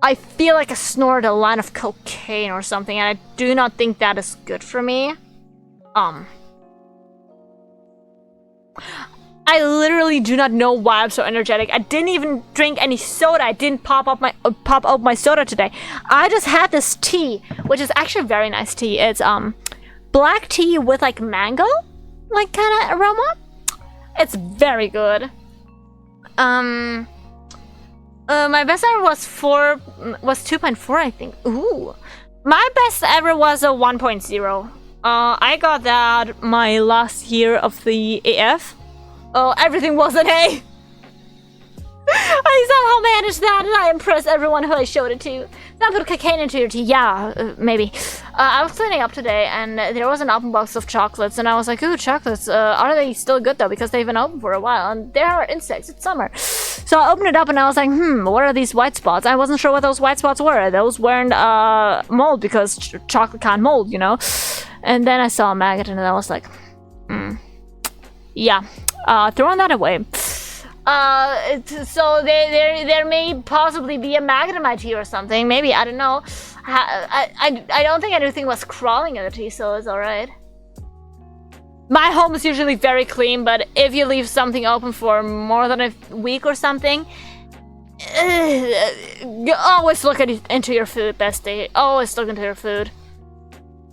[SPEAKER 2] I feel like I snorted a line of cocaine or something, and I do not think that is good for me. I literally do not know why I'm so energetic. I didn't even drink any soda. I didn't pop up my soda today. I just had this tea, which is actually a very nice tea. It's black tea with like mango, like kind of aroma. It's very good. My best ever was 2.4, I think. Ooh. My best ever was a 1.0. I got that my last year of the AF. Everything was an A. I somehow managed that, and I impressed everyone who I showed it to. Now put cocaine into your tea. Yeah, maybe. I was cleaning up today, and there was an open box of chocolates, and I was like, ooh, chocolates. Are they still good, though? Because they've been open for a while, and there are insects. It's summer. So I opened it up, and I was like, what are these white spots? I wasn't sure what those white spots were. Those weren't mold, because chocolate can't mold, you know? And then I saw a maggot, and I was like, yeah, throwing that away. So there may possibly be a maggot in my tea or something. Maybe, I don't know. I don't think anything was crawling in the tea, so it's alright. My home is usually very clean, but if you leave something open for more than a week or something, always look into your food, bestie. Always look into your food.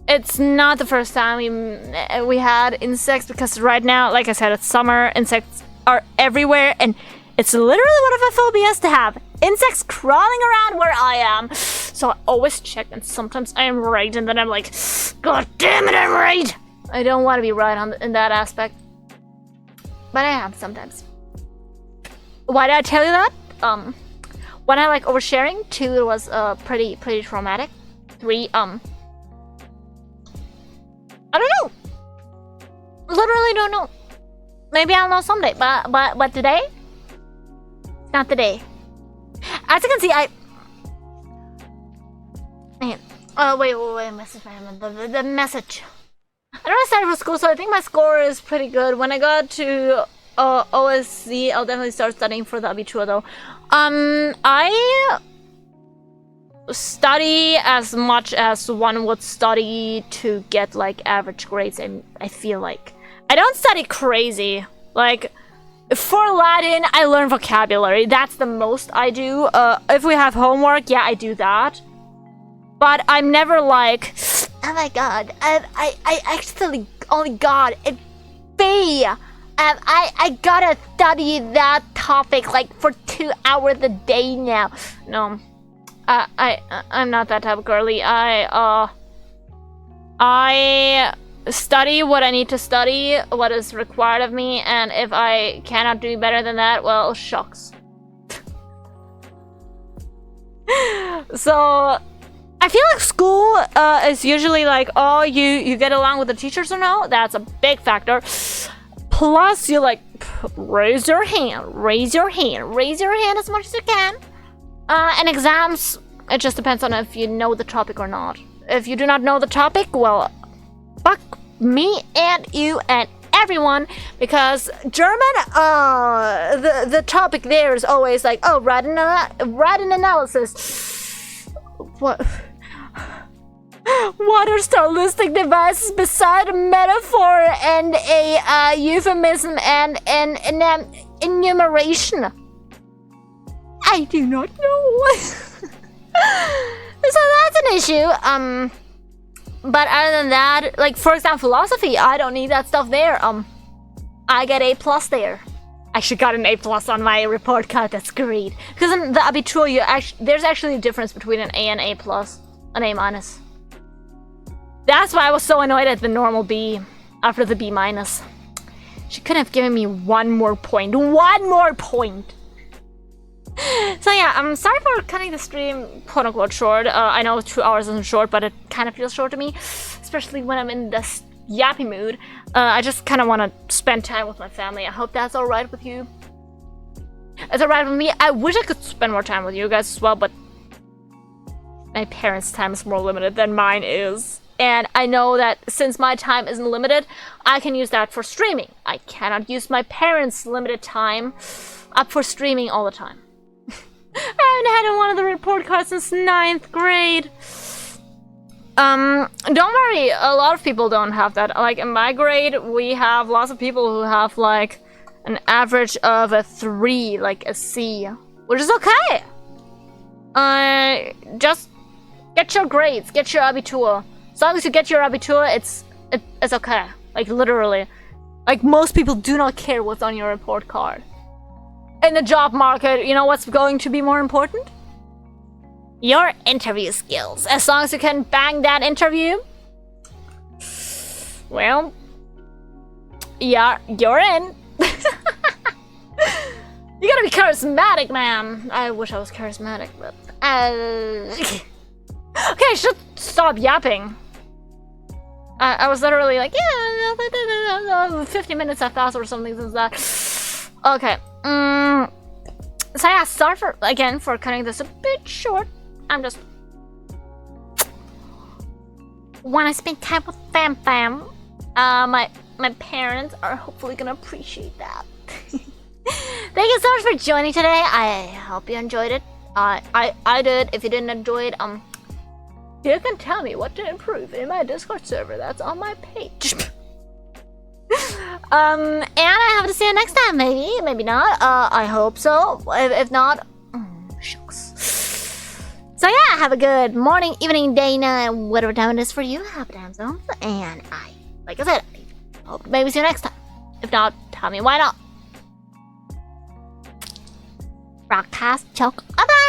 [SPEAKER 2] It's not the first time we had insects, because right now, like I said, it's summer. Insects are everywhere, and it's literally one of my phobias to have insects crawling around where I am. So I always check, and sometimes I am right, and then I'm like, God damn it, I'm right. I don't want to be right in that aspect, but I am sometimes. Why did I tell you that? When I like oversharing, 2, it was pretty traumatic. 3, I don't know. Literally don't know. Maybe I'll know someday, but today, not today. As you can see, wait, message. The message. I don't started for school, so I think my score is pretty good. When I got to OSC, I'll definitely start studying for the Abitur though. I study as much as one would study to get like average grades. I feel like I don't study crazy. Like for Latin, I learn vocabulary. That's the most I do. If we have homework, yeah, I do that. But I'm never like, oh my god, I actually only got a B. I gotta study that topic like for 2 hours a day now. No, I'm not that type of girly. I study what I need to study, what is required of me, and if I cannot do better than that, well, shucks. So I feel like school is usually like, oh, you get along with the teachers or no? That's a big factor. Plus, you like raise your hand as much as you can. And exams, it just depends on if you know the topic or not. If you do not know the topic, well, fuck me and you and everyone, because German, the topic there is always like, oh, write an analysis. What? What are stylistic devices beside a metaphor and a euphemism and an enumeration? I do not know. So that's an issue. But other than that, like for example, philosophy, I don't need that stuff there. I get A+ there. I actually got an A+ on my report card. That's great. Because in the Abitur, there's actually a difference between an A and A+, an A-. That's why I was so annoyed at the normal B after the B-. She could have given me one more point. One more point! So yeah, I'm sorry for cutting the stream quote-unquote short. I know 2 hours isn't short, but it kind of feels short to me. Especially when I'm in this yappy mood. I just kind of want to spend time with my family. I hope that's alright with you. It's alright with me. I wish I could spend more time with you guys as well, but my parents' time is more limited than mine is. And I know that since my time isn't limited, I can use that for streaming. I cannot use my parents' limited time up for streaming all the time. I haven't had one of the report cards since 9th grade. Don't worry, a lot of people don't have that. Like in my grade, we have lots of people who have like an average of a 3, like a C, which is okay. Just get your grades, get your Abitur. As long as you get your Abitur, it's okay. Like literally, like most people do not care what's on your report card. In the job market, you know what's going to be more important? Your interview skills. As long as you can bang that interview, well, yeah, you're in. You gotta be charismatic, man. I wish I was charismatic, but okay, I should stop yapping. I was literally like, yeah, 50 minutes have passed or something since that. Okay. So yeah, sorry for cutting this a bit short. I'm just when I spend time with fam, my parents are hopefully gonna appreciate that. Thank you so much for joining today. I hope you enjoyed it. I did. If you didn't enjoy it, you can tell me what to improve in my Discord server. That's on my page. And I have to see you next time, maybe not. I hope so. If not, shucks. So yeah, have a good morning, evening, day, night, whatever time it is for you. Happy time zones, and like I said, I hope to maybe see you next time. If not, tell me why not. Rock, pass, choke, bye bye.